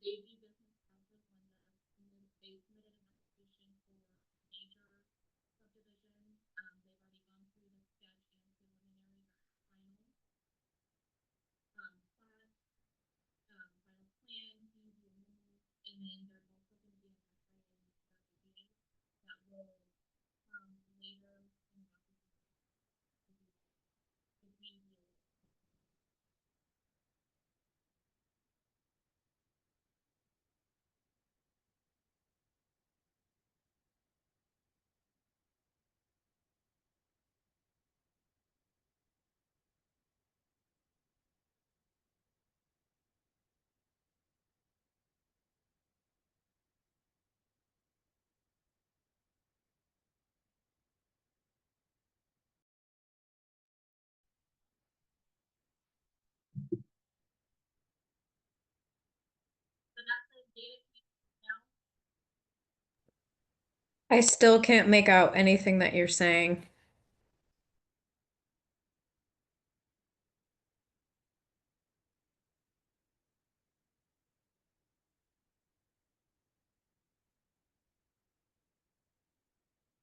Daisy Business Council, they submitted an application for major subdivision. They've already gone through the sketch and preliminary final. Plat, final plan, and then there's also going to be a that will later in the I still can't make out anything that you're saying.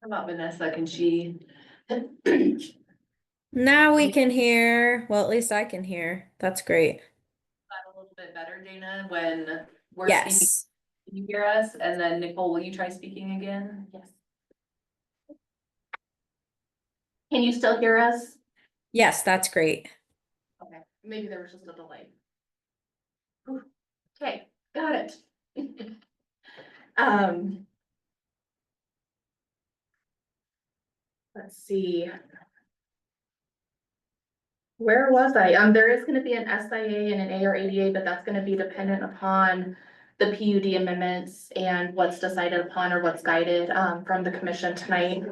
How about Vanessa? Can she? Now we can hear, well, at least I can hear. That's great. A little bit better, Dana, when we're speaking. Yes. Can you hear us? And then Nicole, will you try speaking again? Yes. Can you still hear us? Yes, that's great. Okay, maybe there was just a delay. Whew. Okay, got it. Let's see. Where was I? There is gonna be an SIA and an AR-ADA, but that's gonna be dependent upon the PUD amendments and what's decided upon or what's guided, from the commission tonight.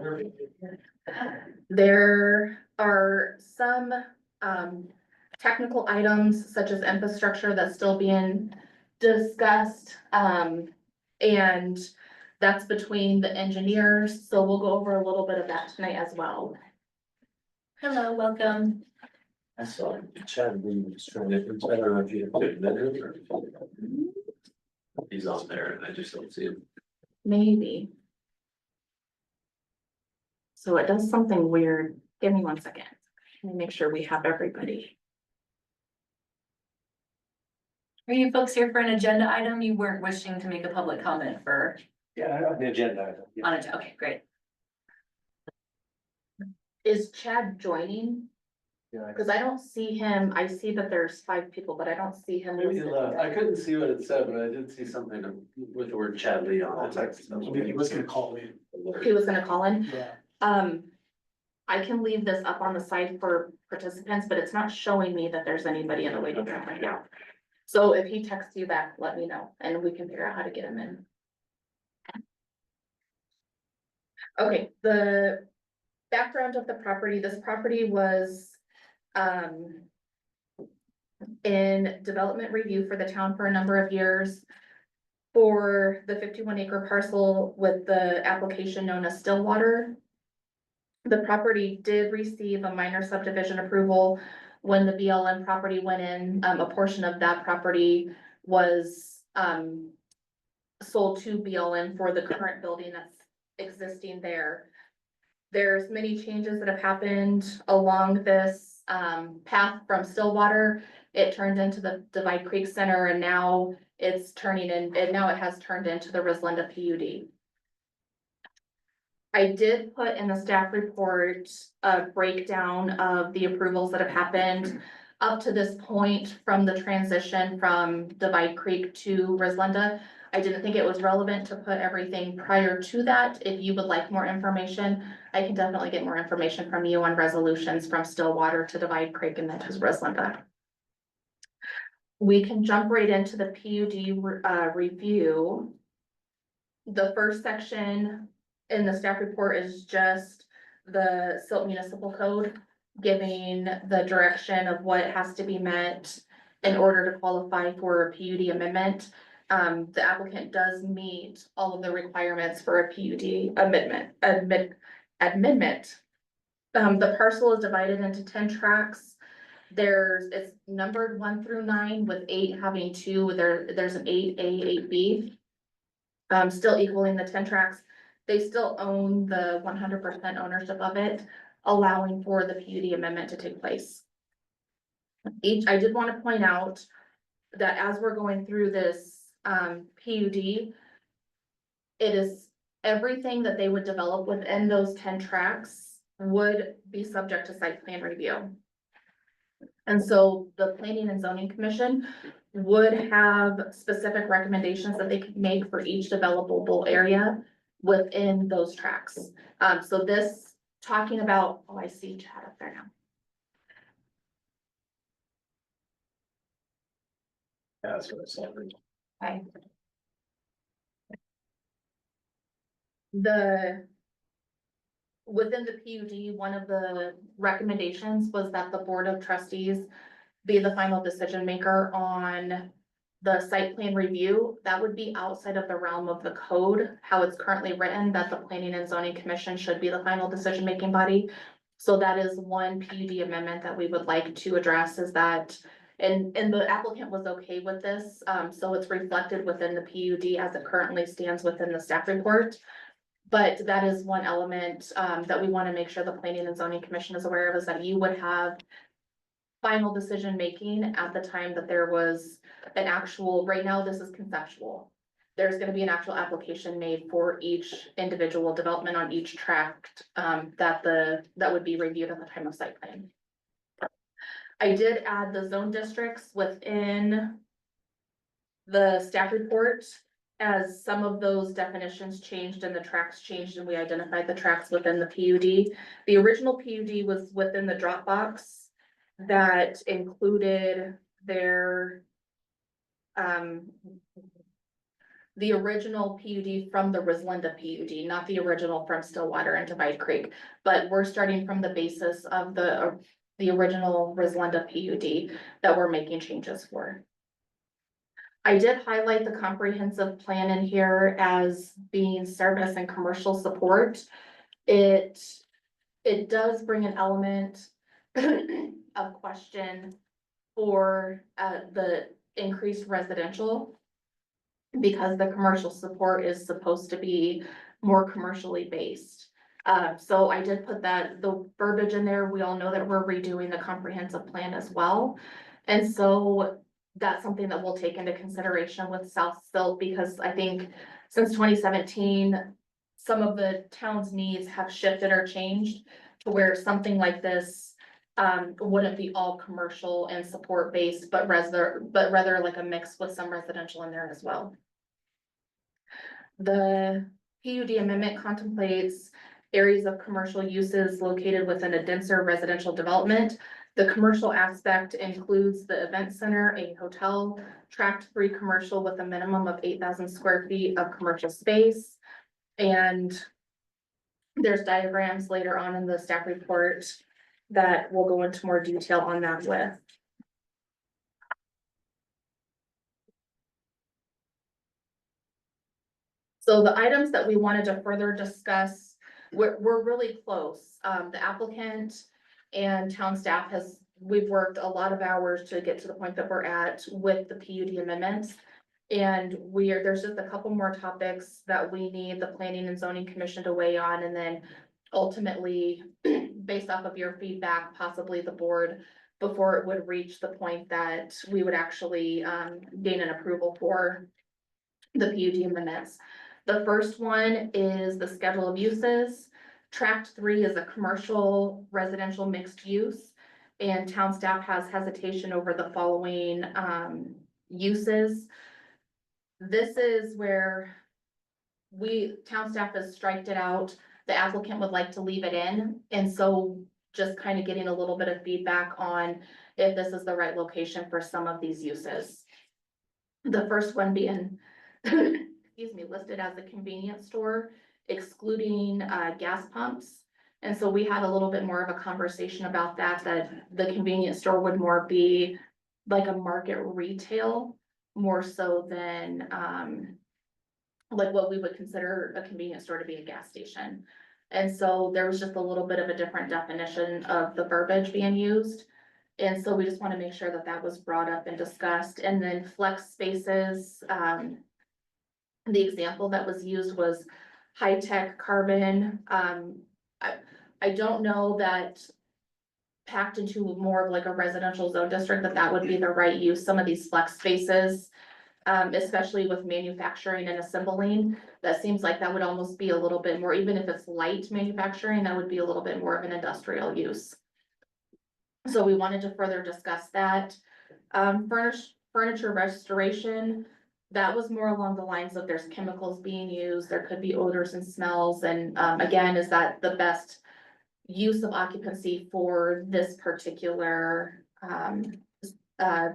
There are some, technical items such as infrastructure that's still being discussed. And that's between the engineers, so we'll go over a little bit of that tonight as well. Hello, welcome. I saw Chad was trying to, I don't know if you put it in or. He's on there and I just don't see him. Maybe. So it does something weird. Give me 1 second. Let me make sure we have everybody. Are you folks here for an agenda item? You weren't wishing to make a public comment for, Yeah, on the agenda. on it, okay, great. Is Chad joining? Yeah, Cause I don't see him, I see that there's 5 people, but I don't see him. maybe he listed. left. I couldn't see what it said, but I did see something with the word Chad Lee on it. He was gonna call me. He was gonna call in. Yeah. I can leave this up on the side for participants, but it's not showing me that there's anybody in the waiting room right now. So if he texts you back, let me know and we can figure out how to get him in. Okay, the background of the property, this property was in development review for the town for a number of years. For the 51-acre parcel with the application known as Stillwater. The property did receive a minor subdivision approval when the BLM property went in. A portion of that property was sold to BLM for the current building that's existing there. There's many changes that have happened along this path from Stillwater. It turned into the Divide Creek Center and now it's turning in, and now it has turned into the Rislanda PUD. I did put in the staff report a breakdown of the approvals that have happened up to this point from the transition from Divide Creek to Rislanda. I didn't think it was relevant to put everything prior to that. If you would like more information, I can definitely get more information from you on resolutions from Stillwater to Divide Creek and then to Rislanda. We can jump right into the PUD review. The first section in the staff report is just the Silt Municipal Code, giving the direction of what has to be met in order to qualify for a PUD amendment. The applicant does meet all of the requirements for a PUD amendment. The parcel is divided into 10 tracts. it's numbered 1 through 9 with 8 having 2, there's an 8A, 8B. Still equaling the 10 tracks. They still own the 100% ownership of it, allowing for the PUD amendment to take place. I did want to point out that as we're going through this, PUD, it is everything that they would develop within those 10 tracks would be subject to site plan review. And so the Planning and Zoning Commission would have specific recommendations that they could make for each developable area within those tracks. So this talking about, oh, I see Chad up there now. Yeah, that's what I said. Okay. Within the PUD, one of the recommendations was that the Board of Trustees be the final decision maker on the site plan review. That would be outside of the realm of the code, how it's currently written, that the Planning and Zoning Commission should be the final decision-making body. So that is one PUD amendment that we would like to address, is that, and the applicant was okay with this, so it's reflected within the PUD as it currently stands within the staff report. But that is one element, that we want to make sure the Planning and Zoning Commission is aware of, is that you would have final decision making at the time that there was an actual, right now this is conceptual. There's gonna be an actual application made for each individual development on each tract, that would be reviewed at the time of site plan. I did add the zone districts within the staff report, as some of those definitions changed and the tracks changed, and we identified the tracks within the PUD. The original PUD was within the Dropbox that included their, the original PUD from the Rislinda PUD, not the original from Stillwater and Divide Creek. But we're starting from the basis of the original Rislinda PUD that we're making changes for. I did highlight the comprehensive plan in here as being service and commercial support. It does bring an element of question for the increased residential, because the commercial support is supposed to be more commercially based. So I did put the verbiage in there. We all know that we're redoing the comprehensive plan as well. And so that's something that we'll take into consideration with South Silt, because I think since 2017, some of the town's needs have shifted or changed to where something like this wouldn't be all commercial and support based, but rather like a mix with some residential in there as well. The PUD amendment contemplates areas of commercial uses located within a denser residential development. The commercial aspect includes the event center, a hotel, tract 3 commercial with a minimum of 8,000 square feet of commercial space. And there's diagrams later on in the staff report that will go into more detail on that with. So the items that we wanted to further discuss, we're really close. The applicant and town staff we've worked a lot of hours to get to the point that we're at with the PUD amendments. And there's just a couple more topics that we need the Planning and Zoning Commission to weigh on, and then ultimately, based off of your feedback, possibly the board, before it would reach the point that we would actually gain an approval for the PUD amendments. The first one is the schedule of uses. Tract 3 is a commercial residential mixed use, and town staff has hesitation over the following uses. This is where town staff has striked it out. The applicant would like to leave it in, and so just kind of getting a little bit of feedback on if this is the right location for some of these uses. The first one being, excuse me, listed as a convenience store, excluding gas pumps. And so we had a little bit more of a conversation about that the convenience store would more be like a market retail, more so than like what we would consider a convenience store to be a gas station. And so there was just a little bit of a different definition of the verbiage being used. And so we just wanna make sure that that was brought up and discussed, and then flex spaces, the example that was used was high-tech carbon, I don't know that packed into more of like a residential zone district, that would be the right use, some of these flex spaces. Especially with manufacturing and assembling, that seems like that would almost be a little bit more, even if it's light manufacturing, that would be a little bit more of an industrial use. So we wanted to further discuss that. Furniture restoration, that was more along the lines of there's chemicals being used, there could be odors and smells, and, again, is that the best use of occupancy for this particular,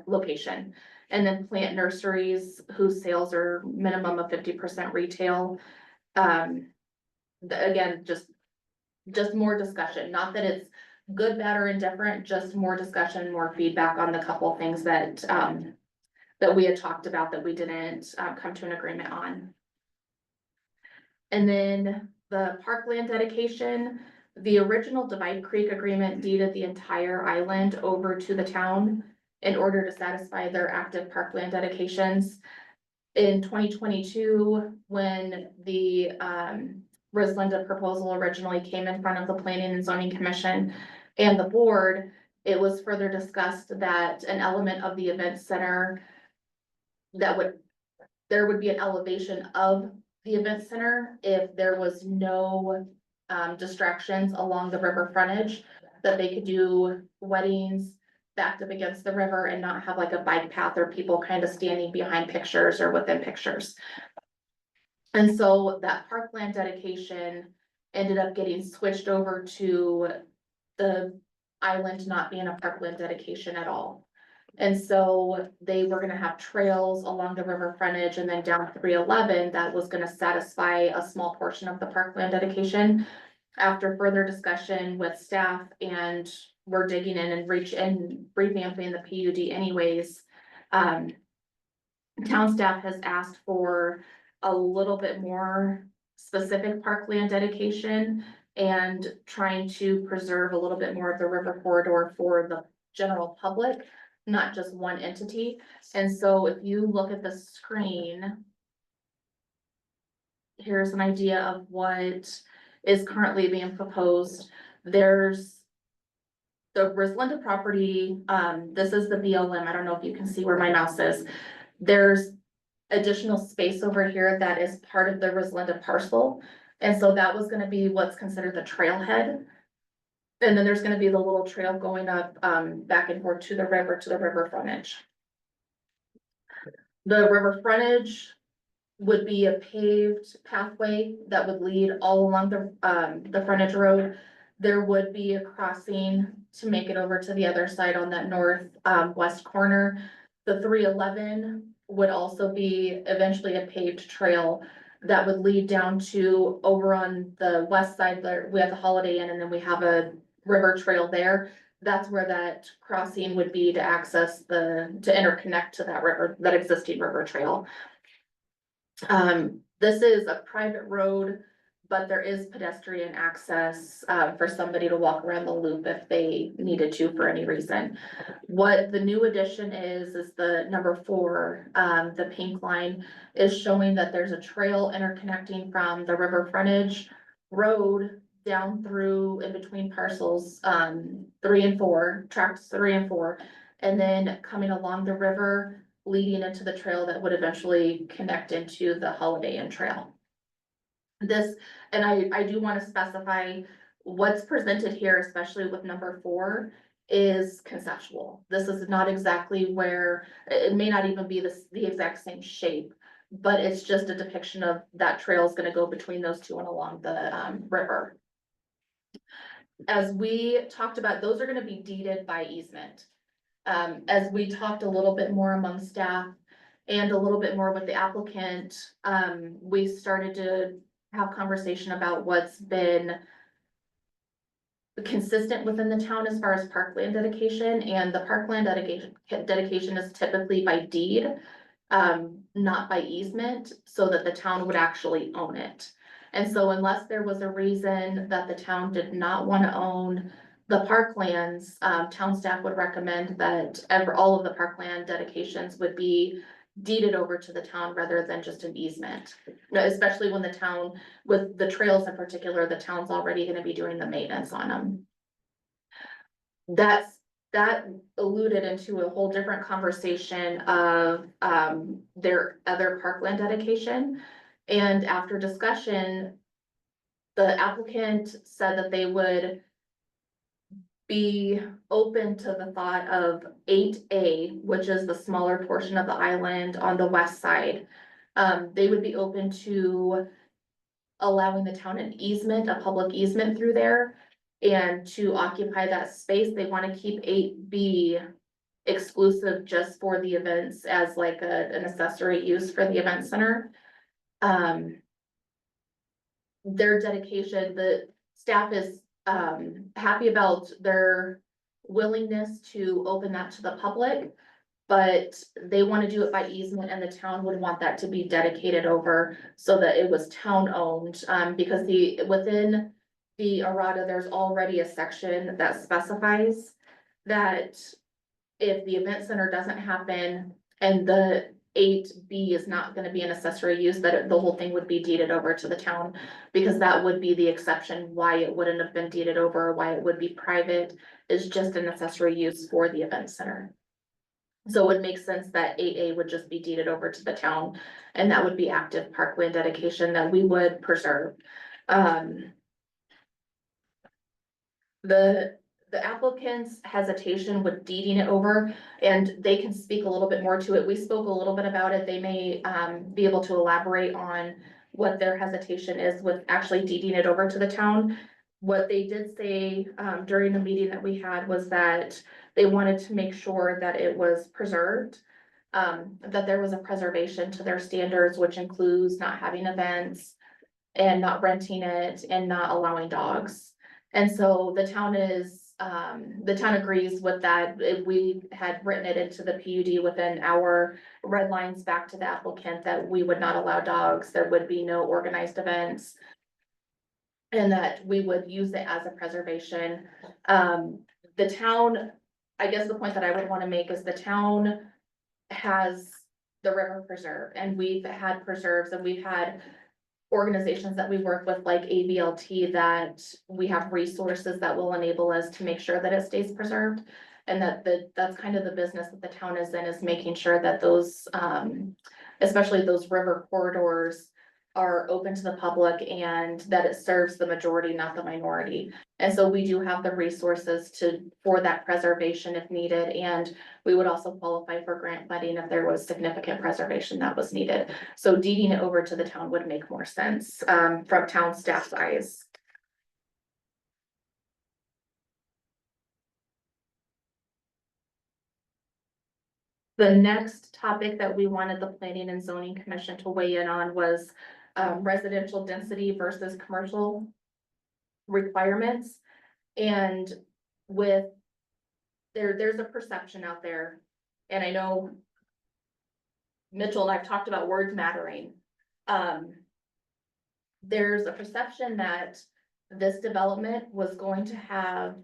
location? And then plant nurseries whose sales are minimum of 50% retail. Again, just more discussion, not that it's good, bad, or indifferent, just more discussion, more feedback on the couple of things that, that we had talked about that we didn't, come to an agreement on. And then the parkland dedication, the original Divide Creek agreement deeded the entire island over to the town in order to satisfy their active parkland dedications. In 2022, when the Rislinda proposal originally came in front of the Planning and Zoning Commission and the board, it was further discussed that an element of the event center there would be an elevation of the event center if there was no distractions along the river frontage, that they could do weddings backed up against the river and not have like a bike path or people kind of standing behind pictures or within pictures. And so that parkland dedication ended up getting switched over to the island not being a parkland dedication at all. And so they were gonna have trails along the river frontage, and then down 311, that was gonna satisfy a small portion of the parkland dedication. After further discussion with staff, and we're digging in and revamping the PUD anyways. Town staff has asked for a little bit more specific parkland dedication and trying to preserve a little bit more of the river corridor for the general public, not just one entity. And so if you look at the screen, here's an idea of what is currently being proposed. There's the Rislinda property, this is the BLM, I don't know if you can see where my mouse is. There's additional space over here that is part of the Rislinda parcel. And so that was gonna be what's considered the trailhead. And then there's gonna be the little trail going up, back and forth to the river frontage. The river frontage would be a paved pathway that would lead all along the frontage road. There would be a crossing to make it over to the other side on that north, west corner. The 311 would also be eventually a paved trail that would lead down to over on the west side there. We have the Holiday Inn, and then we have a river trail there. That's where that crossing would be to access to interconnect to that river, that existing river trail. This is a private road, but there is pedestrian access, for somebody to walk around the loop if they needed to for any reason. What the new addition is the number 4, the pink line is showing that there's a trail interconnecting from the river frontage road down through in between parcels, 3 and 4, tracts 3 and 4, and then coming along the river, leading into the trail that would eventually connect into the Holiday Inn trail. This, and I do want to specify what's presented here, especially with number 4, is conceptual. This is not exactly where, it may not even be the exact same shape, but it's just a depiction of that trail is gonna go between those two and along the river. As we talked about, those are gonna be deeded by easement. As we talked a little bit more among staff and a little bit more with the applicant, we started to have conversation about what's been consistent within the town as far as parkland dedication, and the parkland dedication is typically by deed, not by easement, so that the town would actually own it. And so unless there was a reason that the town did not want to own the parklands, town staff would recommend that all of the parkland dedications would be deeded over to the town rather than just an easement. Especially when the town, with the trails in particular, the town's already gonna be doing the maintenance on them. That alluded into a whole different conversation of, their other parkland dedication. And after discussion, the applicant said that they would be open to the thought of 8A, which is the smaller portion of the island on the west side. They would be open to allowing the town an easement, a public easement through there. And to occupy that space, they wanna keep 8B exclusive just for the events as like an accessory use for the event center. Their dedication, the staff is happy about their willingness to open that to the public. But they wanna do it by easement and the town would want that to be dedicated over so that it was town owned, because within the errata, there's already a section that specifies that if the event center doesn't happen and the 8B is not gonna be an accessory use, that the whole thing would be deeded over to the town. Because that would be the exception why it wouldn't have been deeded over, why it would be private, is just an accessory use for the event center. So it would make sense that 8A would just be deeded over to the town, and that would be active parkland dedication that we would preserve. The applicant's hesitation with deeding it over, and they can speak a little bit more to it. We spoke a little bit about it. They may be able to elaborate on what their hesitation is with actually deeding it over to the town. What they did say during the meeting that we had was that they wanted to make sure that it was preserved. That there was a preservation to their standards, which includes not having events and not renting it and not allowing dogs. And so the town agrees with that. If we had written it into the PUD within our red lines back to the applicant that we would not allow dogs, there would be no organized events. And that we would use it as a preservation. The town, I guess the point that I would wanna make is the town has the river preserve, and we've had preserves and we've had organizations that we work with like ABLT, that we have resources that will enable us to make sure that it stays preserved. And that's kind of the business that the town is in, is making sure that those, especially those river corridors, are open to the public and that it serves the majority, not the minority. And so we do have the resources for that preservation if needed, and we would also qualify for grant funding if there was significant preservation that was needed. So deeding it over to the town would make more sense, from town staff's eyes. The next topic that we wanted the Planning and Zoning Commission to weigh in on was residential density versus commercial requirements. And with, there's a perception out there, and I know Mitchell and I've talked about words mattering. There's a perception that this development was going to have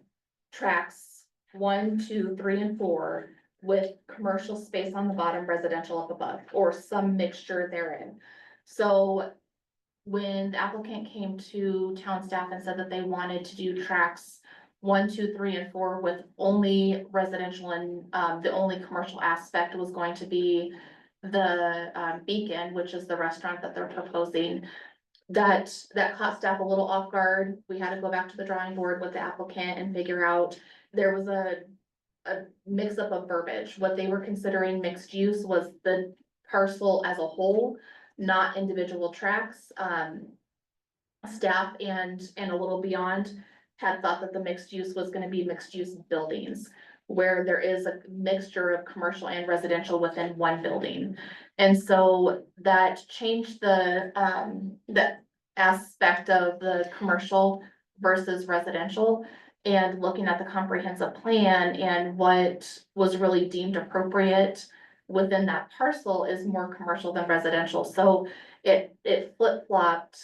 tracks 1, 2, 3, and 4 with commercial space on the bottom, residential up above, or some mixture therein. So when the applicant came to town staff and said that they wanted to do tracks 1, 2, 3, and 4 with only residential, and the only commercial aspect was going to be the Beacon, which is the restaurant that they're proposing, that caught staff a little off guard. We had to go back to the drawing board with the applicant and figure out, there was a mix up of verbiage. What they were considering mixed use was the parcel as a whole, not individual tracks. Staff and a little beyond had thought that the mixed use was gonna be mixed use buildings, where there is a mixture of commercial and residential within one building. And so that changed the aspect of the commercial versus residential, and looking at the comprehensive plan and what was really deemed appropriate within that parcel is more commercial than residential. So it flip-flopped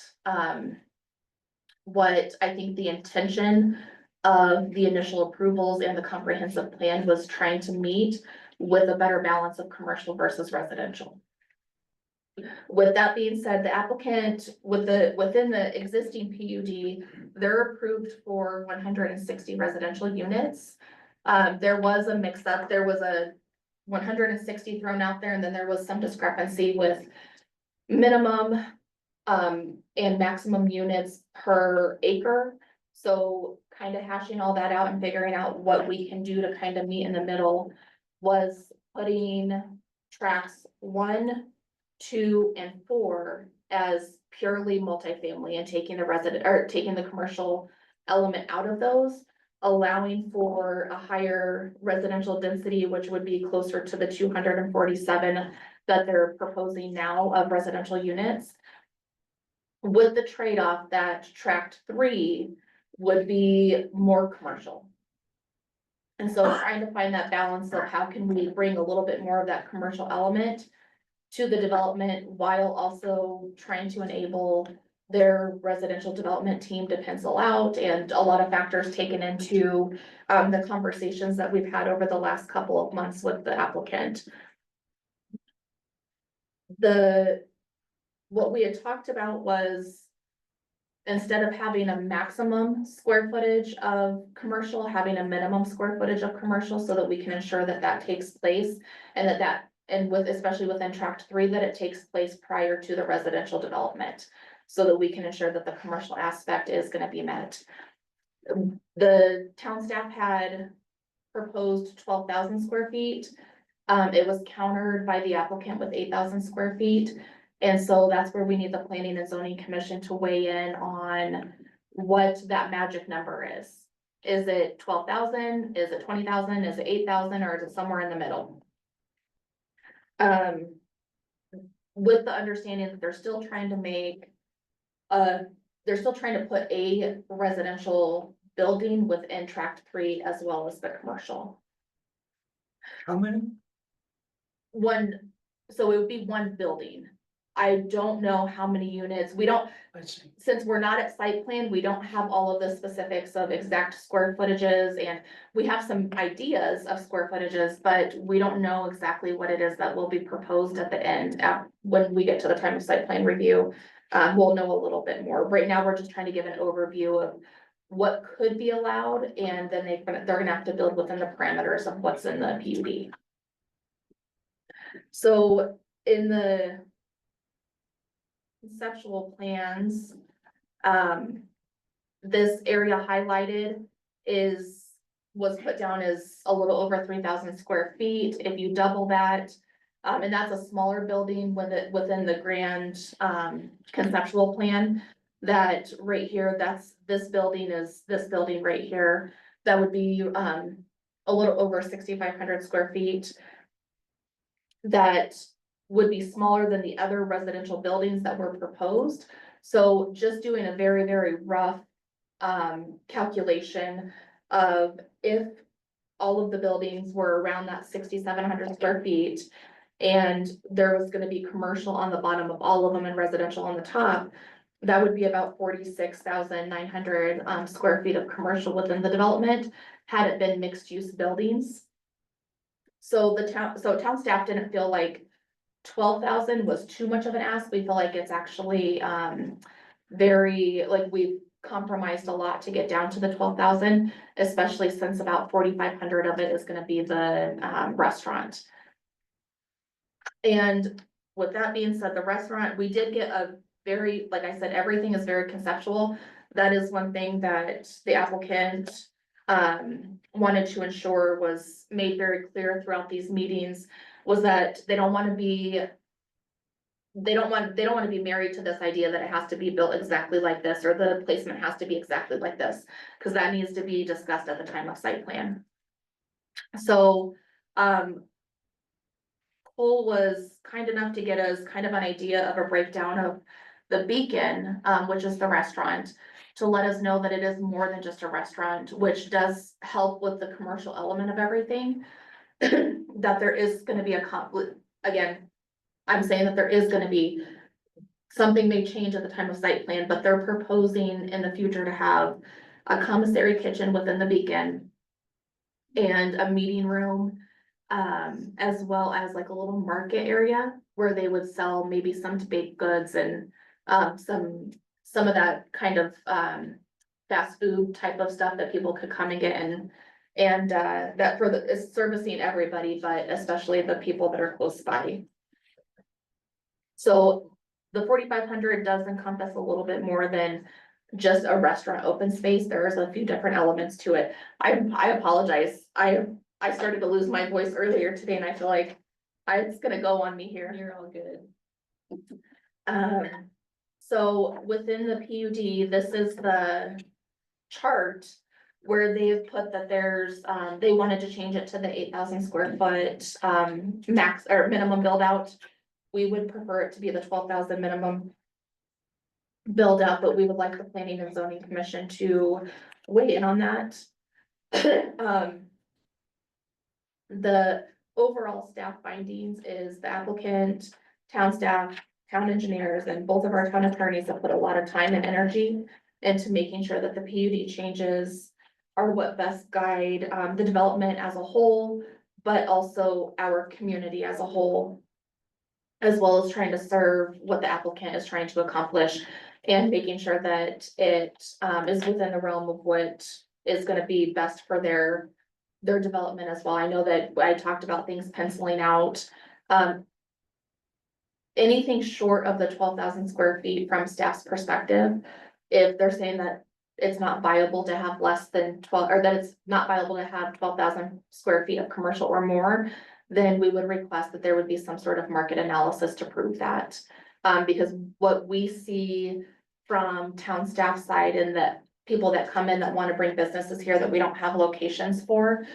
what I think the intention of the initial approvals and the comprehensive plan was trying to meet with a better balance of commercial versus residential. With that being said, the applicant within the existing PUD, they're approved for 160 residential units. There was a mix-up, there was a 160 thrown out there, and then there was some discrepancy with minimum and maximum units per acre. So kind of hashing all that out and figuring out what we can do to kind of meet in the middle was putting tracks 1, 2, and 4 as purely multifamily and taking the commercial element out of those, allowing for a higher residential density, which would be closer to the 247 that they're proposing now of residential units. With the trade-off that tract 3 would be more commercial. And so trying to find that balance of how can we bring a little bit more of that commercial element to the development while also trying to enable their residential development team to pencil out, and a lot of factors taken into the conversations that we've had over the last couple of months with the applicant. What we had talked about was, instead of having a maximum square footage of commercial, having a minimum square footage of commercial, so that we can ensure that that takes place, and especially within tract 3, that it takes place prior to the residential development, so that we can ensure that the commercial aspect is gonna be met. The town staff had proposed 12,000 square feet. It was countered by the applicant with 8,000 square feet. And so that's where we need the Planning and Zoning Commission to weigh in on what that magic number is. Is it 12,000? Is it 20,000? Is it 8,000? Or is it somewhere in the middle? With the understanding that they're still trying to put a residential building within tract 3 as well as the commercial. How many? So it would be one building. I don't know how many units, I see. since we're not at site plan, we don't have all of the specifics of exact square footages, and we have some ideas of square footages, but we don't know exactly what it is that will be proposed at the end, when we get to the time of site plan review. We'll know a little bit more. Right now, we're just trying to give an overview of what could be allowed, and then they're gonna have to build within the parameters of what's in the PUD. So in the conceptual plans, this area highlighted was put down as a little over 3,000 square feet. If you double that, and that's a smaller building within the grand conceptual plan, that right here, this building right here, that would be a little over 6,500 square feet. That would be smaller than the other residential buildings that were proposed. So just doing a very, very rough calculation of if all of the buildings were around that 6,700 square feet, and there was gonna be commercial on the bottom of all of them and residential on the top, that would be about 46,900 square feet of commercial within the development, had it been mixed-use buildings. So town staff didn't feel like 12,000 was too much of an ask. We feel like it's actually we've compromised a lot to get down to the 12,000, especially since about 4,500 of it is gonna be the restaurant. And with that being said, the restaurant, we did get like I said, everything is very conceptual. That is one thing that the applicant wanted to ensure was made very clear throughout these meetings, was that they don't want to be married to this idea that it has to be built exactly like this, or the placement has to be exactly like this, because that needs to be discussed at the time of site plan. So, Cole was kind enough to get us kind of an idea of a breakdown of the Beacon, which is the restaurant, to let us know that it is more than just a restaurant, which does help with the commercial element of everything. That there is gonna be a conflict, again, I'm saying that there is gonna be, something may change at the time of site plan, but they're proposing in the future to have a commissary kitchen within the Beacon, and a meeting room, as well as like a little market area where they would sell maybe some baked goods and, some of that kind of, fast food type of stuff that people could come and get and that for the, is servicing everybody, but especially the people that are close by. So the 4,500 does encompass a little bit more than just a restaurant open space. There's a few different elements to it. I apologize. I started to lose my voice earlier today and I feel like it's gonna go on me here. You're all good. So within the PUD, this is the chart where they've put that there's, they wanted to change it to the 8,000 square foot, max or minimum build out. We would prefer it to be the 12,000 minimum build out, but we would like the Planning and Zoning Commission to weigh in on that. The overall staff findings is the applicant, town staff, town engineers, and both of our town attorneys have put a lot of time and energy into making sure that the PUD changes are what best guide, the development as a whole, but also our community as a whole, as well as trying to serve what the applicant is trying to accomplish and making sure that it, is within the realm of what is gonna be best for their development as well. I know that I talked about things penciling out. Anything short of the 12,000 square feet from staff's perspective, if they're saying that it's not viable to have less than 12, or that it's not viable to have 12,000 square feet of commercial or more, then we would request that there would be some sort of market analysis to prove that. Because what we see from town staff side and the people that come in that want to bring businesses here that we don't have locations for,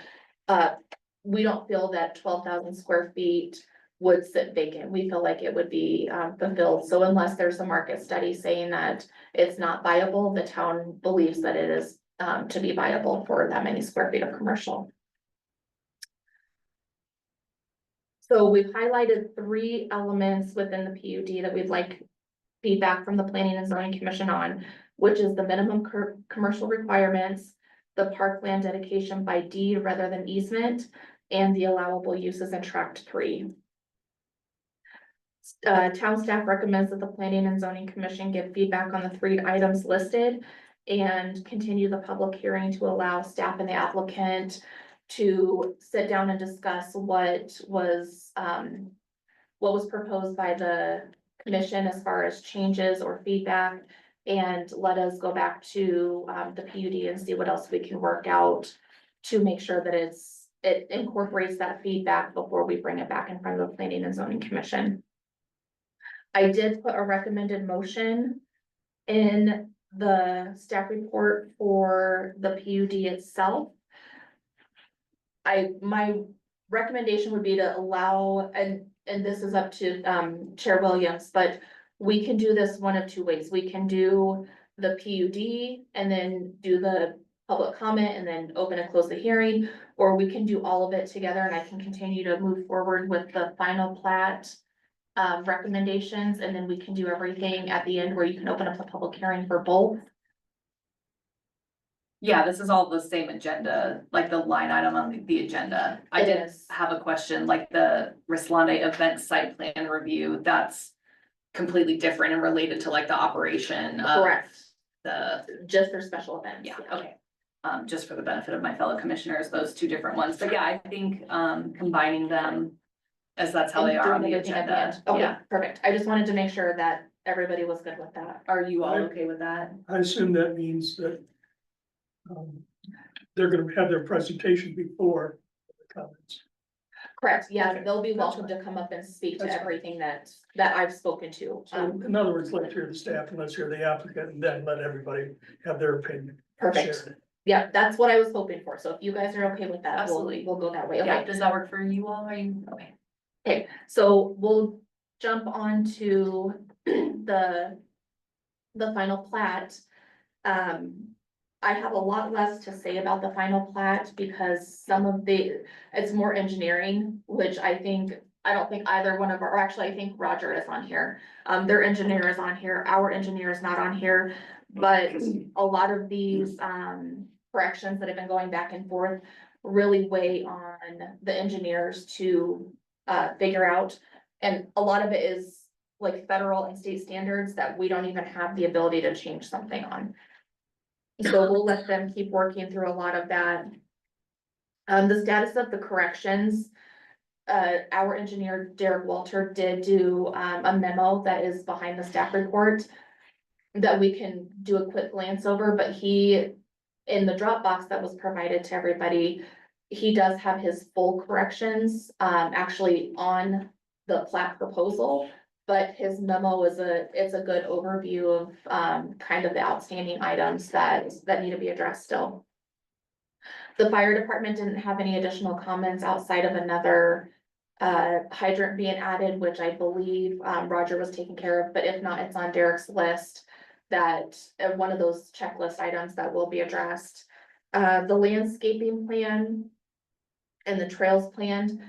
we don't feel that 12,000 square feet would sit vacant. We feel like it would be, fulfilled. So unless there's a market study saying that it's not viable, the town believes that it is, to be viable for that many square feet of commercial. So we've highlighted 3 elements within the PUD that we'd like feedback from the Planning and Zoning Commission on, which is the minimum commercial requirements, the parkland dedication by deed rather than easement, and the allowable uses in tract 3. Town staff recommends that the Planning and Zoning Commission give feedback on the 3 items listed and continue the public hearing to allow staff and the applicant to sit down and discuss what was proposed by the commission as far as changes or feedback. And let us go back to, the PUD and see what else we can work out to make sure that it incorporates that feedback before we bring it back in front of the Planning and Zoning Commission. I did put a recommended motion in the staff report for the PUD itself. My recommendation would be to allow, and this is up to, Chair Williams, but we can do this one of 2 ways. We can do the PUD and then do the public comment and then open and close the hearing, or we can do all of it together and I can continue to move forward with the final plat recommendations, and then we can do everything at the end where you can open up the public hearing for both. Yeah, this is all the same agenda, like the line item on the agenda. I It did is. have a question, like the Rislande event site plan review, that's completely different and related to like the operation of Correct, the, just for special events. yeah, okay. Just for the benefit of my fellow commissioners, those 2 different ones, but yeah, I think, combining them as that's how they are on Doing the everything at the agenda. end. Okay, Yeah, perfect. I just wanted to make sure that everybody was good with that. are you all Right. okay with that? I assume that means that they're gonna have their presentation before the comments. Correct, yeah, Okay, they'll be that's welcome fine. to come up and speak to That's fine. everything that I've spoken to. So in other words, let's hear the staff and let's hear the applicant and then let everybody have their opinion. Perfect. shared. Yeah, that's what I was hoping for. So if you guys are okay with that, Absolutely. we'll go that way. Yeah, Okay. does that work for you all? Are you, okay? Okay, so we'll jump on to the final plat. I have a lot less to say about the final plat because some of it's more engineering, which I think I don't think either one of our, or actually, I think Roger is on here. Their engineer is on here, our engineer is not on here. But a lot of these, corrections that have been going back and forth really weigh on the engineers to, figure out. And a lot of it is like federal and state standards that we don't even have the ability to change something on. So we'll let them keep working through a lot of that. The status of the corrections, our engineer Derek Walter did do, a memo that is behind the staff report that we can do a quick glance over, but he, in the Dropbox that was provided to everybody, he does have his full corrections, actually on the plat proposal. But his memo it's a good overview of, kind of the outstanding items that need to be addressed still. The fire department didn't have any additional comments outside of another, hydrant being added, which I believe, Roger was taking care of, but if not, it's on Derek's list. That, one of those checklist items that will be addressed. The landscaping plan and the trails plan,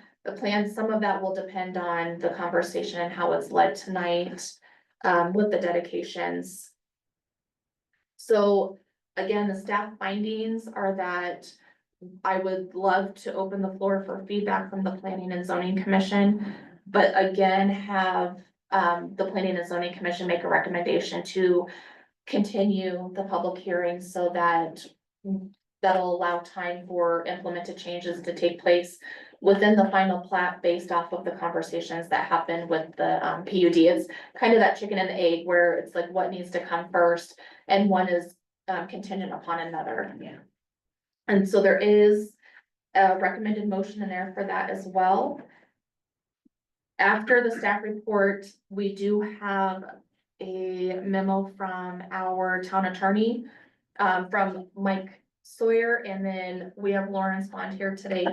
some of that will depend on the conversation and how it's led tonight, with the dedications. So again, the staff findings are that I would love to open the floor for feedback from the Planning and Zoning Commission. But again, have, the Planning and Zoning Commission make a recommendation to continue the public hearing so that that'll allow time for implemented changes to take place within the final plat based off of the conversations that happen with the, PUD. It's kind of that chicken and the egg where it's like what needs to come first and one is, contingent upon another. Yeah. And so there is a recommended motion in there for that as well. After the staff report, we do have a memo from our town attorney, from Mike Sawyer, and then we have Lawrence Bond here today,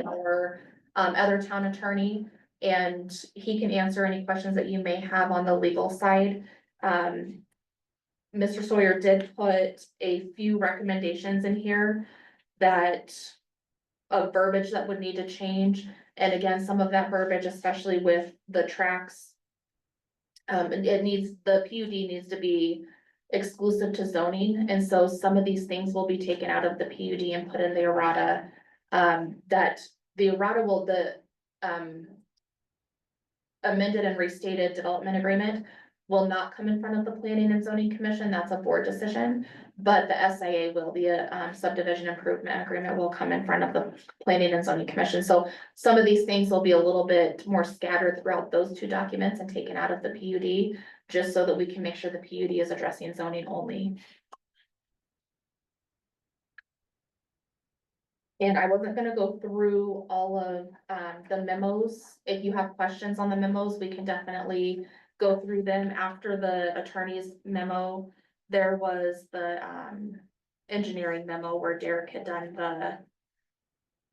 our, other town attorney. And he can answer any questions that you may have on the legal side. Mr. Sawyer did put a few recommendations in here that of verbiage that would need to change. And again, some of that verbiage, especially with the tracks. And the PUD needs to be exclusive to zoning, and so some of these things will be taken out of the PUD and put in the errata. That the errata will, amended and restated development agreement will not come in front of the Planning and Zoning Commission, that's a board decision. But the SIA will, the subdivision improvement agreement will come in front of the Planning and Zoning Commission. So some of these things will be a little bit more scattered throughout those two documents and taken out of the PUD, just so that we can make sure the PUD is addressing zoning only. And I wasn't gonna go through all of, the memos. If you have questions on the memos, we can definitely go through them after the attorney's memo. There was the, engineering memo where Derek had done the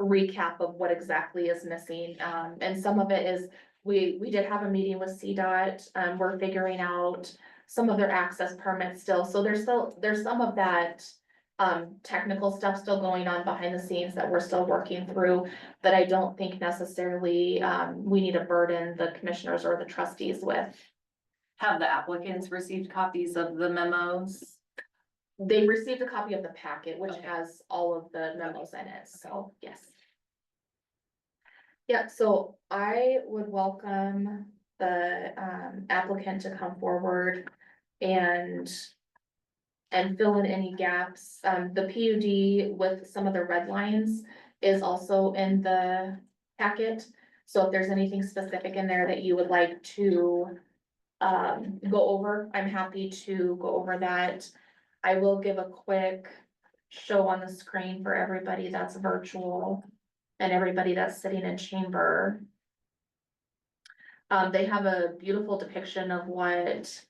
recap of what exactly is missing. And some of it is, we did have a meeting with CDOT. We're figuring out some of their access permits still. So there's some of that, technical stuff still going on behind the scenes that we're still working through, that I don't think necessarily, we need to burden the commissioners or the trustees with. Have the applicants received copies of the memos? They received a copy of the packet, which Okay. has all of the memos in it, so, yes. Yeah, so I would welcome the, applicant to come forward and fill in any gaps. The PUD with some of the red lines is also in the packet. So if there's anything specific in there that you would like to, go over, I'm happy to go over that. I will give a quick show on the screen for everybody that's virtual and everybody that's sitting in chamber. They have a beautiful depiction of what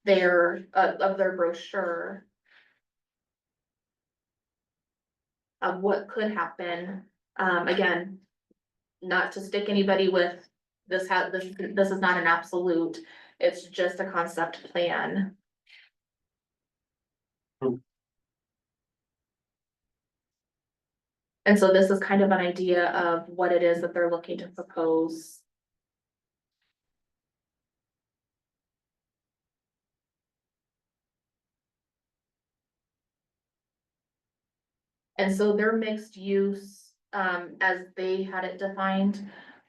of their brochure. Of what could happen, again, not to stick anybody with this is not an absolute, it's just a concept plan. And so this is kind of an idea of what it is that they're looking to propose. And so their mixed use, as they had it defined,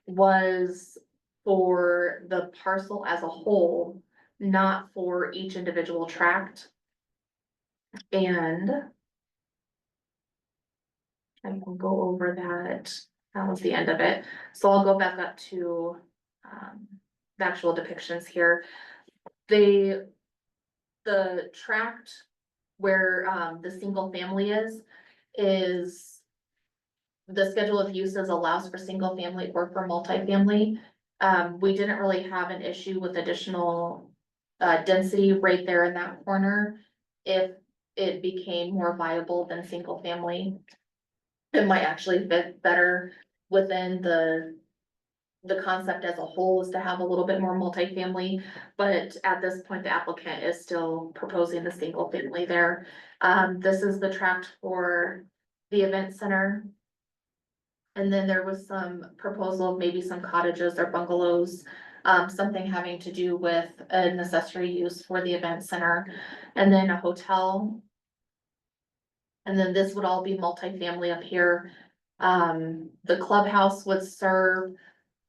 was for the parcel as a whole, not for each individual tract. And I will go over that, that was the end of it, so I'll go back up to, the actual depictions here. The tract where, the single family is the schedule of uses allows for single family or for multifamily. We didn't really have an issue with additional density right there in that corner. If it became more viable than single family, it might actually fit better within the concept as a whole is to have a little bit more multifamily. But at this point, the applicant is still proposing the single family there. This is the tract for the event center. And then there was some proposal of maybe some cottages or bungalows, something having to do with an accessory use for the event center, and then a hotel. And then this would all be multifamily up here. The clubhouse would serve,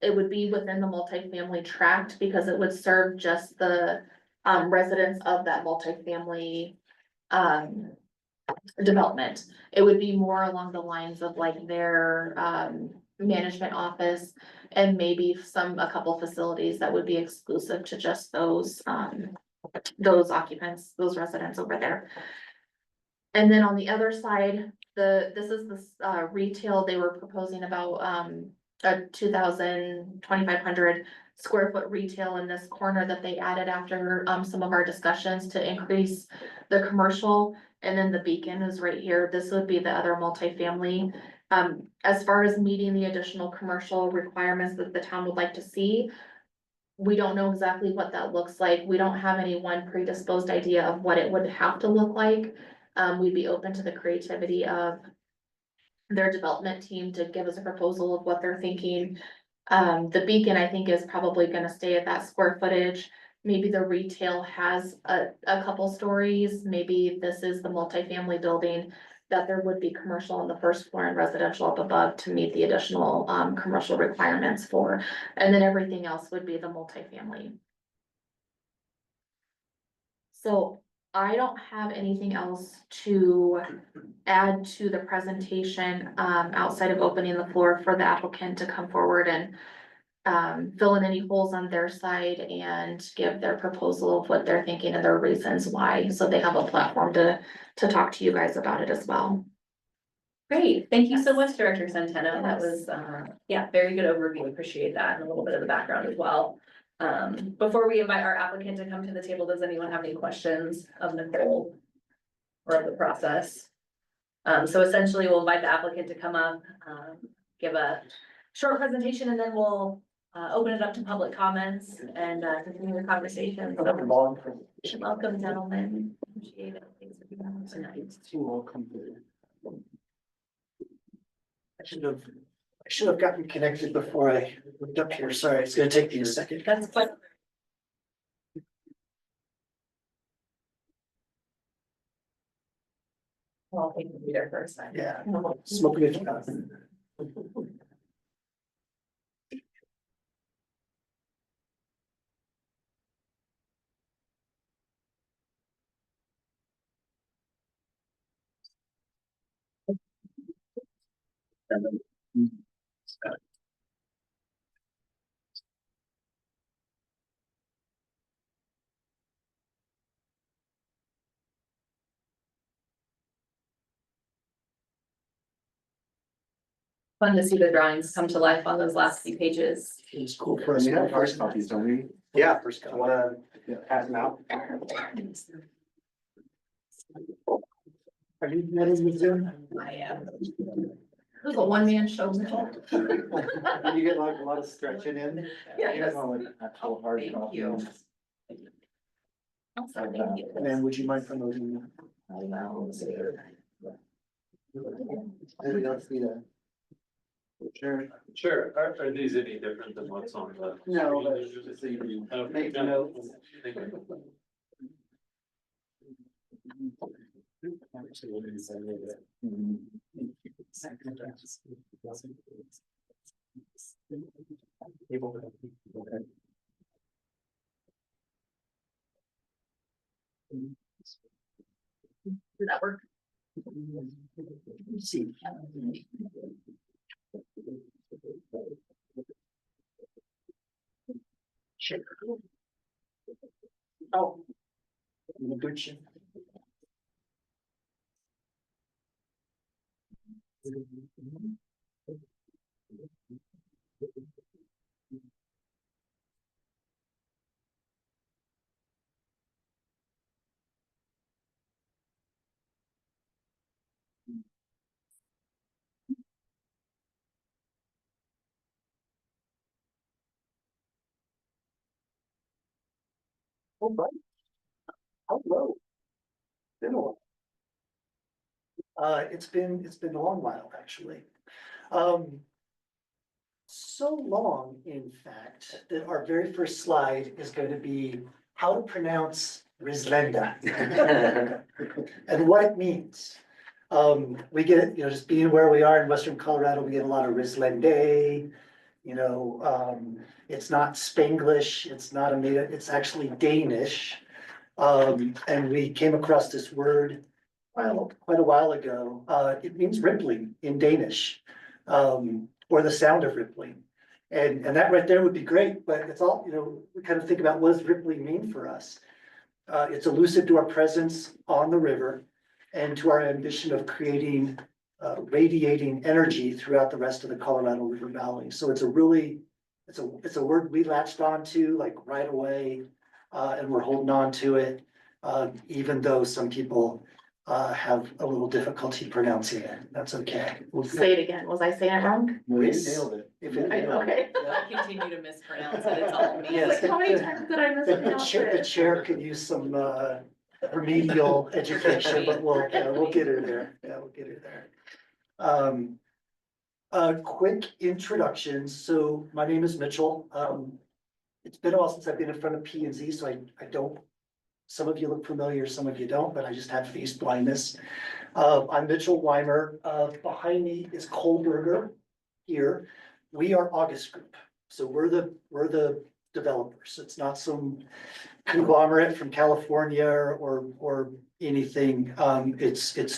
it would be within the multifamily tract because it would serve just the residents of that multifamily development. It would be more along the lines of like their management office and maybe a couple facilities that would be exclusive to just those occupants, those residents over there. And then on the other side, this is the retail, they were proposing about a 2,500 square foot retail in this corner that they added after some of our discussions to increase the commercial. And then the beacon is right here. This would be the other multifamily. As far as meeting the additional commercial requirements that the town would like to see, we don't know exactly what that looks like. We don't have any one predisposed idea of what it would have to look like. We'd be open to the creativity of their development team to give us a proposal of what they're thinking. The beacon, I think, is probably gonna stay at that square footage. Maybe the retail has a couple stories. Maybe this is the multifamily building that there would be commercial on the first floor and residential up above to meet the additional commercial requirements for. And then everything else would be the multifamily. So I don't have anything else to add to the presentation, outside of opening the floor for the applicant to come forward and fill in any holes on their side and give their proposal of what they're thinking and their reasons why, so they have a platform to talk to you guys about it as well. Great, thank you so much, Director Centeno. That Yes. was, yeah, very good overview. Appreciate that and a little bit of the background as well. Before we invite our applicant to come to the table, does anyone have any questions of Nicole or of the process? So essentially we'll invite the applicant to come up, give a short presentation, and then we'll open it up to public comments and continue the conversation. So, welcome, gentlemen. Appreciate it. Thanks for being here tonight. I should have gotten connected before I looked up here. Sorry, it's gonna take me a second. That's quite. Well, we can be there first. Yeah, smoking it. Fun to see the drawings come to life on those last few pages. It's cool for us. We have first copies, don't we? Yeah, first I copy. wanna pass them out. Are you ready with Zoom? I am. Who's a one-man show, Nicole? You get like a lot of stretching in. Yeah, You yes. know, like actual hard Thank copy. you. Also, thank you. And then would you mind promoting? I will. We don't see that. Sure. Sure, are these any different than what's on the? No, but just so you can make notes. Did that work? See. Sure. Oh. Good shit. Oh, right. Hello. Been a while. It's been a long while, actually. So long, in fact, that our very first slide is going to be how to pronounce Rislenda. And what it means. We get, just being where we are in Western Colorado, we get a lot of Rislende. It's not Spanglish, it's not it's actually Danish. And we came across this word, well, quite a while ago. It means rippling in Danish, or the sound of rippling. And that right there would be great, but it's all, we kind of think about what does rippling mean for us? It's elusive to our presence on the river and to our ambition of creating radiating energy throughout the rest of the Colorado River Valley. So it's a word we latched onto like right away, and we're holding on to it, even though some people have a little difficulty pronouncing it. That's okay. Say it again. Was I saying it wrong? No, you Yes. nailed it. If it- Okay. I continue to mispronounce it, it's all me. Yes. Like, how many times did I The mispronounce the it? chair could use some remedial education, but we'll get her there. Yeah, we'll get her there. A quick introduction. So my name is Mitchell. It's been a while since I've been in front of P and Z, so I don't, some of you look familiar, some of you don't, but I just have face blindness. I'm Mitchell Weimer. Behind me is Cole Berger here. We are August Group. So we're the developers. It's not some conglomerate from California or anything. It's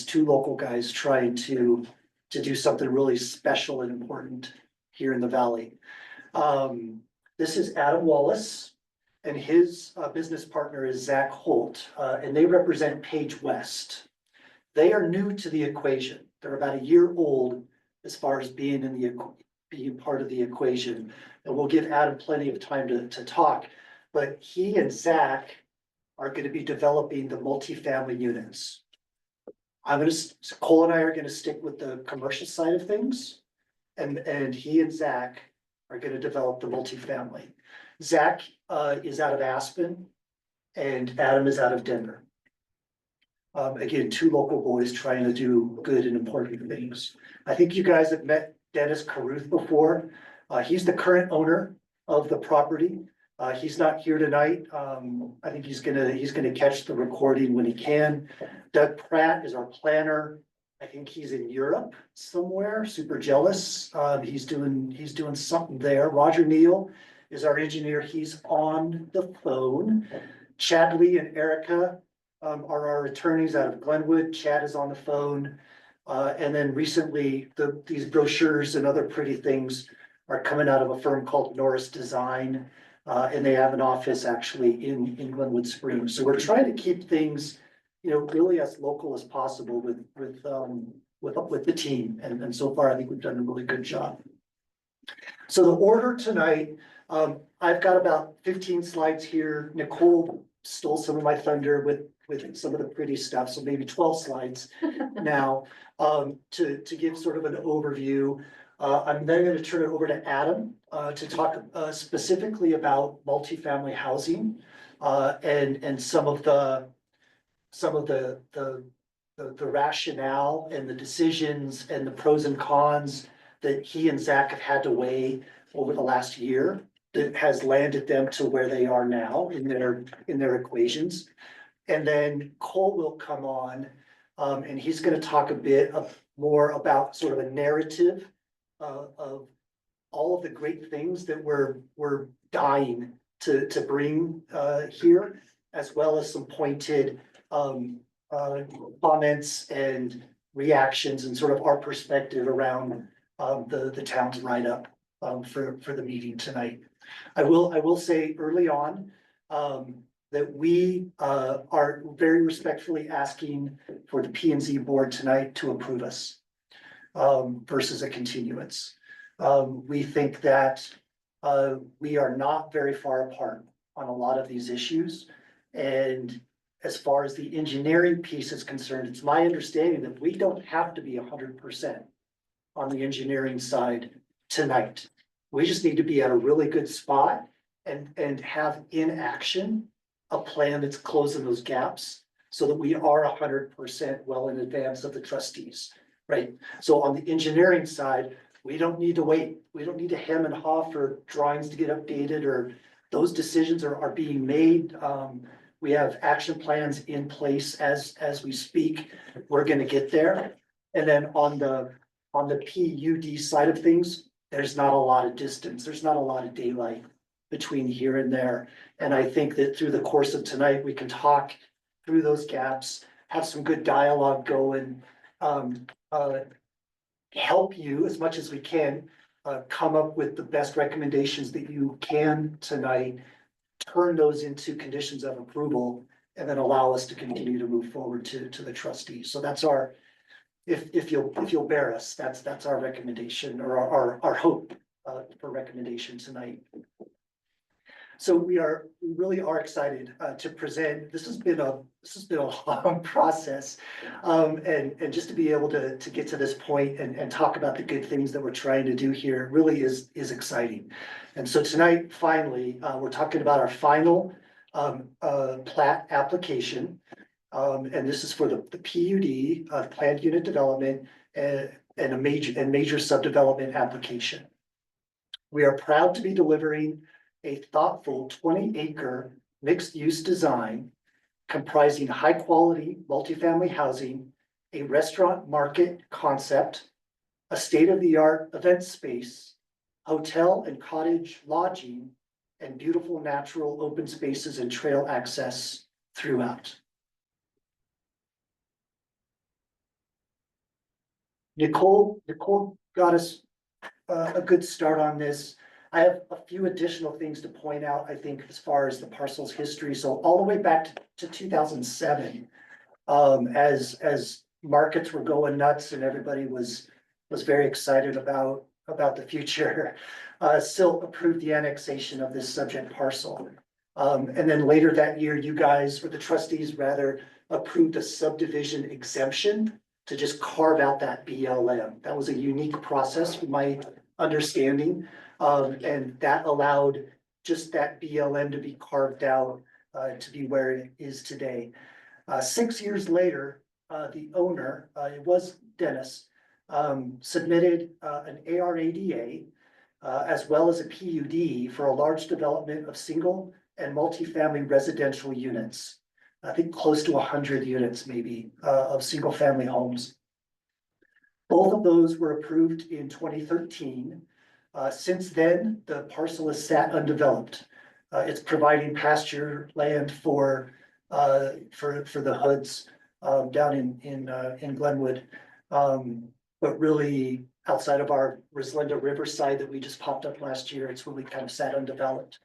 two local guys trying to do something really special and important here in the valley. This is Adam Wallace and his business partner is Zach Holt, and they represent Page West. They are new to the equation. They're about a year old as far as being being part of the equation. And we'll give Adam plenty of time to talk, but he and Zach are gonna be developing the multifamily units. Cole and I are gonna stick with the commercial side of things. And he and Zach are gonna develop the multifamily. Zach is out of Aspen and Adam is out of Denver. Again, two local boys trying to do good and important things. I think you guys have met Dennis Caruth before. He's the current owner of the property. He's not here tonight. I think he's gonna catch the recording when he can. Doug Pratt is our planner. I think he's in Europe somewhere, super jealous. He's doing something there. Roger Neal is our engineer. He's on the phone. Chad Lee and Erica are our attorneys out of Glenwood. Chad is on the phone. And then recently, these brochures and other pretty things are coming out of a firm called Norris Design. And they have an office actually in Glenwood Springs. So we're trying to keep things, really as local as possible with the team. And so far, I think we've done a really good job. So the order tonight, I've got about 15 slides here. Nicole stole some of my thunder with some of the pretty stuff, so maybe 12 slides now, to give sort of an overview. I'm then gonna turn it over to Adam, to talk specifically about multifamily housing, and some of the rationale and the decisions and the pros and cons that he and Zach have had to weigh over the last year that has landed them to where they are now in their equations. And then Cole will come on, and he's gonna talk a bit more about sort of a narrative of all of the great things that we're dying to bring here, as well as some pointed comments and reactions and sort of our perspective around the town's write-up for the meeting tonight. I will say early on that we are very respectfully asking for the P and Z board tonight to approve us versus a continuance. We think that we are not very far apart on a lot of these issues. And as far as the engineering piece is concerned, it's my understanding that we don't have to be 100% on the engineering side tonight. We just need to be at a really good spot and have in action a plan that's closing those gaps so that we are 100% well in advance of the trustees, right? So on the engineering side, we don't need to wait. We don't need to hem and haw for drawings to get updated, or those decisions are being made. We have action plans in place as we speak. We're gonna get there. And then on the PUD side of things, there's not a lot of distance. There's not a lot of daylight between here and there. And I think that through the course of tonight, we can talk through those gaps, have some good dialogue going, help you as much as we can, come up with the best recommendations that you can tonight, turn those into conditions of approval, and then allow us to continue to move forward to the trustees. So that's our, if you'll bear us, that's our recommendation, or our hope for recommendation tonight. So we really are excited to present. This has been a long process. And just to be able to get to this point and talk about the good things that we're trying to do here really is exciting. And so tonight, finally, we're talking about our final plat application. And this is for the PUD, planned unit development, and a major subdevelopment application. We are proud to be delivering a thoughtful 20-acre mixed-use design comprising high-quality multifamily housing, a restaurant market concept, a state-of-the-art event space, hotel and cottage lodging, and beautiful natural open spaces and trail access throughout. Nicole got us a good start on this. I have a few additional things to point out, I think, as far as the parcel's history. So all the way back to 2007, as markets were going nuts and everybody was very excited about the future, Silt approved the annexation of this subject parcel. And then later that year, you guys, or the trustees rather, approved a subdivision exemption to just carve out that BLM. That was a unique process from my understanding. And that allowed just that BLM to be carved out to be where it is today. 6 years later, the owner, it was Dennis, submitted an ARADA as well as a PUD for a large development of single and multifamily residential units. I think close to 100 units maybe of single family homes. Both of those were approved in 2013. Since then, the parcel is sat undeveloped. It's providing pasture land for the hoods down in Glenwood. But really outside of our Rislenda Riverside that we just popped up last year, it's really kind of sat undeveloped.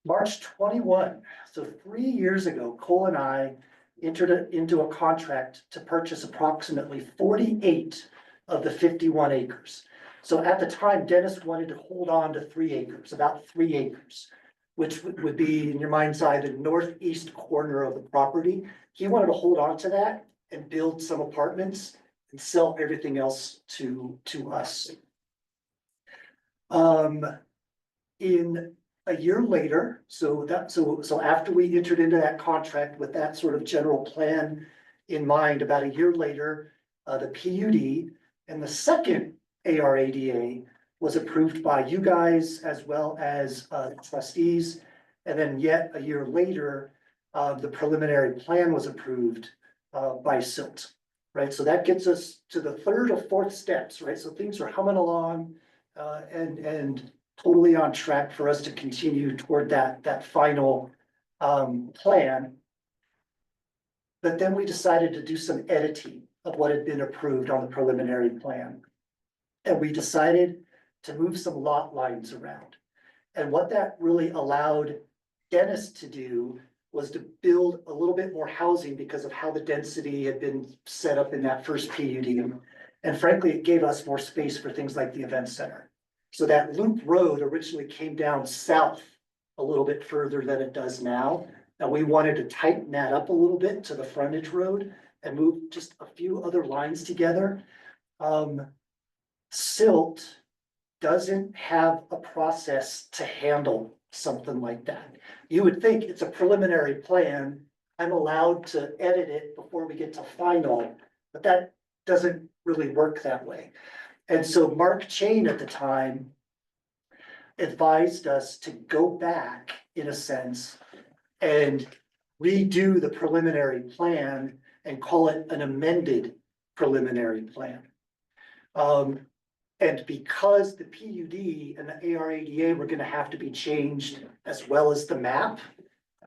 March 21, so 3 years ago, Cole and I entered into a contract to purchase approximately 48 of the 51 acres. So at the time, Dennis wanted to hold on to 3 acres, about 3 acres, which would be in your mind's eye, the northeast corner of the property. He wanted to hold on to that and build some apartments and sell everything else to us. In a year later, so after we entered into that contract with that sort of general plan in mind, about a year later, the PUD and the second ARADA was approved by you guys as well as trustees. And then yet a year later, the preliminary plan was approved, by Silt. Right, so that gets us to the third or fourth steps, right? So things are humming along, and totally on track for us to continue toward that final, plan. But then we decided to do some editing of what had been approved on the preliminary plan. And we decided to move some lot lines around. And what that really allowed Dennis to do was to build a little bit more housing because of how the density had been set up in that first PUD. And frankly, it gave us more space for things like the event center. So that loop road originally came down south a little bit further than it does now. And we wanted to tighten that up a little bit to the frontage road and move just a few other lines together. Silt doesn't have a process to handle something like that. You would think it's a preliminary plan. I'm allowed to edit it before we get to final, but that doesn't really work that way. And so Mark Chain at the time advised us to go back, in a sense, and redo the preliminary plan and call it an amended preliminary plan. And because the PUD and the ARADA were gonna have to be changed as well as the map,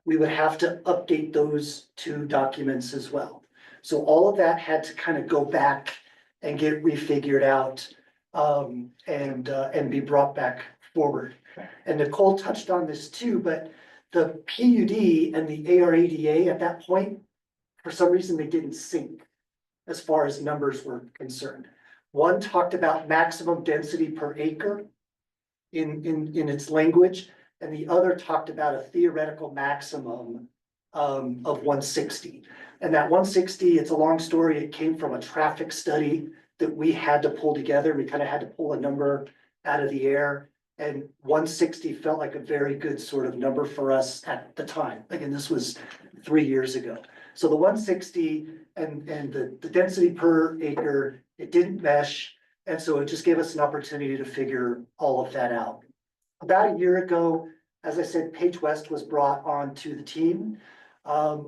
we would have to update those two documents as well. So all of that had to kind of go back and get refigured out, and be brought back forward. And Nicole touched on this too, but the PUD and the ARADA at that point, for some reason, they didn't sync as far as numbers were concerned. One talked about maximum density per acre in its language, and the other talked about a theoretical maximum of 160. And that 160, it's a long story. It came from a traffic study that we had to pull together. We kind of had to pull a number out of the air. And 160 felt like a very good sort of number for us at the time. Again, this was 3 years ago. So the 160 and the density per acre, it didn't mesh. And so it just gave us an opportunity to figure all of that out. About a year ago, as I said, Paige West was brought on to the team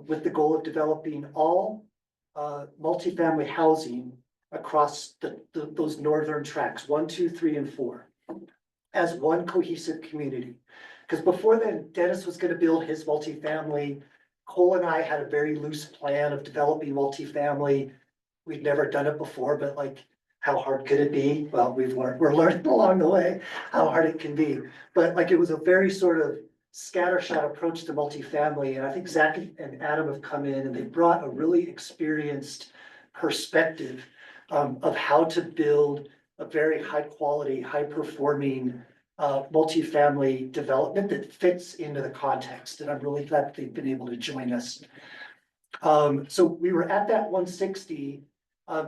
with the goal of developing all multifamily housing across those northern tracks, 1, 2, 3, and 4, as one cohesive community. Because before then, Dennis was gonna build his multifamily. Cole and I had a very loose plan of developing multifamily. We'd never done it before, but like, how hard could it be? Well, we're learning along the way how hard it can be. But like, it was a very sort of scattershot approach to multifamily. And I think Zach and Adam have come in and they brought a really experienced perspective of how to build a very high quality, high performing multifamily development that fits into the context. And I'm really glad that they've been able to join us. So we were at that 160.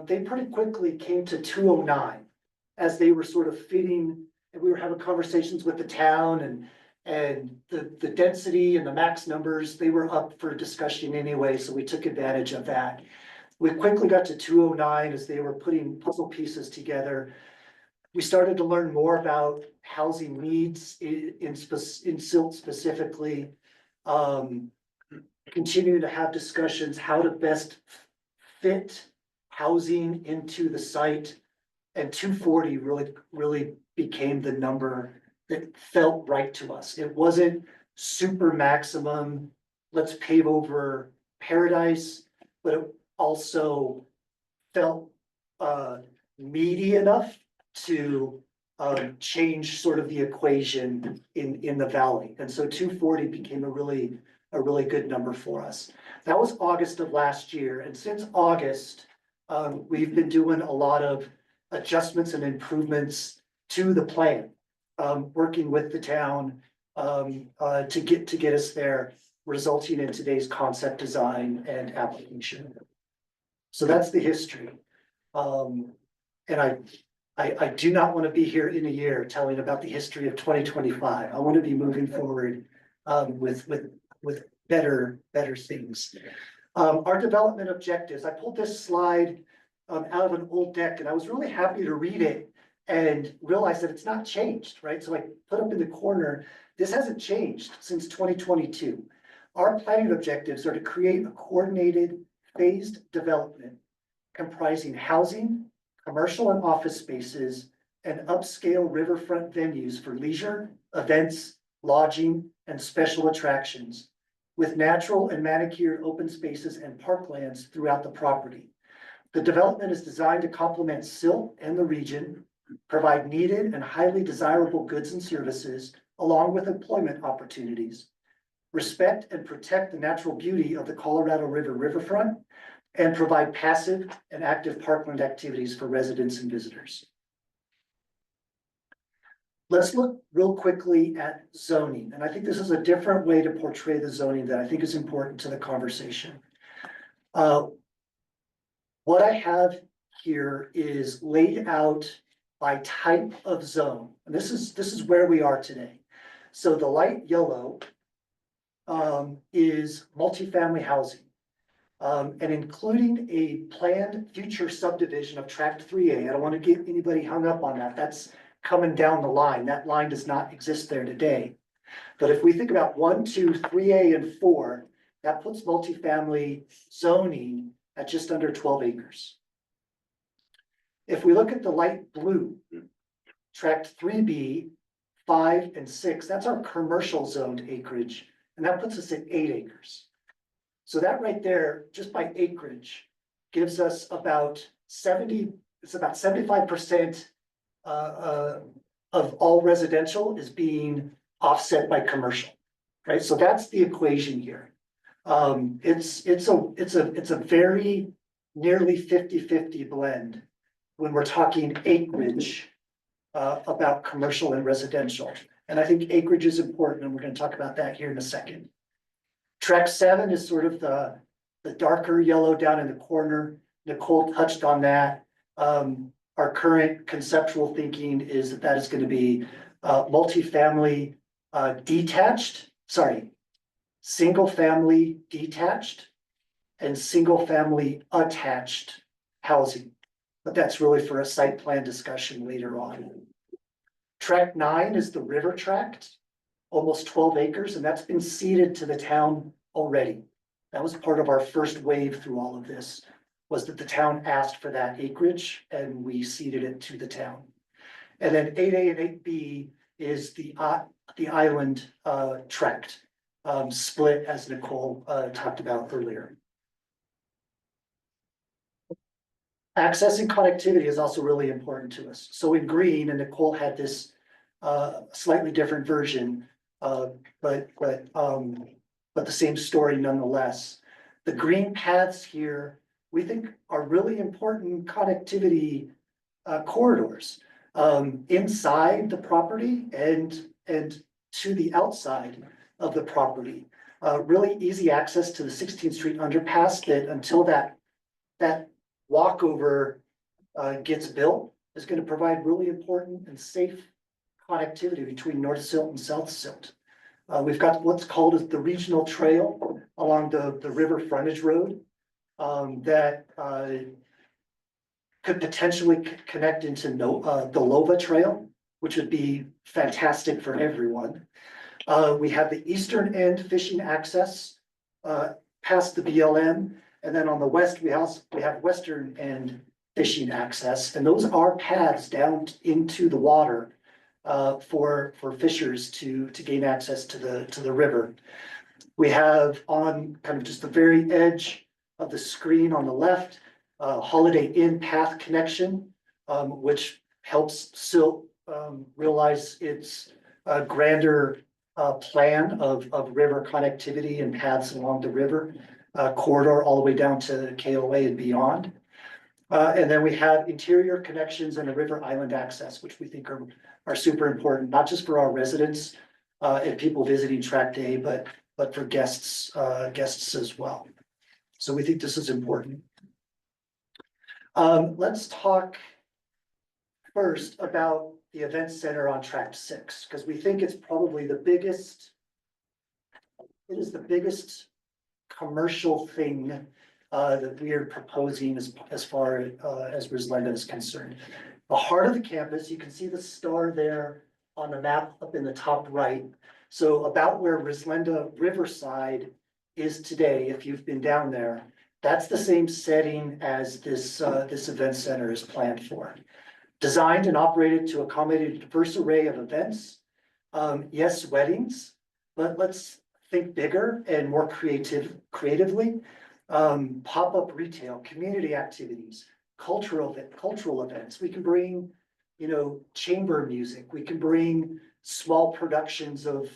They pretty quickly came to 209 as they were sort of fitting, and we were having conversations with the town and the density and the max numbers, they were up for discussion anyway, so we took advantage of that. We quickly got to 209 as they were putting puzzle pieces together. We started to learn more about housing needs in Silt specifically. Continuing to have discussions how to best fit housing into the site. And 240 really became the number that felt right to us. It wasn't super maximum, let's pave over paradise, but it also felt meaty enough to change sort of the equation in the valley. And so 240 became a really good number for us. That was August of last year. And since August, we've been doing a lot of adjustments and improvements to the plan, working with the town to get us there, resulting in today's concept design and application. So that's the history. And I do not want to be here in a year telling about the history of 2025. I want to be moving forward with better things. Our development objectives, I pulled this slide out of an old deck and I was really happy to read it and realize that it's not changed, right? So I put up in the corner, this hasn't changed since 2022. Our planning objectives are to create a coordinated phased development comprising housing, commercial and office spaces, and upscale riverfront venues for leisure, events, lodging, and special attractions, with natural and manicured open spaces and parklands throughout the property. The development is designed to complement Silt and the region, provide needed and highly desirable goods and services, along with employment opportunities, respect and protect the natural beauty of the Colorado River riverfront, and provide passive and active parkland activities for residents and visitors. Let's look real quickly at zoning, and I think this is a different way to portray the zoning that I think is important to the conversation. What I have here is laid out by type of zone, and this is where we are today. So the light yellow is multifamily housing. And including a planned future subdivision of tract 3A. I don't want to get anybody hung up on that. That's coming down the line. That line does not exist there today. But if we think about 1, 2, 3A, and 4, that puts multifamily zoning at just under 12 acres. If we look at the light blue, tract 3B, 5, and 6, that's our commercial zoned acreage, and that puts us at 8 acres. So that right there, just by acreage, gives us about 75% of all residential is being offset by commercial, right? So that's the equation here. It's a very nearly 50-50 blend when we're talking acreage about commercial and residential. And I think acreage is important, and we're going to talk about that here in a second. Tract 7 is sort of the darker yellow down in the corner. Nicole touched on that. Our current conceptual thinking is that that is going to be multifamily single family detached and single family attached housing. But that's really for a site plan discussion later on. Tract 9 is the river tract, almost 12 acres, and that's been ceded to the town already. That was part of our first wave through all of this, was that the town asked for that acreage and we ceded it to the town. And then 8A and 8B is the island tract, split as Nicole talked about earlier. Access and connectivity is also really important to us. So in green, and Nicole had this slightly different version, but the same story nonetheless. The green paths here, we think are really important connectivity corridors inside the property and to the outside of the property. Really easy access to the 16th Street underpass that until that walkover gets built is going to provide really important and safe connectivity between North Silt and South Silt. We've got what's called the regional trail along the river frontage road that could potentially connect into the Lova Trail, which would be fantastic for everyone. We have the eastern end fishing access past the BLM, and then on the west we have western end fishing access, and those are paths down into the water for fishers to gain access to the river. We have on kind of just the very edge of the screen on the left, Holiday Inn path connection, which helps Silt realize its grander plan of river connectivity and paths along the river corridor all the way down to KOA and beyond. And then we have interior connections and the river island access, which we think are super important, not just for our residents and people visiting Tract A, but for guests as well. So we think this is important. Let's talk first about the event center on Tract 6, because we think it's probably the biggest. It is the biggest commercial thing that we are proposing as far as Rislenda is concerned. The heart of the campus, you can see the star there on the map up in the top right. So about where Rislenda Riverside is today, if you've been down there, that's the same setting as this event center is planned for. Designed and operated to accommodate a diverse array of events. Yes, weddings, but let's think bigger and more creatively. Pop-up retail, community activities, cultural events. We can bring, chamber music. We can bring small productions of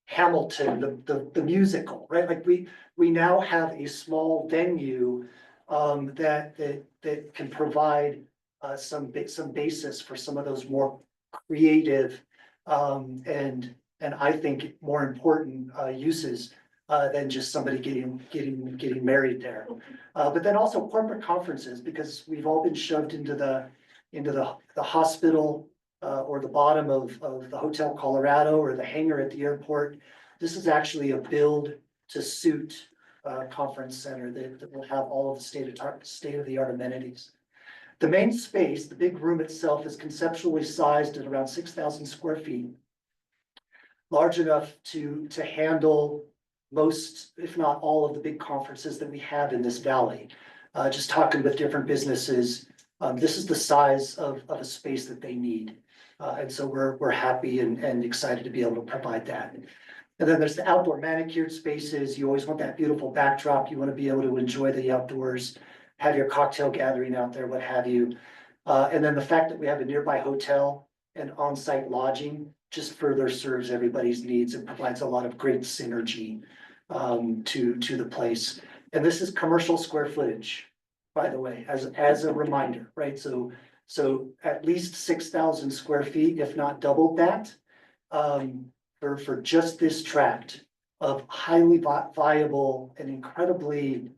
Hamilton, the musical, right? Like we now have a small venue that can provide some basis for some of those more creative and I think more important uses than just somebody getting married there. But then also corporate conferences, because we've all been shoved into the hospital or the bottom of the Hotel Colorado or the hangar at the airport. This is actually a build to suit conference center that will have all of the state of the art amenities. The main space, the big room itself, is conceptually sized at around 6,000 square feet. Large enough to handle most, if not all, of the big conferences that we have in this valley. Just talking with different businesses, this is the size of a space that they need. And so we're happy and excited to be able to provide that. And then there's the outdoor manicured spaces. You always want that beautiful backdrop. You want to be able to enjoy the outdoors, have your cocktail gathering out there, what have you. And then the fact that we have a nearby hotel and on-site lodging just further serves everybody's needs and provides a lot of great synergy to the place. And this is commercial square footage, by the way, as a reminder, right? So at least 6,000 square feet, if not double that, for just this tract of highly viable and incredibly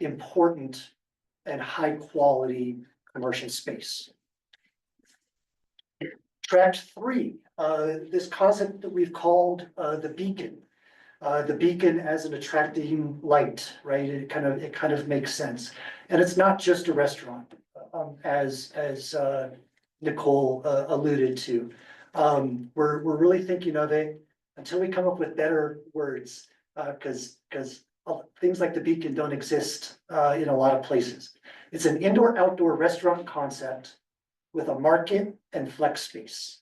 important and high quality commercial space. Tract 3, this concept that we've called the beacon. The beacon as an attracting light, right? It kind of makes sense. And it's not just a restaurant, as Nicole alluded to. We're really thinking of it until we come up with better words, because things like the beacon don't exist in a lot of places. It's an indoor-outdoor restaurant concept with a market and flex space.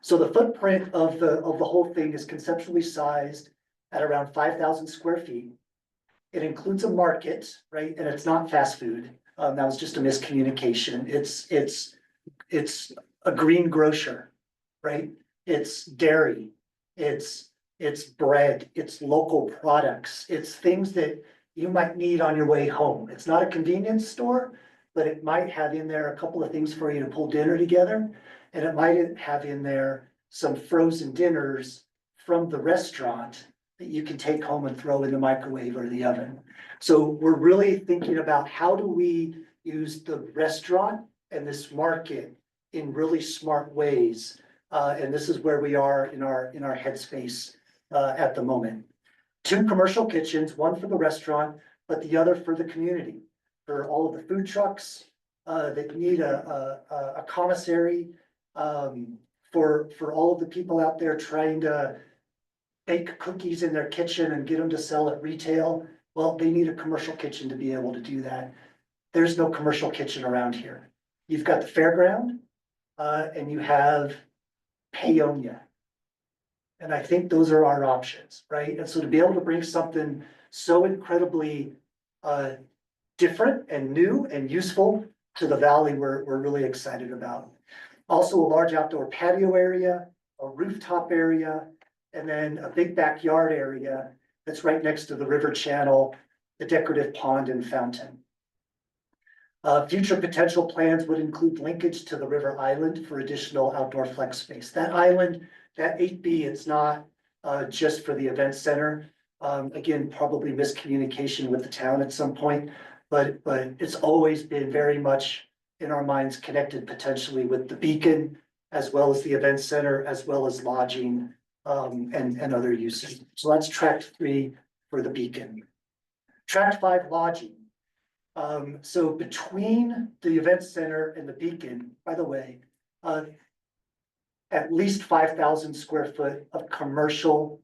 So the footprint of the whole thing is conceptually sized at around 5,000 square feet. It includes a market, right? And it's not fast food. That was just a miscommunication. It's a green grocer, right? It's dairy, it's bread, it's local products, it's things that you might need on your way home. It's not a convenience store, but it might have in there a couple of things for you to pull dinner together. And it might have in there some frozen dinners from the restaurant that you can take home and throw in the microwave or the oven. So we're really thinking about how do we use the restaurant and this market in really smart ways. And this is where we are in our headspace at the moment. 2 commercial kitchens, one for the restaurant, but the other for the community, for all of the food trucks that need a commissary, for all of the people out there trying to bake cookies in their kitchen and get them to sell at retail. Well, they need a commercial kitchen to be able to do that. There's no commercial kitchen around here. You've got the fairground, and you have Paonia. And I think those are our options, right? And so to be able to bring something so incredibly different and new and useful to the valley, we're really excited about. Also a large outdoor patio area, a rooftop area, and then a big backyard area that's right next to the river channel, the decorative pond and fountain. Future potential plans would include linkage to the river island for additional outdoor flex space. That island, that 8B, it's not just for the event center. Again, probably miscommunication with the town at some point, but it's always been very much in our minds connected potentially with the beacon, as well as the event center, as well as lodging and other uses. So that's tract 3 for the beacon. Tract 5, lodging. So between the event center and the beacon, by the way, at least 5,000 square foot of commercial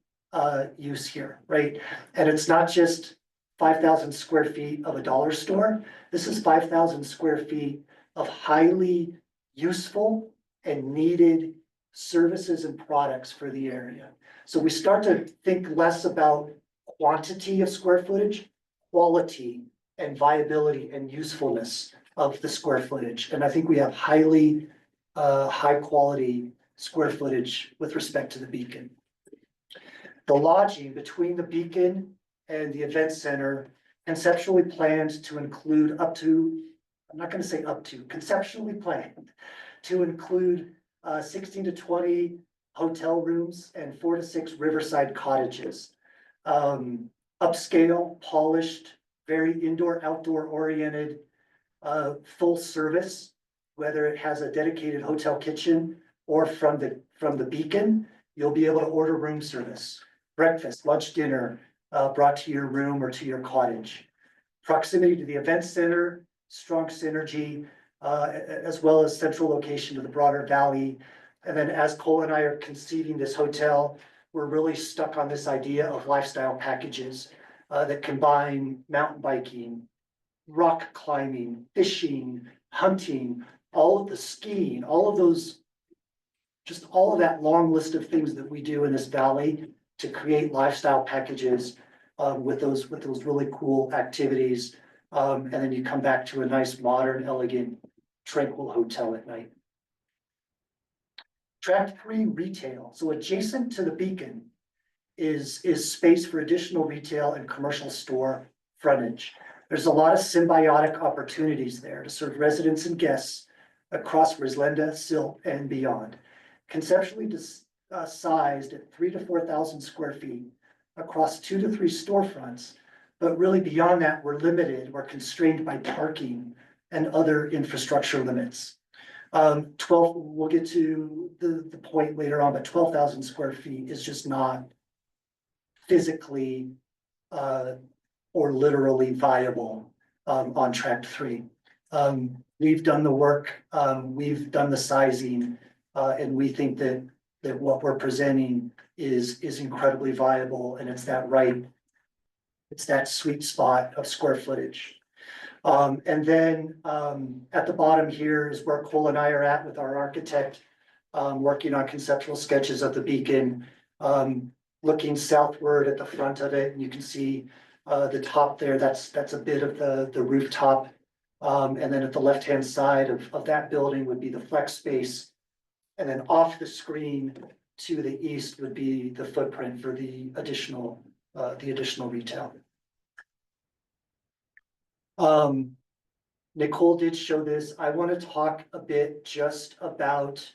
use here, right? And it's not just 5,000 square feet of a dollar store. This is 5,000 square feet of highly useful and needed services and products for the area. So we start to think less about quantity of square footage, quality and viability and usefulness of the square footage. And I think we have high quality square footage with respect to the Beacon. The lodging between the Beacon and the event center conceptually planned to include up to, I'm not gonna say up to, conceptually planned to include 16 to 20 hotel rooms and 4 to 6 riverside cottages. Upscale, polished, very indoor, outdoor oriented, full service, whether it has a dedicated hotel kitchen or from the Beacon, you'll be able to order room service, breakfast, lunch, dinner, brought to your room or to your cottage. Proximity to the event center, strong synergy, as well as central location to the broader valley. And then as Cole and I are conceiving this hotel, we're really stuck on this idea of lifestyle packages that combine mountain biking, rock climbing, fishing, hunting, all of the skiing, all of those, just all of that long list of things that we do in this valley to create lifestyle packages with those really cool activities. And then you come back to a nice, modern, elegant, tranquil hotel at night. Tract 3 retail. So adjacent to the Beacon is space for additional retail and commercial store frontage. There's a lot of symbiotic opportunities there to serve residents and guests across Rislenda, Silt, and beyond. Conceptually sized at 3,000 to 4,000 square feet across 2 to 3 storefronts, but really beyond that, we're limited, we're constrained by parking and other infrastructure limits. 12, we'll get to the point later on, but 12,000 square feet is just not physically or literally viable on tract 3. We've done the work, we've done the sizing, and we think that what we're presenting is incredibly viable, and it's that sweet spot of square footage. And then at the bottom here is where Cole and I are at with our architect, working on conceptual sketches of the Beacon, looking southward at the front of it, and you can see the top there, that's a bit of the rooftop. And then at the left-hand side of that building would be the flex space. And then off the screen to the east would be the footprint for the additional retail. Nicole did show this. I want to talk a bit just about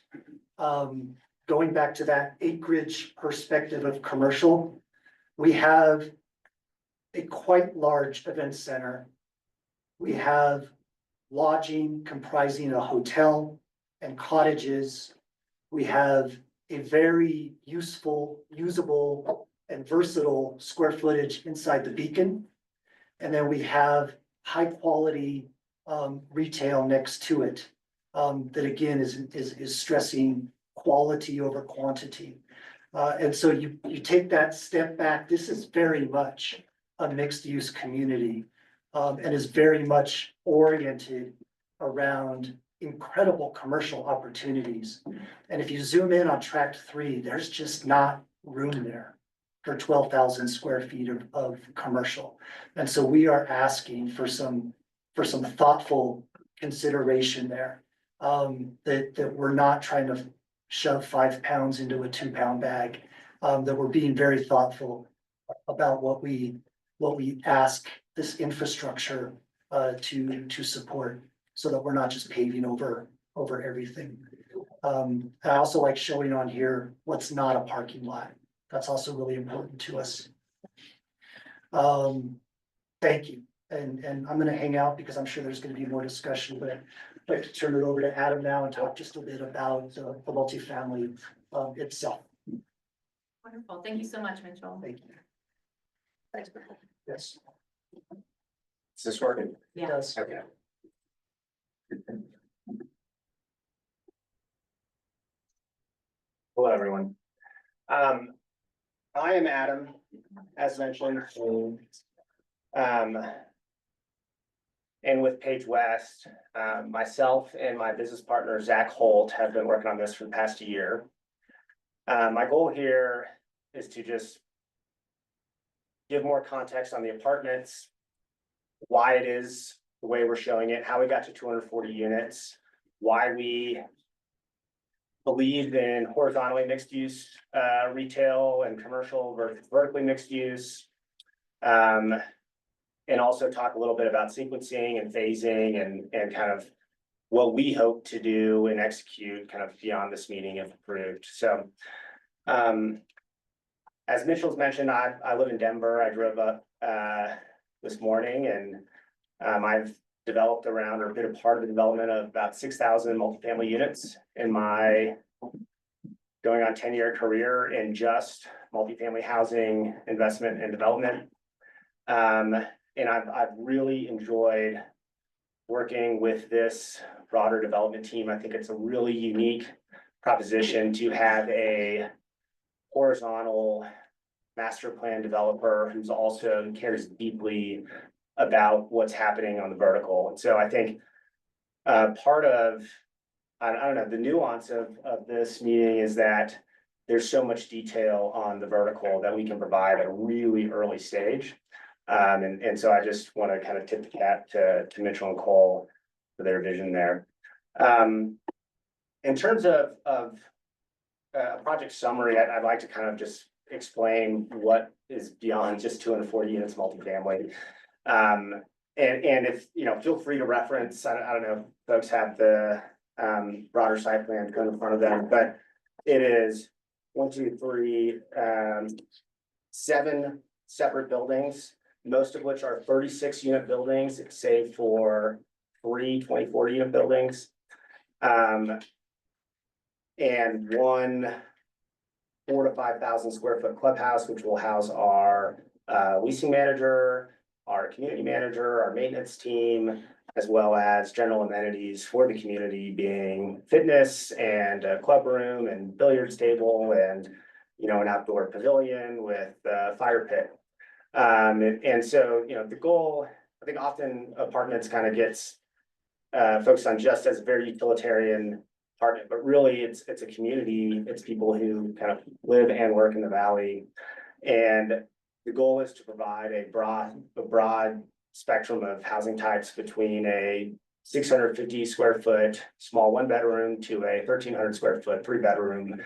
going back to that acreage perspective of commercial. We have a quite large event center. We have lodging comprising a hotel and cottages. We have a very useful, usable, and versatile square footage inside the Beacon. And then we have high quality retail next to it that again is stressing quality over quantity. And so you take that step back. This is very much a mixed use community and is very much oriented around incredible commercial opportunities. And if you zoom in on tract 3, there's just not room there for 12,000 square feet of commercial. And so we are asking for some thoughtful consideration there. That we're not trying to shove 5 pounds into a 2-pound bag. That we're being very thoughtful about what we ask this infrastructure to support, so that we're not just paving over everything. I also like showing on here what's not a parking lot. That's also really important to us. Thank you. And I'm gonna hang out because I'm sure there's gonna be more discussion, but I'd like to turn it over to Adam now and talk just a bit about the multifamily itself. Wonderful. Thank you so much, Mitchell. Thank you. Thanks. Yes. Is this working? It does. Okay. Hello, everyone. I am Adam, as mentioned. Um, and with Page West, myself and my business partner, Zach Holt, have been working on this for the past year. My goal here is to just give more context on the apartments, why it is the way we're showing it, how we got to 240 units, why we believe in horizontally mixed use retail and commercial vertically mixed use. And also talk a little bit about sequencing and phasing and kind of what we hope to do and execute kind of beyond this meeting if approved. So as Mitchell's mentioned, I live in Denver. I drove up this morning and I've developed around or been a part of the development of about 6,000 multifamily units in my going on 10-year career in just multifamily housing investment and development. And I've really enjoyed working with this broader development team. I think it's a really unique proposition to have a horizontal master plan developer who's also cares deeply about what's happening on the vertical. And so I think part of, I don't know, the nuance of this meeting is that there's so much detail on the vertical that we can provide at a really early stage. And so I just want to kind of tip the cap to Mitchell and Cole for their vision there. In terms of project summary, I'd like to kind of just explain what is beyond just 240 units multifamily. And if, you know, feel free to reference, I don't know if folks have the broader site plan kind of in front of them, but it is 7 separate buildings, most of which are 36 unit buildings, save for 3 24 unit buildings. And one 4,000 to 5,000 square foot clubhouse, which will house our leasing manager, our community manager, our maintenance team, as well as general amenities for the community being fitness and a club room and billiards table and, you know, an outdoor pavilion with a fire pit. And so, you know, the goal, I think often apartments kind of gets focused on just as a very utilitarian apartment, but really it's a community. It's people who kind of live and work in the valley. And the goal is to provide a broad spectrum of housing types between a 650 square foot small 1 bedroom to a 1,300 square foot 3 bedroom,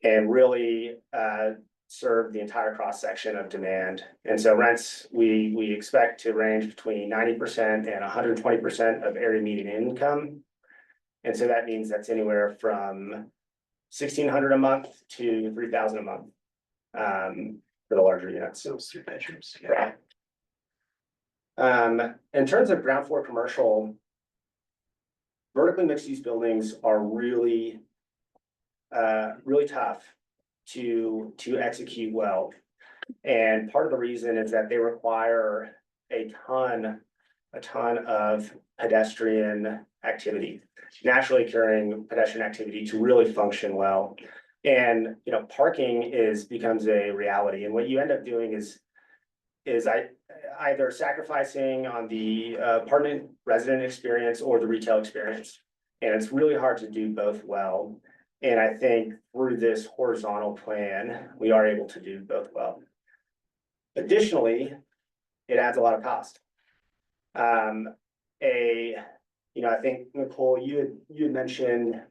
and really serve the entire cross section of demand. And so rents, we expect to range between 90% and 120% of area median income. And so that means that's anywhere from $1,600 a month to $3,000 a month for the larger units. So 3 bedrooms. Right. In terms of ground floor commercial, vertically mixed use buildings are really tough to execute well. And part of the reason is that they require a ton of pedestrian activity, naturally occurring pedestrian activity to really function well. And, you know, parking becomes a reality. And what you end up doing is either sacrificing on the apartment resident experience or the retail experience. And it's really hard to do both well. And I think through this horizontal plan, we are able to do both well. Additionally, it adds a lot of cost. You know, I think Nicole, you had mentioned,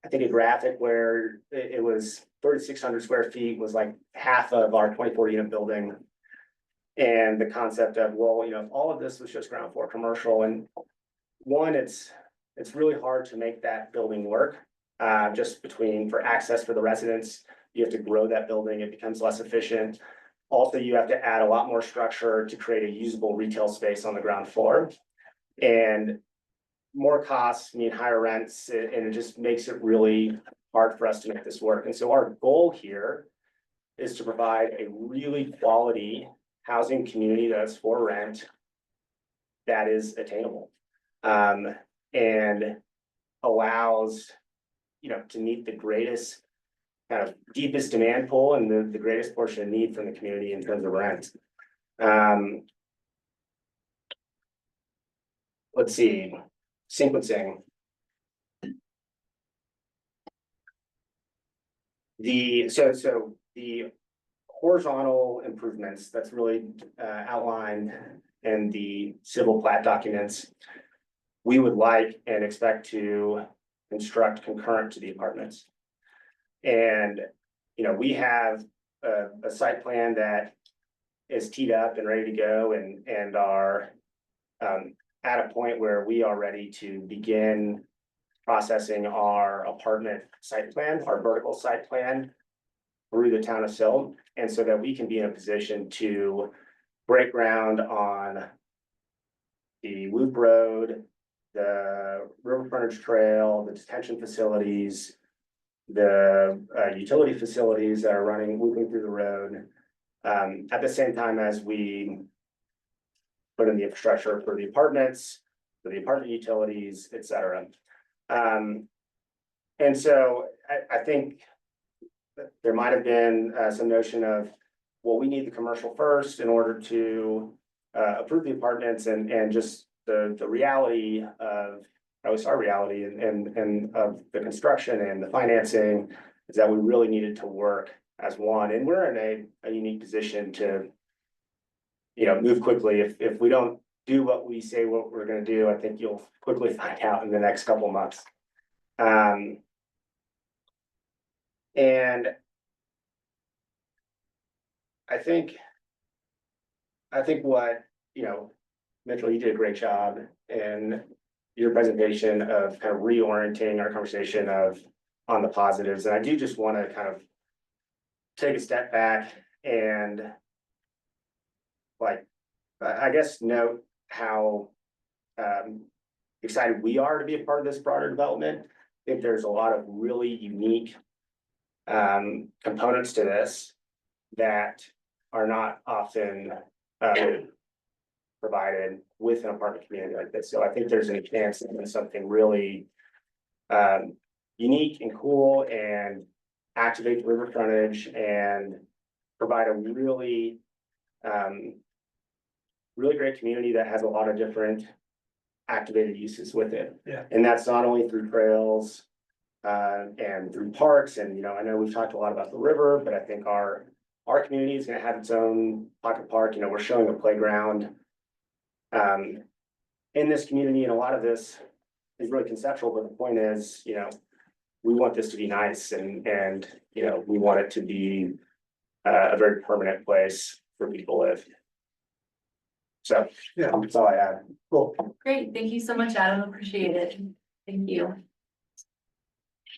I think a graphic where it was 3,600 square feet was like half of our 24 unit building. And the concept of, well, you know, if all of this was just ground floor commercial, and one, it's really hard to make that building work. Just for access for the residents, you have to grow that building, it becomes less efficient. Also, you have to add a lot more structure to create a usable retail space on the ground floor. And more costs mean higher rents, and it just makes it really hard for us to make this work. And so our goal here is to provide a really quality housing community that's for rent that is attainable, and allows, you know, to meet the greatest kind of deepest demand pool and the greatest portion of need from the community in terms of rent. Let's see, sequencing. So the horizontal improvements that's really outlined in the civil plat documents, we would like and expect to construct concurrent to the apartments. And, you know, we have a site plan that is teed up and ready to go and are at a point where we are ready to begin processing our apartment site plan, our vertical site plan through the town of Silt, and so that we can be in a position to break ground on the loop road, the river frontage trail, the detention facilities, the utility facilities that are looping through the road, at the same time as we put in the infrastructure for the apartments, for the apartment utilities, et cetera. And so I think that there might have been some notion of, well, we need the commercial first in order to approve the apartments, and just the reality of, at least our reality and of the construction and the financing is that we really needed to work as one, and we're in a unique position to, you know, move quickly. If we don't do what we say what we're gonna do, I think you'll quickly find out in the next couple of months. And I think what, you know, Mitchell, you did a great job in your presentation of kind of reorienting our conversation on the positives. And I do just want to kind of take a step back and, like, I guess note how excited we are to be a part of this broader development. I think there's a lot of really unique components to this that are not often provided with an apartment community like this. So I think there's a chance to do something really unique and cool and activate the river frontage and provide a really really great community that has a lot of different activated uses with it. Yeah. And that's not only through trails and through parks. And, you know, I know we've talked a lot about the river, but I think our community is gonna have its own pocket park. You know, we're showing a playground in this community, and a lot of this is really conceptual, but the point is, you know, we want this to be nice and, you know, we want it to be a very permanent place for people to live. So, Yeah. that's all I have. Cool. Great, thank you so much, Adam, appreciate it, thank you.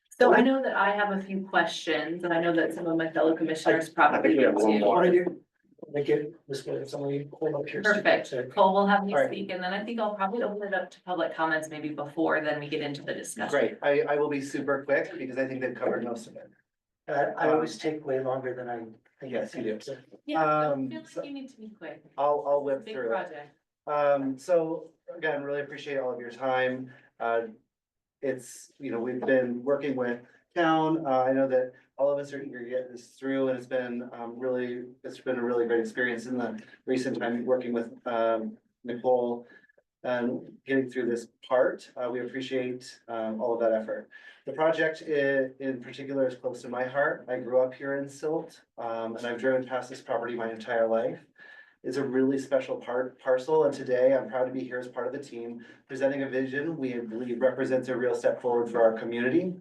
So I know that I have a few questions, and I know that some of my fellow commissioners probably we have do one too. more. What do you, make it this way, if somebody hold up here. Perfect, Cole will have me All right. speak, and then I think I'll probably open it up to public comments maybe before then we get into the discussion. Great, I will be super quick because I think they've covered most of it. I always take way longer than I think. Yes, you do. Yeah, don't feel So- like you need to be quick, I'll whip big through it. project. So again, really appreciate all of your time. It's, you know, we've been working with town. I know that all of us are eager to get this through, and it's been a really great experience in the recent time working with Nicole and getting through this part. We appreciate all of that effort. The project in particular is close to my heart. I grew up here in Silt, and I've driven past this property my entire life. It's a really special parcel, and today I'm proud to be here as part of the team, presenting a vision we believe represents a real step forward for our community.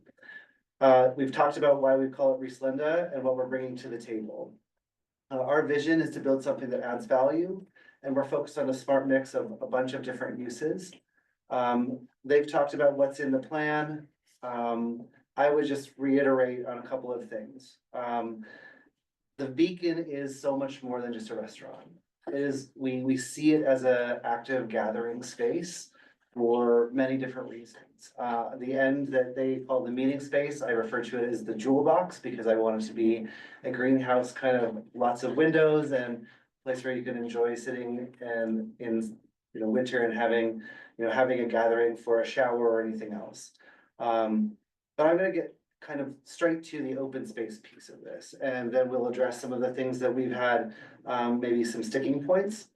We've talked about why we call it Rieslinda and what we're bringing to the table. Our vision is to build something that adds value, and we're focused on a smart mix of a bunch of different uses. They've talked about what's in the plan. I would just reiterate on a couple of things. The Beacon is so much more than just a restaurant. It is, we see it as a active gathering space for many different reasons. The end that they call the meeting space, I refer to it as the jewel box, because I want it to be a greenhouse, kind of lots of windows and place where you can enjoy sitting and in, you know, winter and having a gathering for a shower or anything else. But I'm gonna get kind of straight to the open space piece of this, and then we'll address some of the things that we've had, maybe some sticking points.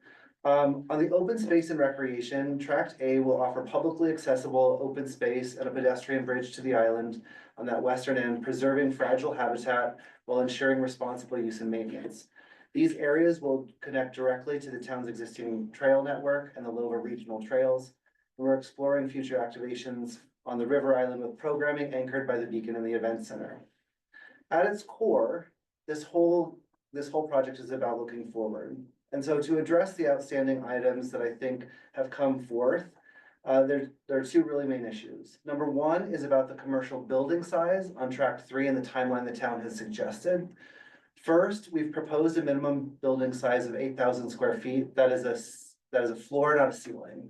On the open space and recreation, Tract A will offer publicly accessible open space and a pedestrian bridge to the island on that western end, preserving fragile habitat while ensuring responsible use and maintenance. These areas will connect directly to the town's existing trail network and the Lover Regional Trails. We're exploring future activations on the River Island with programming anchored by the Beacon and the Event Center. At its core, this whole project is about looking forward. And so to address the outstanding items that I think have come forth, there are two really main issues. Number one is about the commercial building size on Tract 3 and the timeline the town has suggested. First, we've proposed a minimum building size of 8,000 square feet. That is a floor, not a ceiling,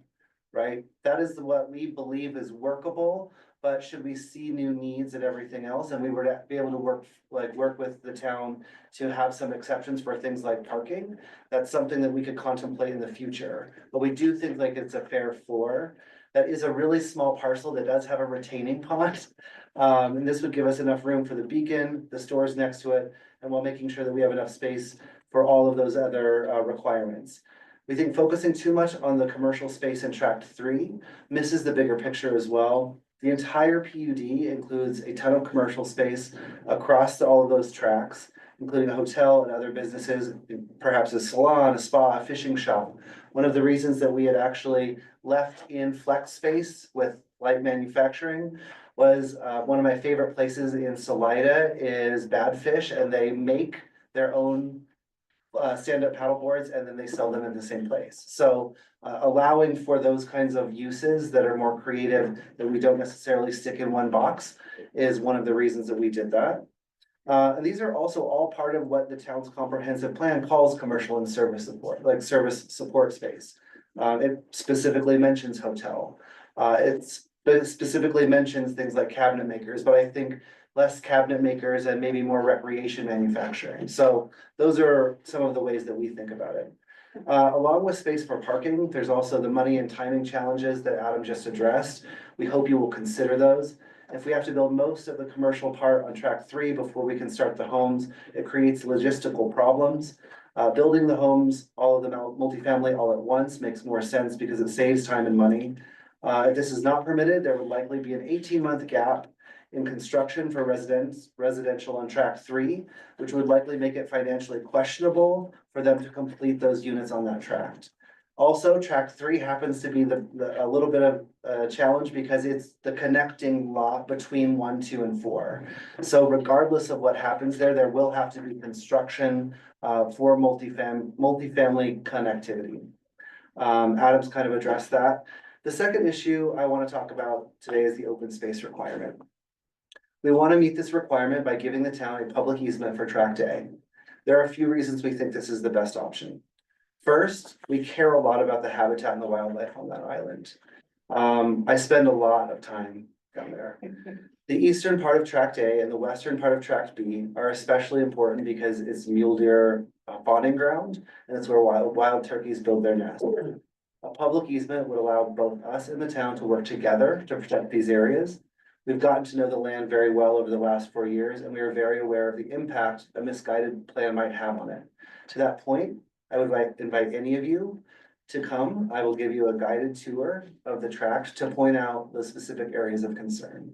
right? That is what we believe is workable, but should we see new needs and everything else, and we were to be able to work with the town to have some exceptions for things like parking, that's something that we could contemplate in the future. But we do think like it's a fair floor. That is a really small parcel that does have a retaining pond. And this would give us enough room for the Beacon, the stores next to it, and while making sure that we have enough space for all of those other requirements. We think focusing too much on the commercial space in Tract 3 misses the bigger picture as well. The entire PUD includes a ton of commercial space across all of those tracks, including a hotel and other businesses, perhaps a salon, a spa, a fishing shop. One of the reasons that we had actually left in flex space with light manufacturing was one of my favorite places in Salida is Bad Fish, and they make their own stand-up paddle boards and then they sell them in the same place. So allowing for those kinds of uses that are more creative, that we don't necessarily stick in one box, is one of the reasons that we did that. And these are also all part of what the town's comprehensive plan calls commercial and service support, like service support space. It specifically mentions hotel. It specifically mentions things like cabinet makers, but I think less cabinet makers and maybe more recreation manufacturing. So those are some of the ways that we think about it. Along with space for parking, there's also the money and timing challenges that Adam just addressed. We hope you will consider those. If we have to build most of the commercial part on Tract 3 before we can start the homes, it creates logistical problems. Building the homes, all of them multifamily all at once makes more sense because it saves time and money. If this is not permitted, there would likely be an 18-month gap in construction for residential on Tract 3, which would likely make it financially questionable for them to complete those units on that tract. Also, Tract 3 happens to be a little bit of a challenge because it's the connecting lot between 1, 2, and 4. So regardless of what happens there will have to be construction for multifamily connectivity. Adam's kind of addressed that. The second issue I want to talk about today is the open space requirement. We want to meet this requirement by giving the town a public easement for Tract A. There are a few reasons we think this is the best option. First, we care a lot about the habitat and the wildlife on that island. I spend a lot of time down there. The eastern part of Tract A and the western part of Tract B are especially important because it's mule deer fawning ground, and it's where wild turkeys build their nest. A public easement would allow both us and the town to work together to protect these areas. We've gotten to know the land very well over the last 4 years, and we are very aware of the impact a misguided plan might have on it. To that point, I would invite any of you to come. I will give you a guided tour of the tract to point out the specific areas of concern.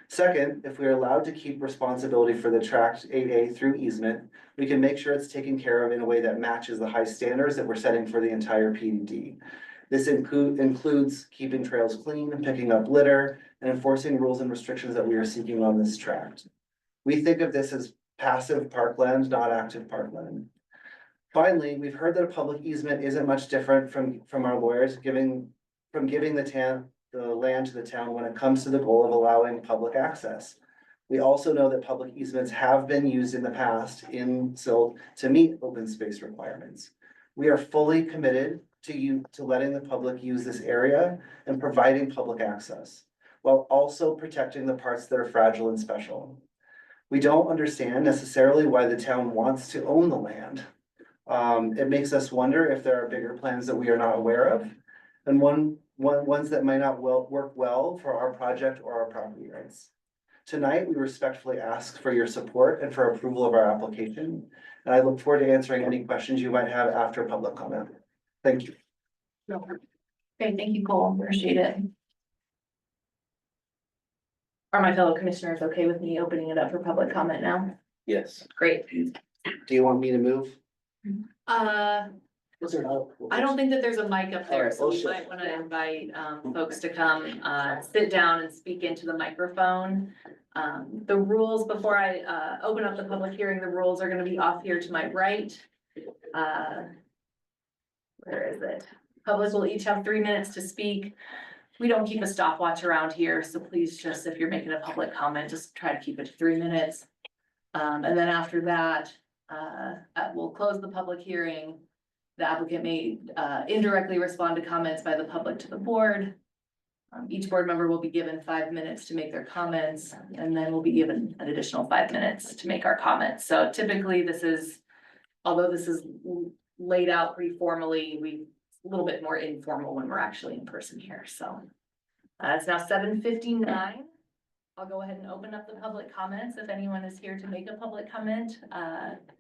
Second, if we are allowed to keep responsibility for the Tract 8A through easement, we can make sure it's taken care of in a way that matches the high standards that we're setting for the entire PUD. This includes keeping trails clean, picking up litter, and enforcing rules and restrictions that we are seeking on this tract. We think of this as passive parkland, not active parkland. Finally, we've heard that a public easement isn't much different from our lawyers giving the land to the town when it comes to the goal of allowing public access. We also know that public easements have been used in the past in Silt to meet open space requirements. We are fully committed to letting the public use this area and providing public access, while also protecting the parts that are fragile and special. We don't understand necessarily why the town wants to own the land. It makes us wonder if there are bigger plans that we are not aware of, and ones that might not work well for our project or our property rights. tonight, we respectfully ask for your support and for approval of our application. And I look forward to answering any questions you might have after public comment. Thank you. Okay, thank you, Cole, appreciate it. Are my fellow commissioners okay with me opening it up for public comment now? Yes. Great. Do you want me to move? Was there not? I don't think that there's a mic up there, Alright, so we bullshit. might wanna invite, folks to come, sit down and speak into the microphone. The rules, before I, open up the public hearing, the rules are gonna be off here to my right. Where is it? Public will each have 3 minutes to speak. We don't keep a stopwatch around here, so please just, if you're making a public comment, just try to keep it to 3 minutes. And then after that, we'll close the public hearing. The applicant may indirectly respond to comments by the public to the board. Each board member will be given 5 minutes to make their comments, and then we'll be given an additional 5 minutes to make our comments. So typically, this is, although this is laid out pretty formally, we a little bit more informal when we're actually in person here, so. It's now 7:59. I'll go ahead and open up the public comments. If anyone is here to make a public comment,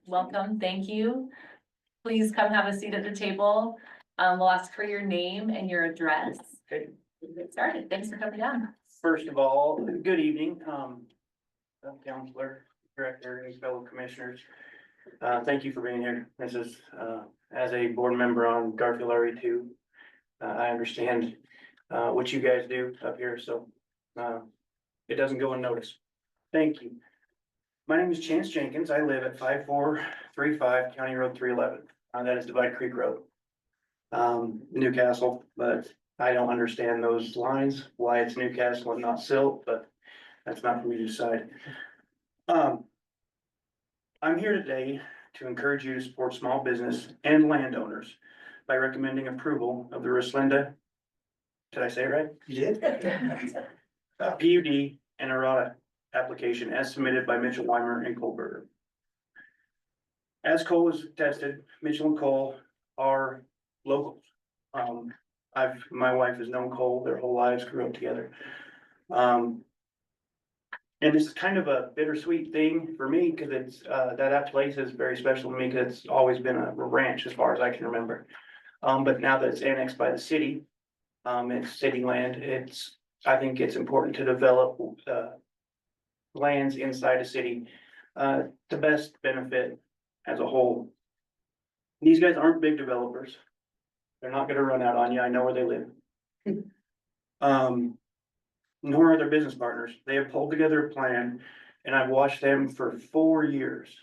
welcome, thank you. Please come have a seat at the table. We'll ask for your name and your address. Okay. We'll get started. Thanks for coming down. First of all, good evening, Counselor, Director, and fellow commissioners. Thank you for being here. This is, as a board member on Garfield RE2, I understand, what you guys do up here, so, it doesn't go unnoticed. Thank you. My name is Chance Jenkins. I live at 5435 County Road 311. That is Divide Creek Road. Newcastle, but I don't understand those lines, why it's Newcastle and not Silt, but that's not for me to decide. I'm here today to encourage you to support small business and landowners by recommending approval of the Ruslinda, did I say it right? You did? PUD and errata application as submitted by Mitchell Weimer and Cole Berger. As Cole was tested, Mitchell and Cole are locals. My wife has known Cole their whole lives, grew up together. And this is kind of a bittersweet thing for me, because it's, that place is very special to me, because it's always been a ranch as far as I can remember. But now that it's annexed by the city, it's city land, I think it's important to develop, lands inside a city, to best benefit as a whole. These guys aren't big developers. They're not gonna run out on you. I know where they live. Nor are their business partners. They have pulled together a plan, and I've watched them for 4 years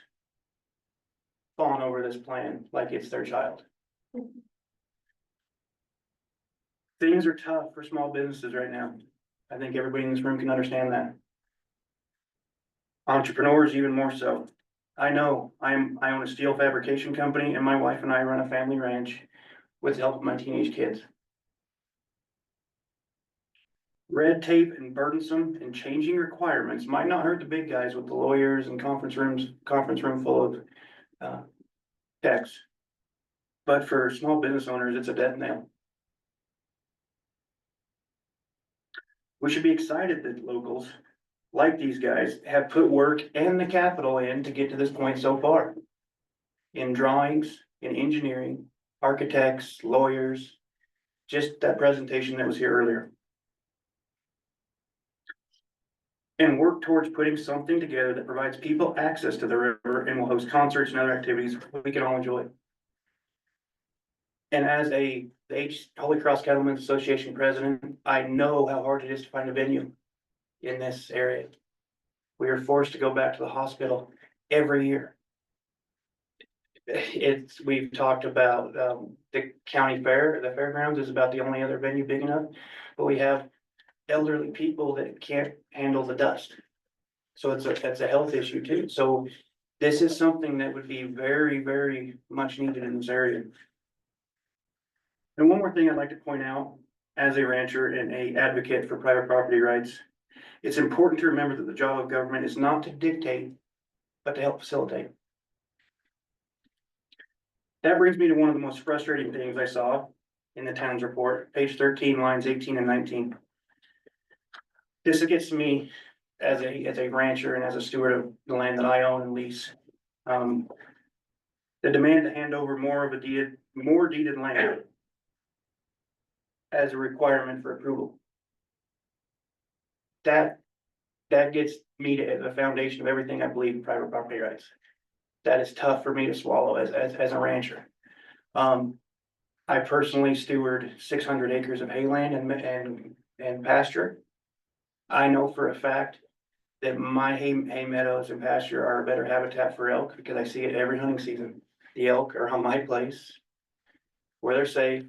fawn over this plan like it's their child. Things are tough for small businesses right now. I think everybody in this room can understand that. Entrepreneurs even more so. I know, I own a steel fabrication company, and my wife and I run a family ranch with the help of my teenage kids. Red tape and burdensome and changing requirements might not hurt the big guys with the lawyers and conference room full of text. But for small business owners, it's a death knell. We should be excited that locals like these guys have put work and the capital in to get to this point so far. In drawings, in engineering, architects, lawyers, just that presentation that was here earlier. And work towards putting something together that provides people access to the river and will host concerts and other activities we can all enjoy. And as the Holy Cross Cattlemen's Association president, I know how hard it is to find a venue in this area. We are forced to go back to the hospital every year. We've talked about the county fair, the fairgrounds is about the only other venue big enough, but we have elderly people that can't handle the dust. So it's a health issue too. So this is something that would be very, very much needed in this area. And one more thing I'd like to point out, as a rancher and a advocate for private property rights, it's important to remember that the job of government is not to dictate, but to help facilitate. That brings me to one of the most frustrating things I saw in the town's report, page 13, lines 18 and 19. This gets me as a rancher and as a steward of the land that I own and lease. The demand to hand over more deeded land as a requirement for approval. That gets me to the foundation of everything I believe in private property rights. That is tough for me to swallow as a rancher. I personally steward 600 acres of hayland and pasture. I know for a fact that my hay meadows and pasture are a better habitat for elk because I see it every hunting season. The elk are on my place where they're safe.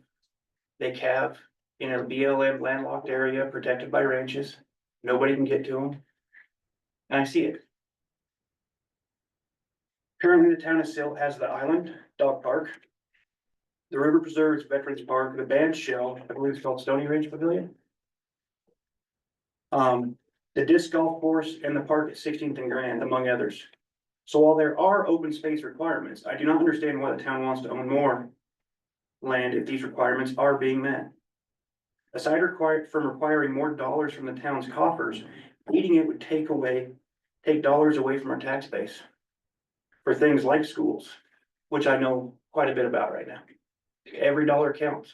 They calve in a BLM landlocked area protected by ranches. Nobody can get to them. And I see it. Currently, the town of Silt has the Island Dog Park, the River Preserves Veterans Park, the band shell, I believe it's called Stony Ridge Pavilion. The disc golf course and the park at 16th and Grand, among others. So while there are open space requirements, I do not understand why the town wants to own more land if these requirements are being met. Aside from requiring more dollars from the town's coffers, eating it would take dollars away from our tax base for things like schools, which I know quite a bit about right now. Every dollar counts.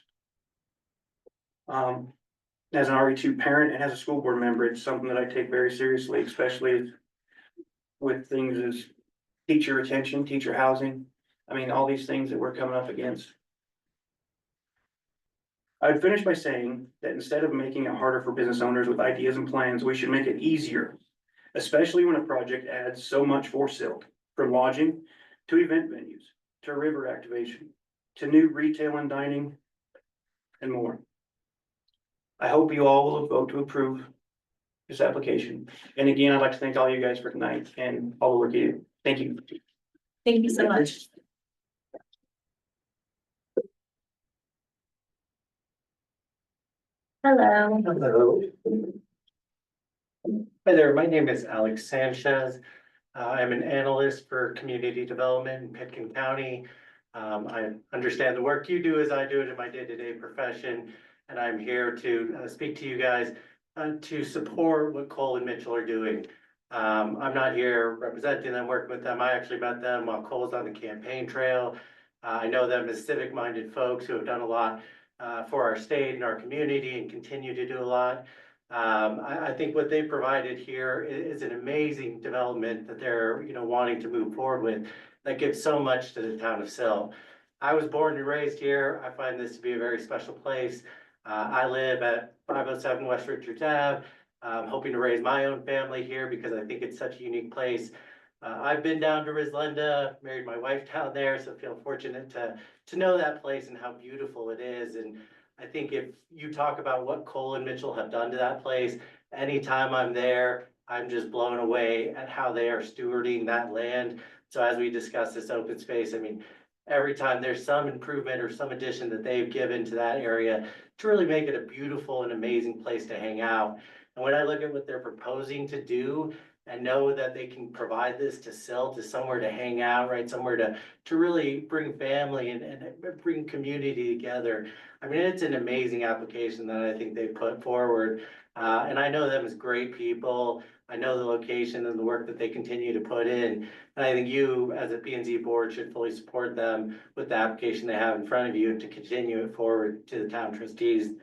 As an RE2 parent and as a school board member, it's something that I take very seriously, especially with things as teacher retention, teacher housing. I mean, all these things that we're coming up against. I'd finish by saying that instead of making it harder for business owners with ideas and plans, we should make it easier, especially when a project adds so much for Silt, from lodging to event venues, to river activation, to new retail and dining, and more. I hope you all will vote to approve this application. And again, I'd like to thank all you guys for tonight and all the work you do. Thank you. Thank you so much. Hello. Hello. Hi there, my name is Alex Sanchez. I'm an analyst for community development in Pitkin County. I understand the work you do as I do it in my day-to-day profession, and I'm here to speak to you guys to support what Cole and Mitchell are doing. I'm not here representing them, working with them. I actually met them while Cole's on the campaign trail. I know them as civic-minded folks who have done a lot for our state and our community and continue to do a lot. I think what they provided here is an amazing development that they're, wanting to move forward with that gives so much to the town of Silt. I was born and raised here. I find this to be a very special place. I live at 507 West Richards Ave. I'm hoping to raise my own family here because I think it's such a unique place. I've been down to Rislenda, married my wife down there, so feel fortunate to know that place and how beautiful it is. And I think if you talk about what Cole and Mitchell have done to that place, anytime I'm there, I'm just blown away at how they are stewarding that land. So as we discuss this open space, I mean, every time there's some improvement or some addition that they've given to that area to really make it a beautiful and amazing place to hang out. And when I look at what they're proposing to do and know that they can provide this to Silt, to somewhere to hang out, right? Somewhere to really bring family and bring community together. I mean, it's an amazing application that I think they put forward. And I know them as great people. I know the location and the work that they continue to put in. And I think you, as a P&Z board, should fully support them with the application they have in front of you to continue it forward to the town trustees.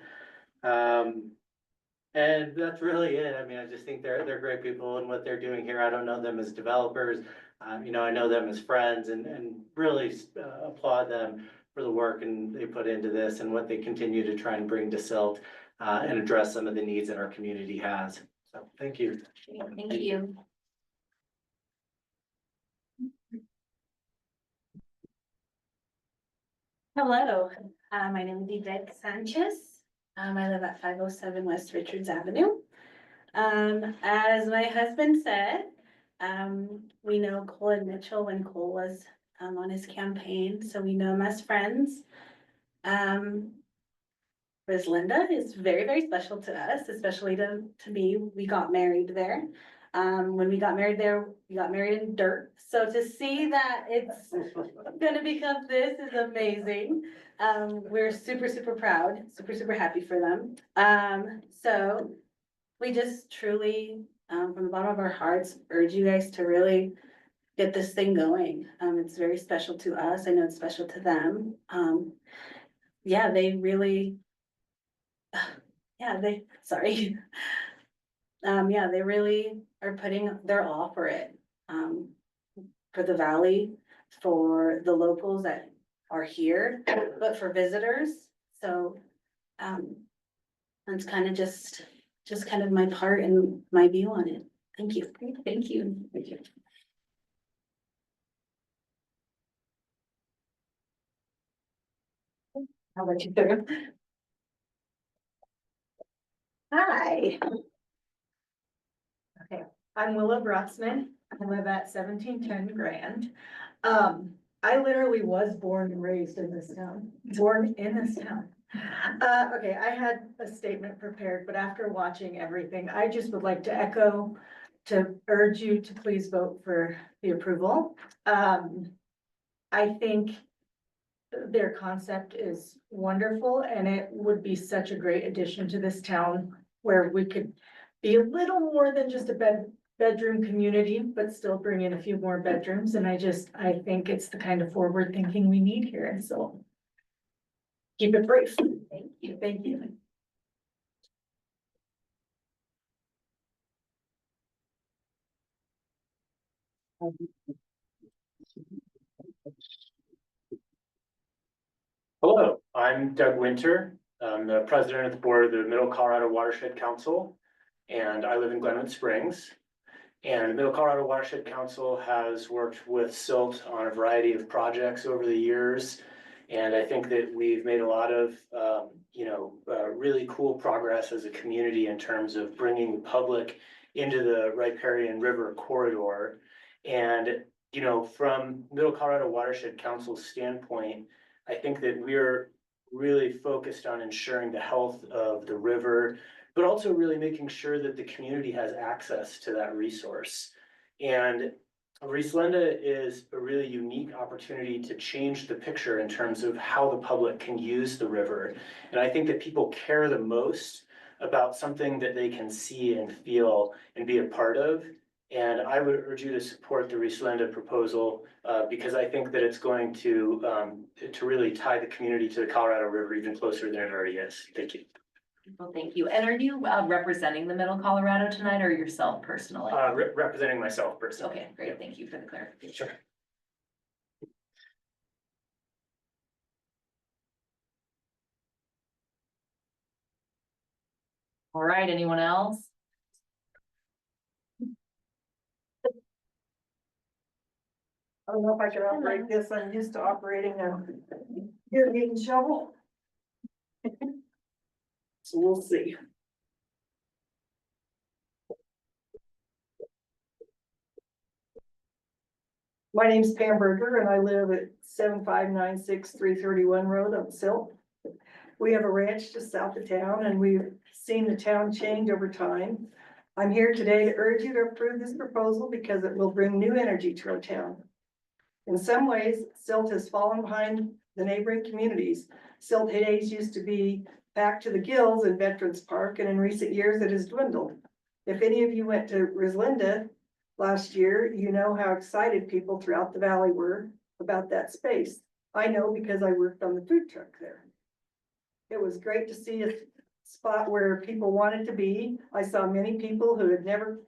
And that's really it. I mean, I just think they're great people and what they're doing here. I don't know them as developers. I know them as friends and really applaud them for the work and they put into this and what they continue to try and bring to Silt and address some of the needs that our community has. So thank you. Thank you. Hello, my name is Yvette Sanchez. I live at 507 West Richards Avenue. As my husband said, we know Cole and Mitchell when Cole was on his campaign, so we know him as friends. Rislenda is very, very special to us, especially to me. We got married there. When we got married there, we got married in dirt. So to see that it's gonna become this is amazing. We're super, super proud, super, super happy for them. So we just truly from the bottom of our hearts, urge you guys to really get this thing going. It's very special to us. I know it's special to them. Yeah, they really, sorry. Yeah, they really are putting their all for it. For the valley, for the locals that are here, but for visitors. So, that's kind of just kind of my part and my view on it. Thank you. Thank you. Thank you. How about you, Sarah? Hi. Okay, I'm Willow Brocksman. I live at 1710 Grand. I literally was born and raised in this town, born in this town. Okay, I had a statement prepared, but after watching everything, I just would like to echo to urge you to please vote for the approval. I think their concept is wonderful and it would be such a great addition to this town where we could be a little more than just a bedroom community, but still bring in a few more bedrooms. And I think it's the kind of forward thinking we need here. And so keep it brief. Thank you. Thank you. Hello, I'm Doug Winter. I'm the president of the board of the Middle Colorado Watershed Council, and I live in Glenwood Springs. And the Middle Colorado Watershed Council has worked with SILT on a variety of projects over the years. And I think that we've made a lot of, really cool progress as a community in terms of bringing the public into the Riparian River corridor. And, from Middle Colorado Watershed Council's standpoint, I think that we're really focused on ensuring the health of the river, but also really making sure that the community has access to that resource. And Rislenda is a really unique opportunity to change the picture in terms of how the public can use the river. And I think that people care the most about something that they can see and feel and be a part of. And I would urge you to support the Rislenda proposal because I think that it's going to really tie the community to the Colorado River even closer than it already is. Thank you. Well, thank you. And are you representing the Middle Colorado tonight or yourself personally? Representing myself personally. Okay, great. Thank you for the clarification. Sure. All right, anyone else? I don't know if I can operate this. I'm used to operating a irrigating shovel. So we'll see. My name's Pam Berger and I live at 7596 331 Road on Silt. We have a ranch just south of town and we've seen the town change over time. I'm here today to urge you to approve this proposal because it will bring new energy to our town. In some ways, Silt has fallen behind the neighboring communities. Silt days used to be packed to the gills in Veterans Park, and in recent years it has dwindled. If any of you went to Rislenda last year, you know how excited people throughout the valley were about that space. I know because I worked on the food truck there. It was great to see a spot where people wanted to be. I saw many people who had never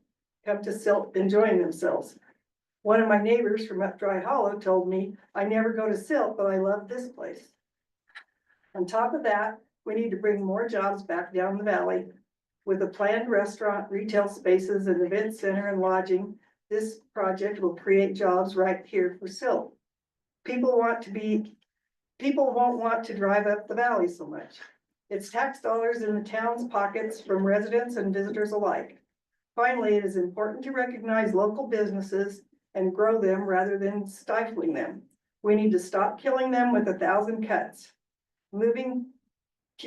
come to Silt enjoying themselves. One of my neighbors from up Dry Hollow told me, I never go to Silt, but I love this place. On top of that, we need to bring more jobs back down the valley. With a planned restaurant, retail spaces, and event center and lodging, this project will create jobs right here for Silt. People won't want to drive up the valley so much. It's tax dollars in the town's pockets from residents and visitors alike. Finally, it is important to recognize local businesses and grow them rather than stifling them. We need to stop killing them with 1,000 cuts.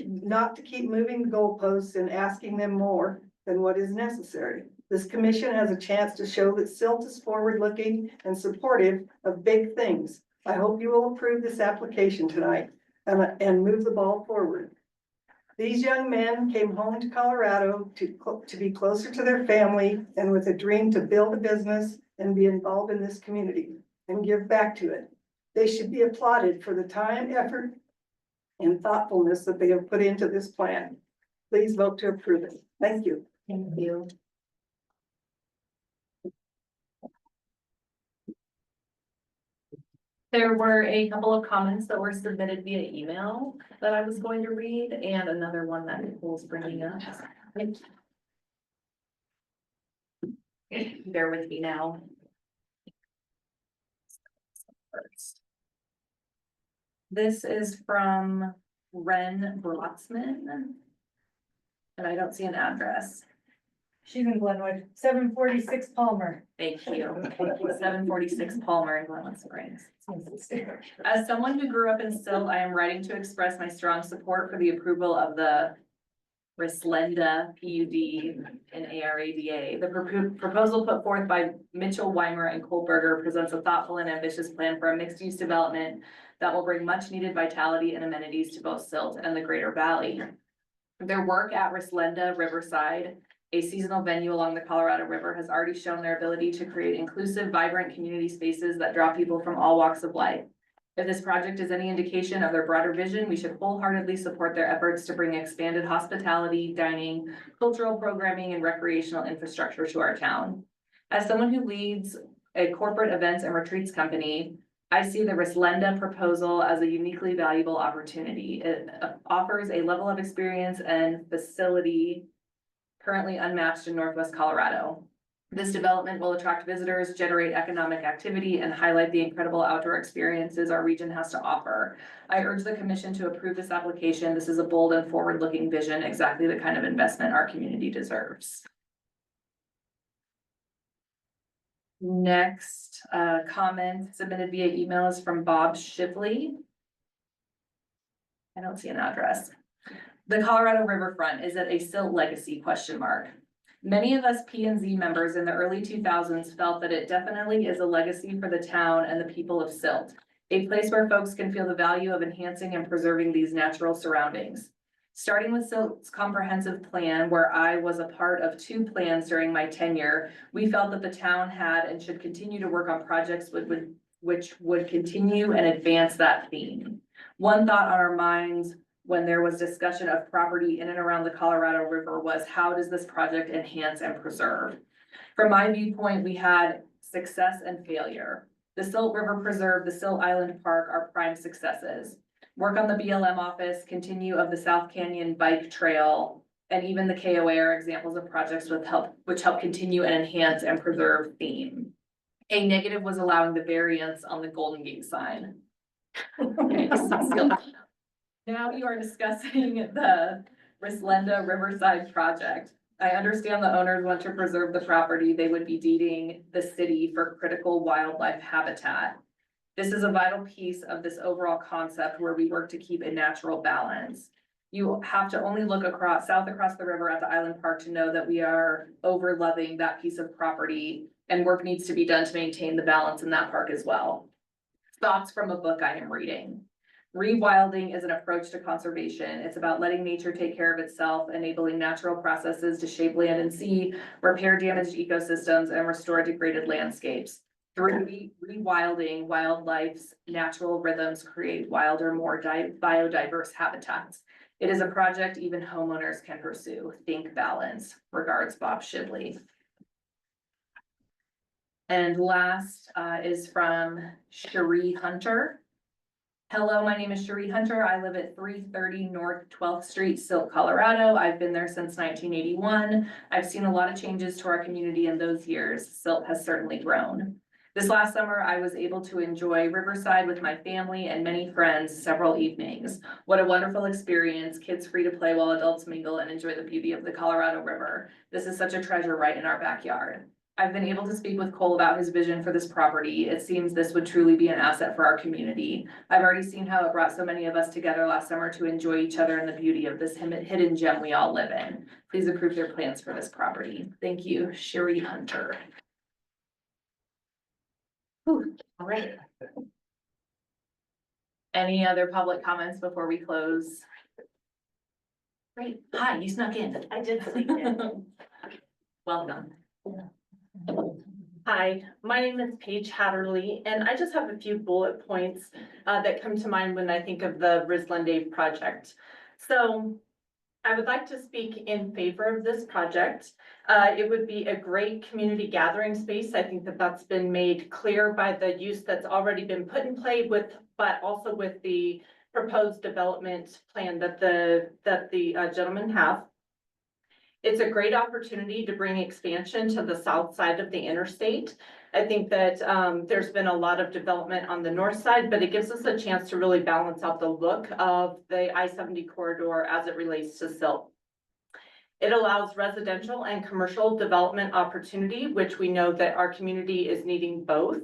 Not to keep moving the goalposts and asking them more than what is necessary. This commission has a chance to show that Silt is forward-looking and supportive of big things. I hope you will approve this application tonight and move the ball forward. These young men came home to Colorado to be closer to their family and with a dream to build a business and be involved in this community and give back to it. They should be applauded for the time, effort, and thoughtfulness that they have put into this plan. Please vote to approve it. Thank you. Thank you. There were a couple of comments that were submitted via email that I was going to read, and another one that Nicole's bringing up. Bear with me now. First. This is from Ren Brotzman. And I don't see an address. She's in Glenwood, 746 Palmer. Thank you. 746 Palmer in Glenwood Springs. As someone who grew up in Silt, I am writing to express my strong support for the approval of the Rislenda PUD and ARADA. The proposal put forth by Mitchell, Weimer, and Kohlberger presents a thoughtful and ambitious plan for a mixed-use development that will bring much-needed vitality and amenities to both Silt and the Greater Valley. Their work at Rislenda Riverside, a seasonal venue along the Colorado River, has already shown their ability to create inclusive, vibrant community spaces that draw people from all walks of life. If this project is any indication of their broader vision, we should wholeheartedly support their efforts to bring expanded hospitality, dining, cultural programming, and recreational infrastructure to our town. As someone who leads a corporate events and retreats company, I see the Rislenda proposal as a uniquely valuable opportunity. It offers a level of experience and facility currently unmatched in Northwest Colorado. This development will attract visitors, generate economic activity, and highlight the incredible outdoor experiences our region has to offer. I urge the commission to approve this application. This is a bold and forward-looking vision, exactly the kind of investment our community deserves. Next, comment submitted via email is from Bob Shively. I don't see an address. The Colorado Riverfront, is it a Silt legacy ? Many of us P and Z members in the early 2000s felt that it definitely is a legacy for the town and the people of Silt, a place where folks can feel the value of enhancing and preserving these natural surroundings. Starting with Silt's comprehensive plan, where I was a part of 2 plans during my tenure, we felt that the town had and should continue to work on projects which would continue and advance that theme. One thought on our minds when there was discussion of property in and around the Colorado River was, how does this project enhance and preserve? From my viewpoint, we had success and failure. The Silt River Preserve, the Silt Island Park are prime successes. Work on the BLM office, continue of the South Canyon Bike Trail, and even the KOA are examples of projects which help continue and enhance and preserve theme. A negative was allowing the variance on the Golden Gate sign. Okay, now you are discussing the Rislenda Riverside project. I understand the owners want to preserve the property. They would be deeding the city for critical wildlife habitat. This is a vital piece of this overall concept where we work to keep a natural balance. You have to only look south across the river at the Island Park to know that we are over loving that piece of property, and work needs to be done to maintain the balance in that park as well. Thoughts from a book I am reading. Rewilding is an approach to conservation. It's about letting nature take care of itself, enabling natural processes to shape land and sea, repair damaged ecosystems, and restore degraded landscapes. Through rewilding, wildlife's natural rhythms create wilder, more biodiverse habitats. It is a project even homeowners can pursue. Think balance. Regards, Bob Shively. And last is from Cherie Hunter. Hello, my name is Cherie Hunter. I live at 330 North 12th Street, Silt, Colorado. I've been there since 1981. I've seen a lot of changes to our community in those years. Silt has certainly grown. This last summer, I was able to enjoy Riverside with my family and many friends several evenings. What a wonderful experience. Kids free to play while adults mingle and enjoy the beauty of the Colorado River. This is such a treasure right in our backyard. I've been able to speak with Cole about his vision for this property. It seems this would truly be an asset for our community. I've already seen how it brought so many of us together last summer to enjoy each other and the beauty of this hidden gem we all live in. Please approve their plans for this property. Thank you, Cherie Hunter. Whew, all right. Any other public comments before we close Great. Hi, you snuck in. I did sneak in. Well done. Hi, my name is Paige Hatterley, and I just have a few bullet points that come to mind when I think of the Rislende project. So I would like to speak in favor of this project. It would be a great community gathering space. I think that that's been made clear by the use that's already been put in play with, but also with the proposed development plan that the gentlemen have. It's a great opportunity to bring expansion to the south side of the interstate. I think that there's been a lot of development on the north side, but it gives us a chance to really balance out the look of the I-70 corridor as it relates to Silt. It allows residential and commercial development opportunity, which we know that our community is needing both.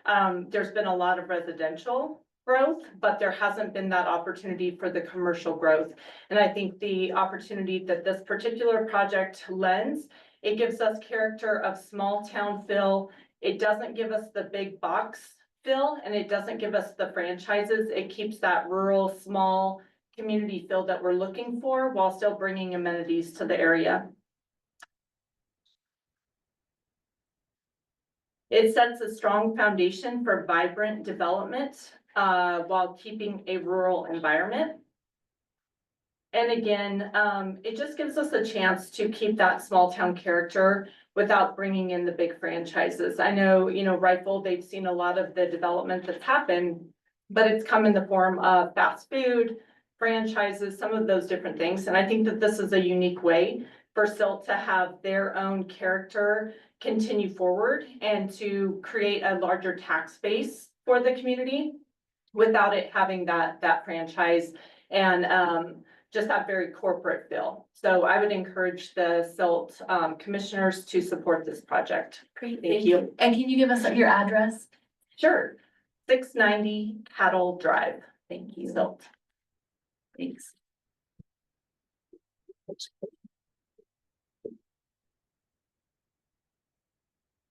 There's been a lot of residential growth, but there hasn't been that opportunity for the commercial growth. And I think the opportunity that this particular project lends, it gives us character of small town feel. It doesn't give us the big box feel, and it doesn't give us the franchises. It keeps that rural, small community feel that we're looking for while still bringing amenities to the area. It sets a strong foundation for vibrant development while keeping a rural environment. And again, it just gives us a chance to keep that small town character without bringing in the big franchises. I know, Rifle, they've seen a lot of the development that's happened, but it's come in the form of fast food, franchises, some of those different things. And I think that this is a unique way for Silt to have their own character continue forward and to create a larger tax base for the community without it having that franchise and just that very corporate feel. So I would encourage the Silt commissioners to support this project. Great, Thank you. And can you give us your address? Sure. 690 Cattle Drive. Thank you. Silt. Thanks.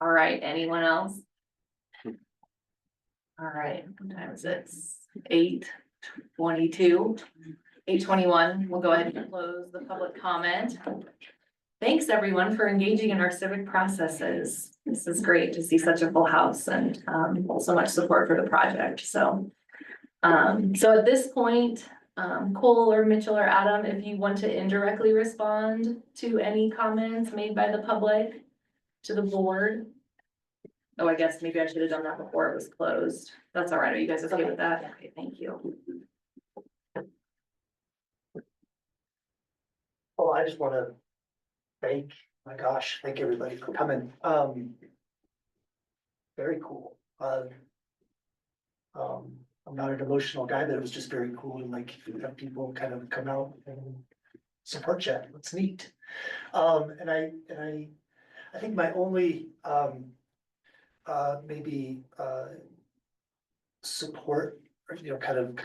All right, anyone else? All right, what time is it? 8:22, 8:21. We'll go ahead and close the public comment. Thanks, everyone, for engaging in our civic processes. This is great to see such a full house and so much support for the project. So at this point, Cole or Mitchell or Adam, if you want to indirectly respond to any comments made by the public to the board. Oh, I guess maybe I should have done that before it was closed. That's all right. Are you guys okay with that? Okay, thank you. Well, I just wanna thank everybody for coming. Very cool. I'm not an emotional guy, but it was just very cool and like have people kind of come out and support you. It's neat. And I think my only maybe support, or, kind of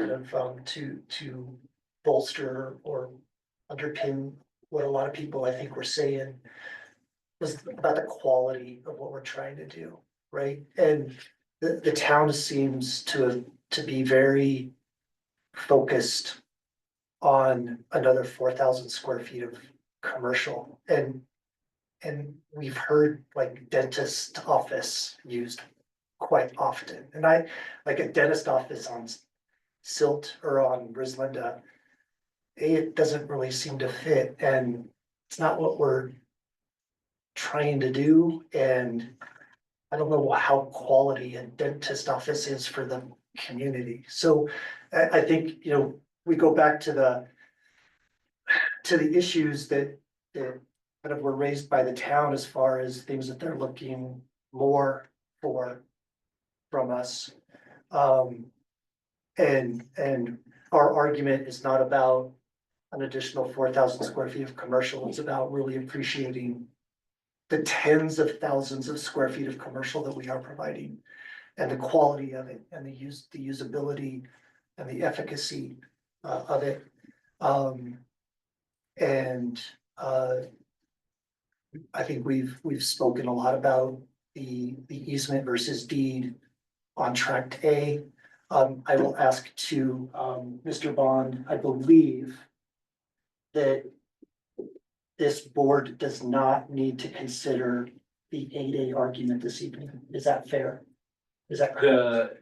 to bolster or underpin what a lot of people I think were saying was about the quality of what we're trying to do, right? And the town seems to be very focused on another 4,000 square feet of commercial, and we've heard like dentist office used quite often, and I like a dentist office on Silt or on Rislende. It doesn't really seem to fit, and it's not what we're trying to do, and I don't know how quality a dentist office is for the community. So I think, we go back to the issues that kind of were raised by the town as far as things that they're looking more for from us. And our argument is not about an additional 4,000 square feet of commercial. It's about really appreciating the tens of thousands of square feet of commercial that we are providing and the quality of it and the usability and the efficacy of it. I think we've spoken a lot about the easement versus deed on tract A. I will ask to Mr. Bond, I believe that this board does not need to consider the 8A argument this evening. Is that fair? Is that correct? The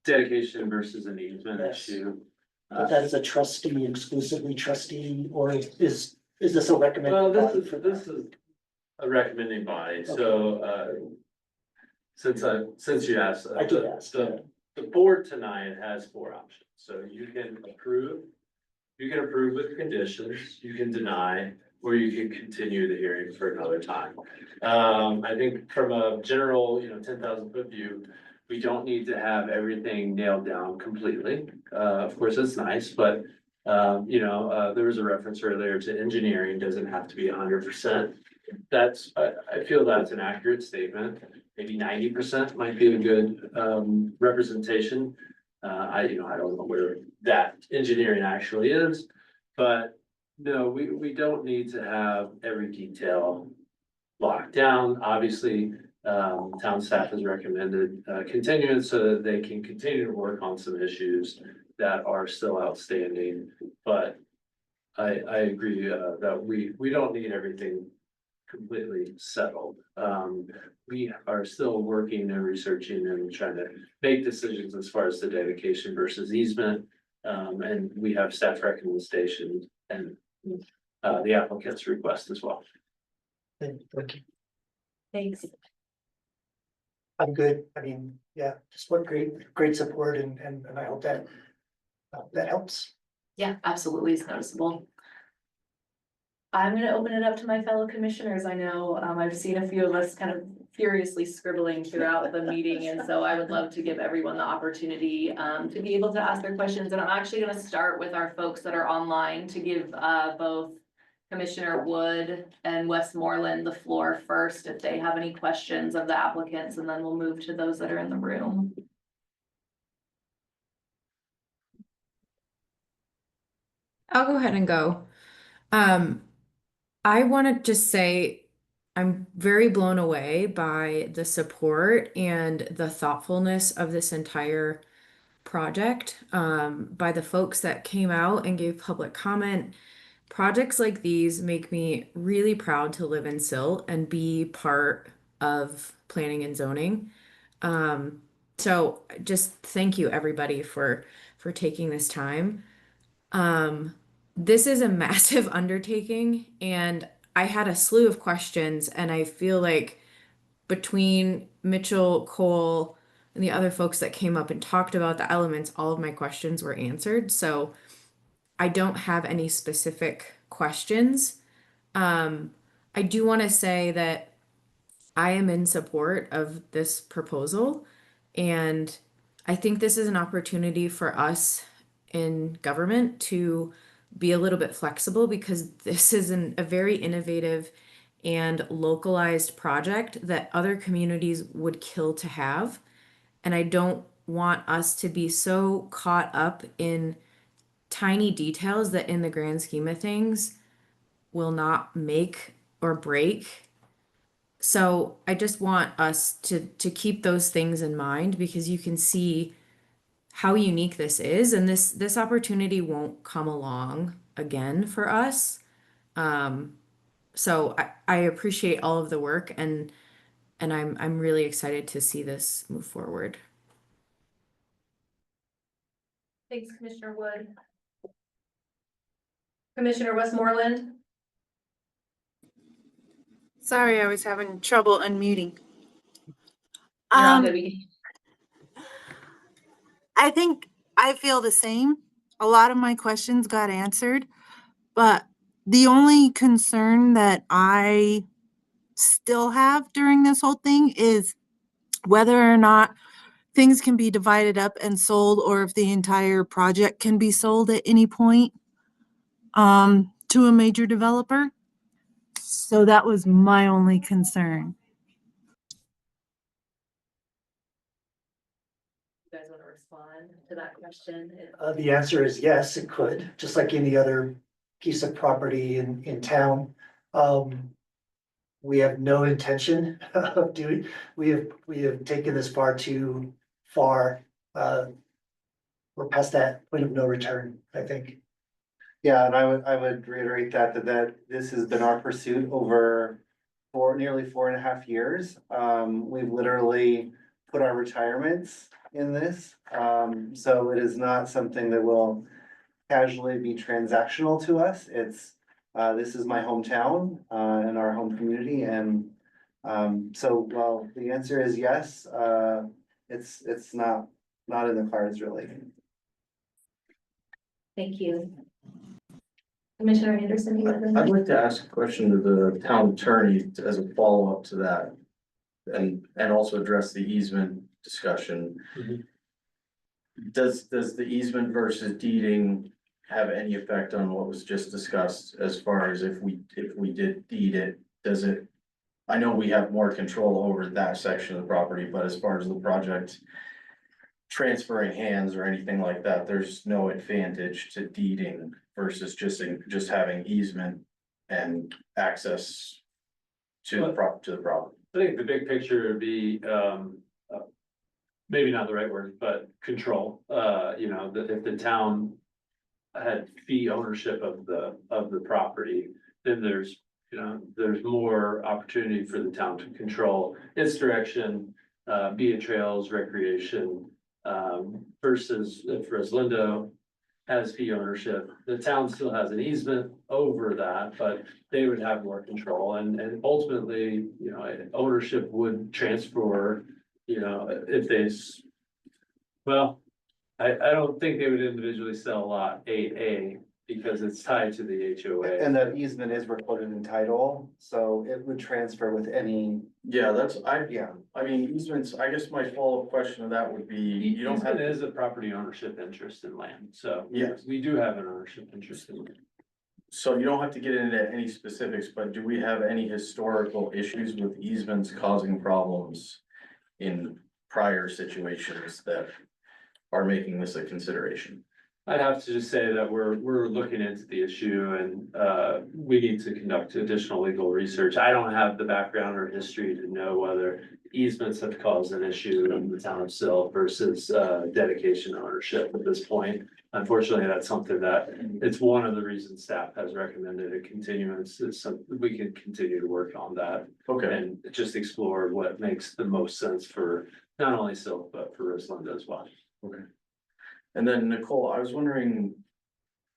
dedication versus an easement Yes. issue. But that is a trustee, exclusively trustee, or is this a recommended? Well, body this for is a recommending body, so, since you asked. I did ask. The board tonight has 4 options, so you can approve. You can approve with conditions, you can deny, or you can continue the hearing for another time. I think from a general, 10,000 foot view, we don't need to have everything nailed down completely. Of course, it's nice, but, there was a reference earlier to engineering doesn't have to be 100%. I feel that's an accurate statement. Maybe 90% might be a good, representation. I don't know where that engineering actually is, but no, we don't need to have every detail locked down. Obviously, town staff has recommended continuance so that they can continue to work on some issues that are still outstanding. But I agree that we don't need everything completely settled. We are still working and researching and trying to make decisions as far as the dedication versus easement. And we have staff recommendations and the applicant's request as well. Thank you. Thanks. I'm good. I mean, yeah, just what great support and I hope that that helps. Yeah, absolutely, it's noticeable. I'm gonna open it up to my fellow commissioners. I know, I've seen a few of us kind of furiously scribbling throughout the meeting, and so I would love to give everyone the opportunity, to be able to ask their questions. And I'm actually gonna start with our folks that are online to give, both Commissioner Wood and Westmoreland the floor first, if they have any questions of the applicants, and then we'll move to those that are in the room. I'll go ahead and go. I want to just say I'm very blown away by the support and the thoughtfulness of this entire project, by the folks that came out and gave public comment. Projects like these make me really proud to live in Silt and be part of planning and zoning. So just thank you everybody for taking this time. This is a massive undertaking, and I had a slew of questions, and I feel like between Mitchell, Cole, and the other folks that came up and talked about the elements, all of my questions were answered. So I don't have any specific questions. I do want to say that I am in support of this proposal, and I think this is an opportunity for us in government to be a little bit flexible, because this is a very innovative and localized project that other communities would kill to have. And I don't want us to be so caught up in tiny details that in the grand scheme of things will not make or break. So I just want us to keep those things in mind, because you can see how unique this is, and this opportunity won't come along again for us. So I appreciate all of the work, and I'm really excited to see this move forward. Thanks, Commissioner Wood. Commissioner Westmoreland? Sorry, I was having trouble unmuting. You're on good. I think I feel the same. A lot of my questions got answered, but the only concern that I still have during this whole thing is whether or not things can be divided up and sold, or if the entire project can be sold at any point to a major developer. So that was my only concern. You guys want to respond to that question? The answer is yes, it could, just like any other piece of property in town. We have no intention of doing, we have taken this far too far. We're past that point of no return, I think. Yeah, and I would reiterate that this has been our pursuit over nearly 4.5 years. We've literally put our retirements in this. So it is not something that will casually be transactional to us. It's, this is my hometown, and our home community, and, so while the answer is yes, it's not in the cards really. Thank you. Commissioner Anderson, you have I'd like to ask a question to the town attorney as a follow-up to that. And also address the easement discussion. Does the easement versus deeding have any effect on what was just discussed as far as if we did deed it, does it? I know we have more control over that section of the property, but as far as the project transferring hands or anything like that, there's no advantage to deeding versus just having easement and access to the property. I think the big picture would be, maybe not the right word, but control. You know, that if the town had fee ownership of the property, then there's more opportunity for the town to control its direction, be it trails, recreation, versus if Reslindo has fee ownership, the town still has an easement over that, but they would have more control and ultimately, ownership would transfer, if they. Well, I don't think they would individually sell lot 8A because it's tied to the HOA. And that easement is recorded in title, so it would transfer with any. Yeah, Yeah. I mean, easements, I guess my follow-up question to that would be, you don't have. Easement is a property ownership interest in land, so. Yes. We do have an ownership interest in land. So you don't have to get into any specifics, but do we have any historical issues with easements causing problems in prior situations that are making this a consideration? I'd have to just say that we're looking into the issue and we need to conduct additional legal research. I don't have the background or history to know whether easements have caused an issue in the town of Sill versus dedication ownership at this point. Unfortunately, that's something that it's one of the reasons staff has recommended a continuance. It's something we can continue to work on that. Okay. And just explore what makes the most sense for not only Sill, but for Reslinda as well. Okay. And then Nicole, I was wondering,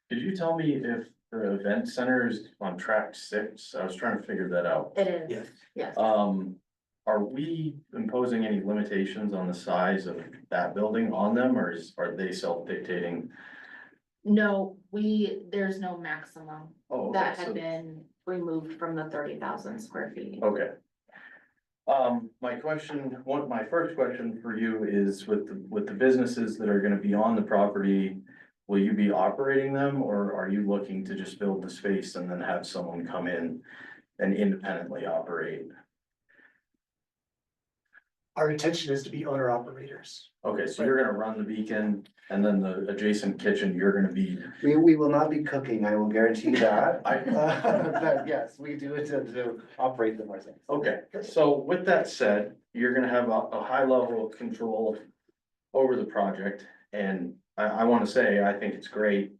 could you tell me if the event center is on track 6? I was trying to figure that out. It is. Yes. Yes. Are we imposing any limitations on the size of that building on them, or are they self-dictating? No, there's no maximum Oh, okay, that so- had been removed from the 30,000 square feet. Okay. My first question for you is with the businesses that are gonna be on the property, will you be operating them, or are you looking to just build the space and then have someone come in and independently operate? Our intention is to be owner operators. Okay, so you're gonna run the beacon and then the adjacent kitchen, you're gonna be. We will not be cooking, I will guarantee you that. I- But yes, we do intend to operate them ourselves. Okay, so with that said, you're gonna have a high level of control over the project, and I wanna say, I think it's great.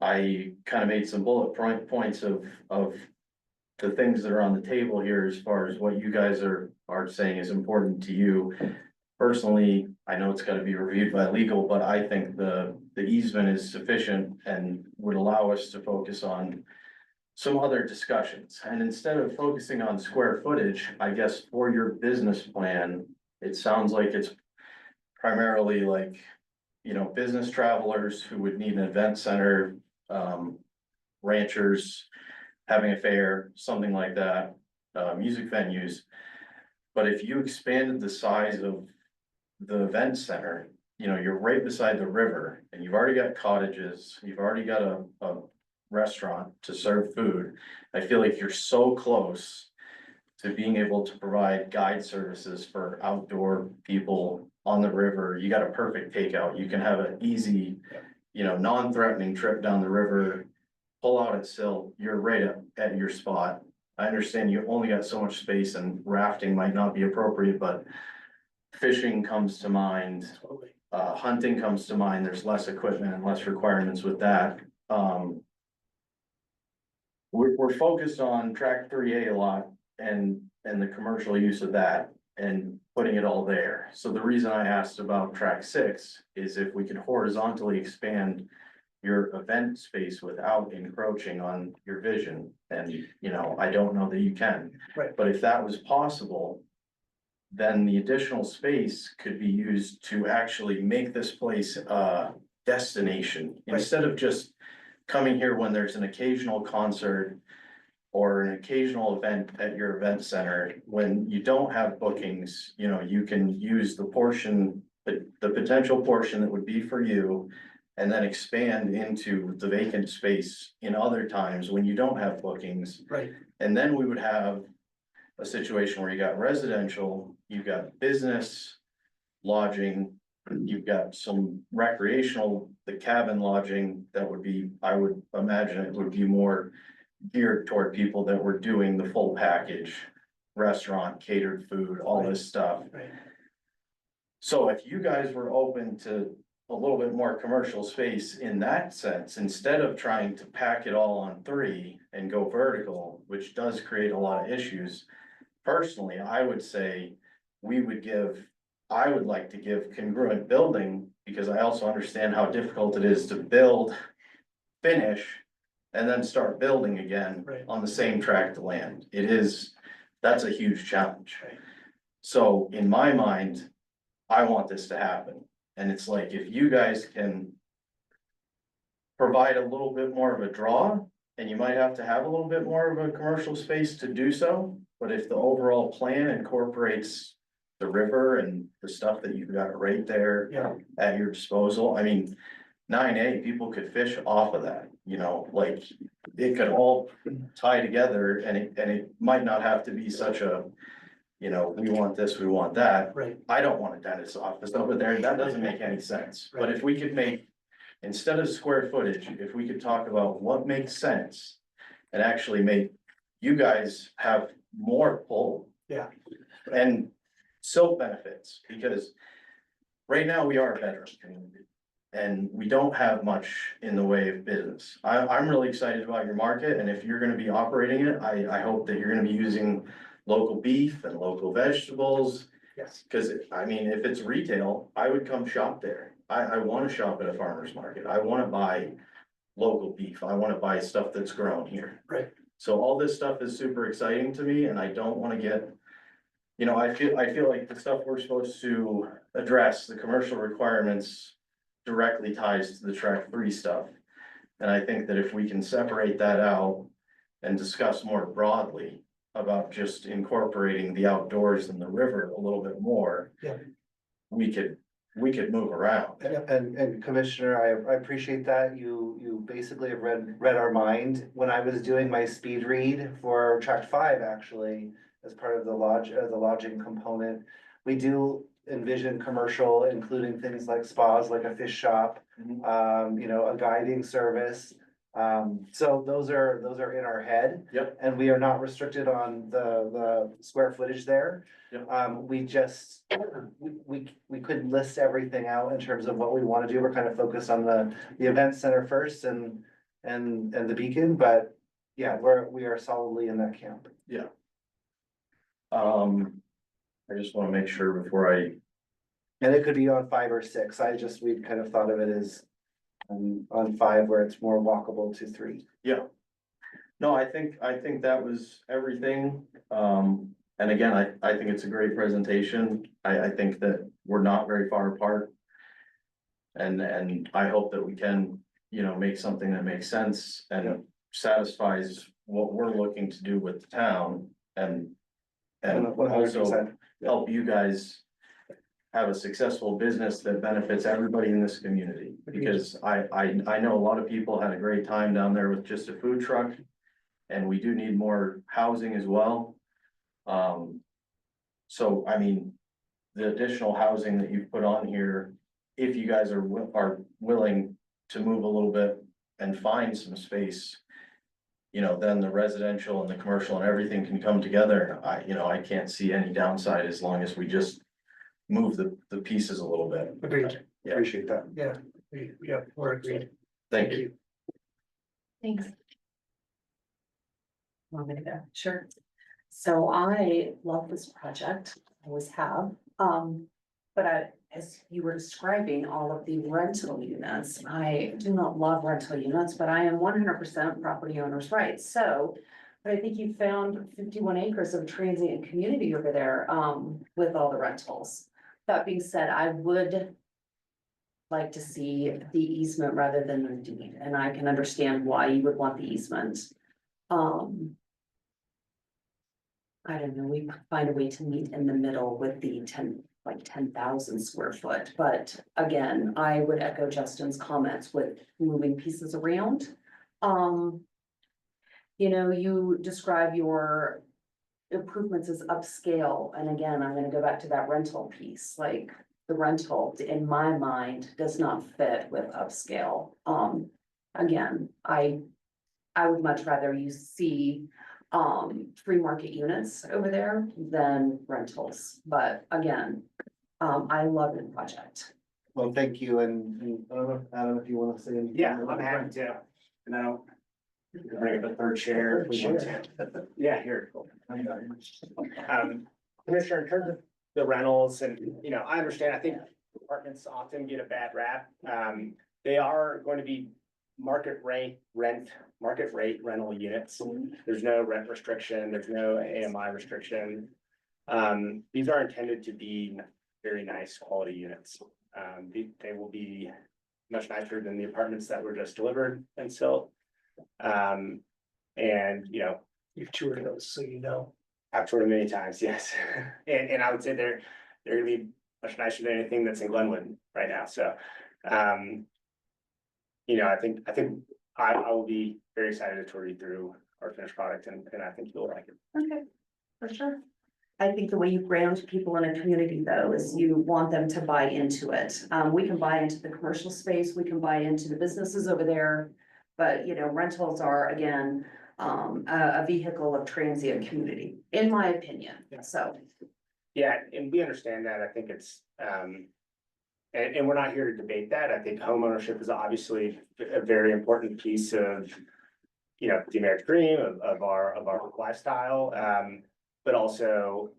I kind of made some bullet points of the things that are on the table here as far as what you guys are saying is important to you. Personally, I know it's gotta be reviewed by legal, but I think the easement is sufficient and would allow us to focus on some other discussions. And instead of focusing on square footage, I guess for your business plan, it sounds like it's primarily like, business travelers who would need an event center, ranchers having a fair, something like that, music venues. But if you expanded the size of the event center, you're right beside the river and you've already got cottages, you've already got a restaurant to serve food. I feel like you're so close to being able to provide guide services for outdoor people on the river. You got a perfect takeout. You can have an easy, non-threatening trip down the river, pull out at Sill, you're right at your spot. I understand you only got so much space and rafting might not be appropriate, but fishing comes to mind. Hunting comes to mind. There's less equipment and less requirements with that. we're focused on track 3A a lot and the commercial use of that and putting it all there. So the reason I asked about track 6 is if we could horizontally expand your event space without encroaching on your vision. And, you know, I don't know that you can. Right. But if that was possible, then the additional space could be used to actually make this place a destination. Right. Instead of just coming here when there's an occasional concert or an occasional event at your event center, when you don't have bookings, you know, you can use the portion, the potential portion that would be for you, and then expand into the vacant space in other times when you don't have bookings. Right. And then we would have a situation where you got residential, you've got business, lodging, you've got some recreational, the cabin lodging, that would be, I would imagine it would be more geared toward people that were doing the full package, restaurant, catered food, all this stuff. Right. So if you guys were open to a little bit more commercial space in that sense, instead of trying to pack it all on 3 and go vertical, which does create a lot of issues. Personally, I would say I would like to give congruent building, because I also understand how difficult it is to build, finish, and then start building again Right. on the same tract of land. That's a huge challenge. Right. So in my mind, I want this to happen. And it's like, if you guys can provide a little bit more of a draw, and you might have to have a little bit more of a commercial space to do so, but if the overall plan incorporates the river and the stuff that you've got right there Yeah. at your disposal, I mean, 9A, people could fish off of that, you know, like, it could all tie together, and it might not have to be such a, you know, we want this, we want that. Right. I don't want a dentist's office over there, that doesn't make any sense. But if we could make, instead of square footage, if we could talk about what makes sense and actually make you guys have more pull. Yeah. And silk benefits, because right now we are a veteran community and we don't have much in the way of business. I'm really excited about your market, and if you're gonna be operating it, I hope that you're gonna be using local beef and local vegetables. Yes. Cause I mean, if it's retail, I would come shop there. I wanna shop at a farmer's market. I wanna buy local beef. I wanna buy stuff that's grown here. Right. So all this stuff is super exciting to me, and I don't wanna get, you know, I feel like the stuff we're supposed to address, the commercial requirements, directly ties to the track 3 stuff. And I think that if we can separate that out and discuss more broadly about just incorporating the outdoors and the river a little bit more. Yeah. We could move around. And Commissioner, I appreciate that. You basically have read our mind. When I was doing my speed read for track 5, actually, as part of the lodging component, we do envision commercial, including things like spas, like a fish shop, you know, a guiding service. So those are in our head. Yep. And we are not restricted on the square footage there. Yep. We just, we couldn't list everything out in terms of what we wanna do. We're kind of focused on the event center first and the beacon, but yeah, we are solidly in that camp. Yeah. I just wanna make sure before And it could be on 5 or 6. We kind of thought of it as on 5 where it's more walkable to 3. yeah. No, I think that was everything. And again, I think it's a great presentation. I think that we're not very far apart. And I hope that we can, you know, make something that makes sense and satisfies what we're looking to do with the town and also 100%. help you guys have a successful business that benefits everybody in this community. Because I know a lot of people had a great time down there with just a food truck. And we do need more housing as well. So I mean, the additional housing that you've put on here, if you guys are willing to move a little bit and find some space, you know, then the residential and the commercial and everything can come together. I can't see any downside as long as we just move the pieces a little bit. Agreed. Yeah. Appreciate that. Yeah, we're agreed. Thank you. Thanks. Want me to go? Sure. So I love this project, I always have, but as you were describing all of the rental units, I do not love rental units, but I am 100% property owner's rights, so. But I think you found 51 acres of transient community over there, with all the rentals. That being said, I would like to see the easement rather than the deed, and I can understand why you would want the easement. I don't know, we find a way to meet in the middle with the 10,000 square foot, but again, I would echo Justin's comments with moving pieces around. You know, you describe your improvements as upscale, and again, I'm gonna go back to that rental piece, like the rental, in my mind, does not fit with upscale. Again, I would much rather you see free market units over there than rentals, but again, I love the project. Well, thank you, and I don't know if you wanna say anything. Yeah, I'm happy to, and I don't. Bring up a third chair. if we want to. Yeah, here. Commissioner, in terms of the rentals and, you know, I understand, I think apartments often get a bad rap. They are going to be market rate rental units. There's no rent restriction, there's no AMI restriction. These are intended to be very nice quality units. They will be much nicer than the apartments that were just delivered and so. And you know, You've toured those, so you know. I've toured them many times, yes. And I would say they're gonna be much nicer than anything that's in Glenwood right now, so. You know, I think I will be very excited to tour you through our finished product and I think you'll like it. Okay, for sure. I think the way you ground people in a community though, is you want them to buy into it. We can buy into the commercial space, we can buy into the businesses over there. But, you know, rentals are, again, a vehicle of transient community, in my opinion, so. Yeah, and we understand that. I think it's, and we're not here to debate that. I think homeownership is obviously a very important piece of, you know, the American dream of our lifestyle. But also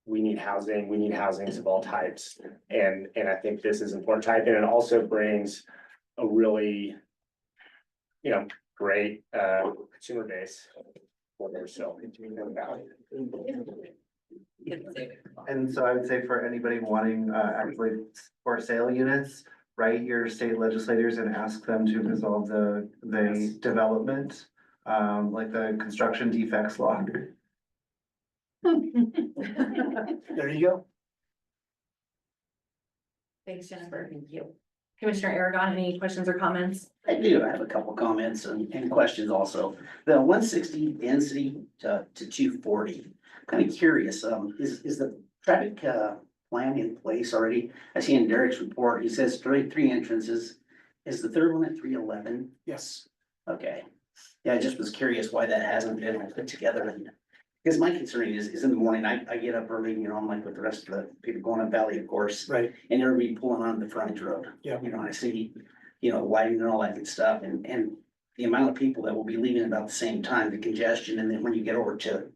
we need housings of all types. And I think this is important type, and it also brings a really, you know, great consumer base for their sale. And so I would say for anybody wanting actually for sale units, write your state legislators and ask them to resolve the development, like the construction defects law. There you go. Thanks, Jennifer. Thank you. Commissioner Aragon, any questions or comments? I do. I have a couple comments and questions also. The 160 density to 240, kind of curious, is the traffic plan in place already? I see in Derek's report, he says three entrances. Is the third one at 311? Yes. Okay. Yeah, I just was curious why that hasn't been put together. And because my concern is in the morning, I get up early, you know, I'm like with the rest of the people going up Valley, of course. Right. And everybody pulling on the frontage road. Yeah. You know, I see, you know, lighting and all that good stuff, and the amount of people that will be leaving about the same time, the congestion, and then when you get over to,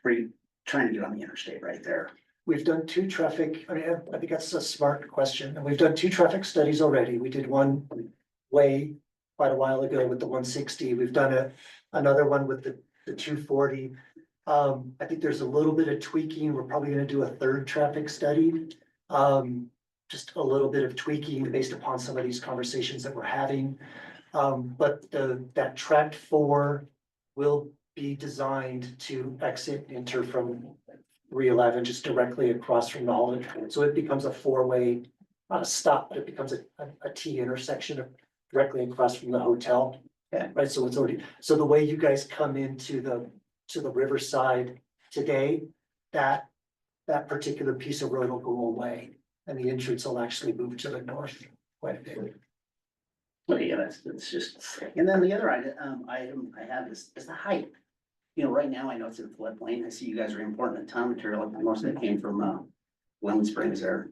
where you trying to get on the interstate right there. We've done two traffic, I mean, I think that's a smart question, and we've done two traffic studies already. We did one way quite a while ago with the 160. We've done another one with the 240. I think there's a little bit of tweaking. We're probably gonna do a third traffic study. Just a little bit of tweaking based upon some of these conversations that we're having. But that tract 4 will be designed to exit, enter from 311, just directly across from the Holland. So it becomes a four-way, not a stop, but it becomes a T intersection directly across from the hotel. Yeah. Right, so it's already, so the way you guys come into the Riverside today, that particular piece of road will go away. And the entrance will actually move to the north quite a bit. Okay, yeah, that's just, and then the other item I have is the height. You know, right now I know it's in floodplain. I see you guys are importing a ton of material. Most of it came from Lemon Springs there.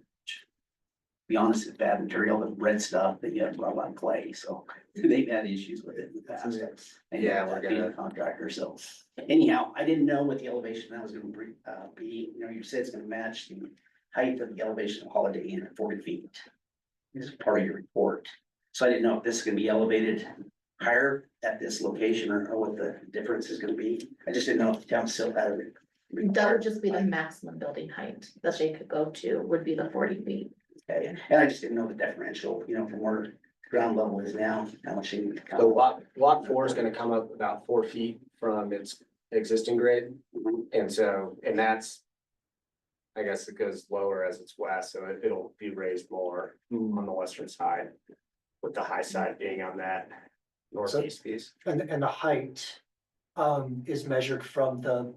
be honest, it's bad material, the red stuff, that you have to run on clay, so they've had issues with it in the past. And Yeah, we're being a contractor, so anyhow, I didn't know what the elevation that was gonna be, you know, you said it's gonna match the height of the elevation of Holiday Inn at 40 feet. This is part of your report, so I didn't know if this is gonna be elevated higher at this location or what the difference is gonna be. I just didn't know if the town still had it. That would just be the maximum building height that they could go to, would be the 40 feet. Okay, and I just didn't know the differential, you know, from where ground level is now, how much it would So come. lot 4 is gonna come up about 4 feet from its existing grade. And so, and that's, I guess it goes lower as it's west, so it'll be raised more on the western side. With the high side being on that northeast piece. And the height, is measured from the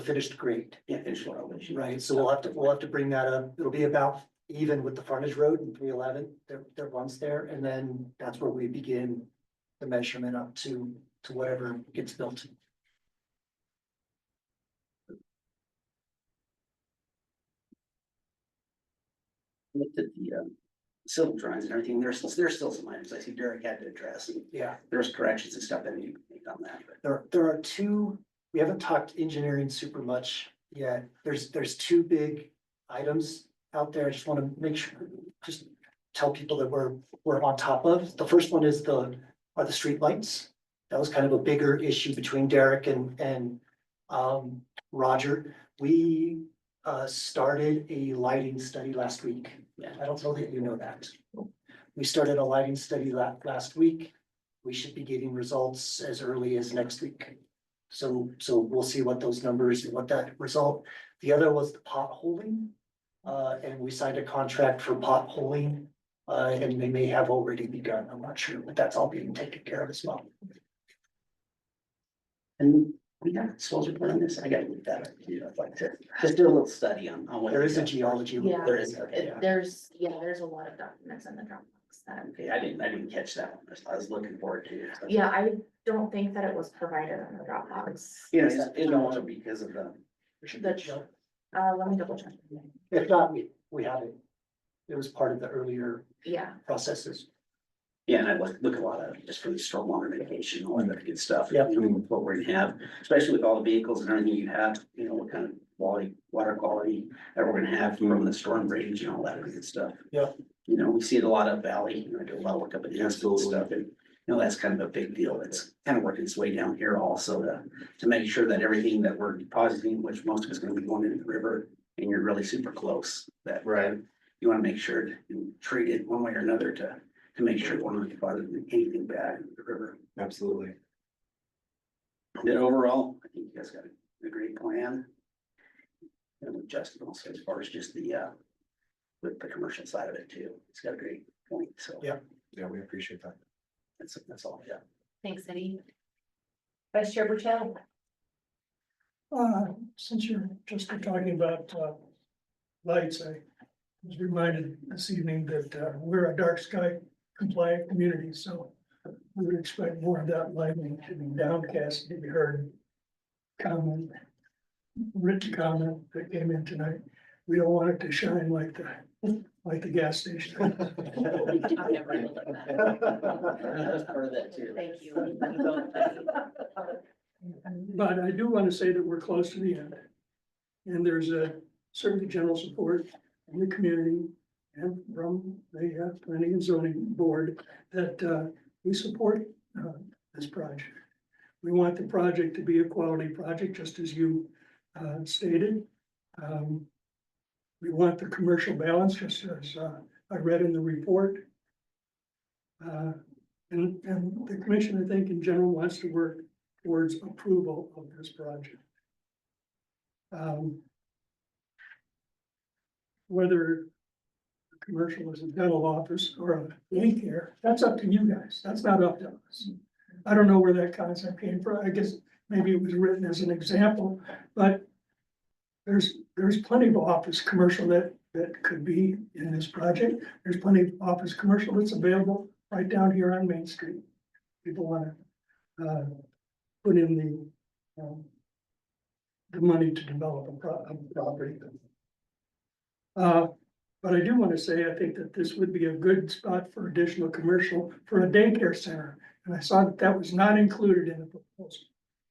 finished grade. Yeah, finished elevation. Right, so we'll have to bring that up. It'll be about even with the frontage road in 311, there runs there, and then that's where we begin the measurement up to whatever gets built. Looked at the, civil drawings and everything, there's still some items I see Derek had to address, and Yeah, there's corrections and stuff that need to be made on that, but. there are two, we haven't talked engineering super much yet. There's two big items out there. I just wanna make sure, just tell people that we're on top of. The first one is are the streetlights. That was kind of a bigger issue between Derek and Roger. We started a lighting study last week. Yeah. I don't know that you know that. We started a lighting study last week. We should be getting results as early as next week. So we'll see what those numbers and what that result. The other was the potholing. And we signed a contract for potholing. And they may have already begun. I'm not sure, but that's all being taken care of as well. And we got a soldier plan on this, I gotta look that up, you know, I'd like to, just do a little study on what. There is a geology. Yeah, There is, there's a lot of documents in the Dropbox that. okay, I didn't catch that one, I was looking forward to it. so. Yeah, I don't think that it was provided in the Dropbox. You know, it's also because of the. Let me double check. If not, we have it. It was part of the earlier Yeah, processes. Yeah, and I look a lot of, just for the stormwater mitigation, all that good stuff. Yep. You know, what we're gonna have, especially with all the vehicles and everything you have, you know, what kind of quality, water quality that we're gonna have from the storm drainage and all that good stuff. Yep. You know, we see it a lot up valley, you know, I do a lot of work up at the and stuff, and, you know, that's kind of a big deal. It's kind of working its way down here also to make sure that everything that we're depositing, which most of it's gonna be going into the river, and you're really super close, that. Right. You wanna make sure you treat it one way or another to make sure we're not depositing anything bad in the river. Absolutely. Then overall, I think you guys got a great plan. And with Justin also as far as just with the commercial side of it too, it's got a great point, so. Yeah. Yeah, we appreciate that. That's all, yeah. Thanks, Eddie. Vice Chair Buchel. Since you're just talking about, lights, I was reminded this evening that, we're a dark sky compliant community, so we would expect more of that lighting to be downcast, to be heard. Written comment that came in tonight. We don't want it to shine like the gas station. That's part of that too. Thank you. But I do want to say that we're close to the end. And there's certainly general support in the community and from the planning and zoning board that we support this project. We want the project to be a quality project, just as you stated. We want the commercial balance, just as I read in the report. And the commission, I think, in general, wants to work towards approval of this project. Whether a commercial is a dental office or a daycare, that's up to you guys. That's not up to us. I don't know where that concept came from. I guess maybe it was written as an example, but there's plenty of office commercial that could be in this project. There's plenty of office commercial that's available right down here on Main Street. People wanna put in the money to develop a property. But I do want to say, I think that this would be a good spot for additional commercial for a daycare center. And I saw that that was not included in the proposal.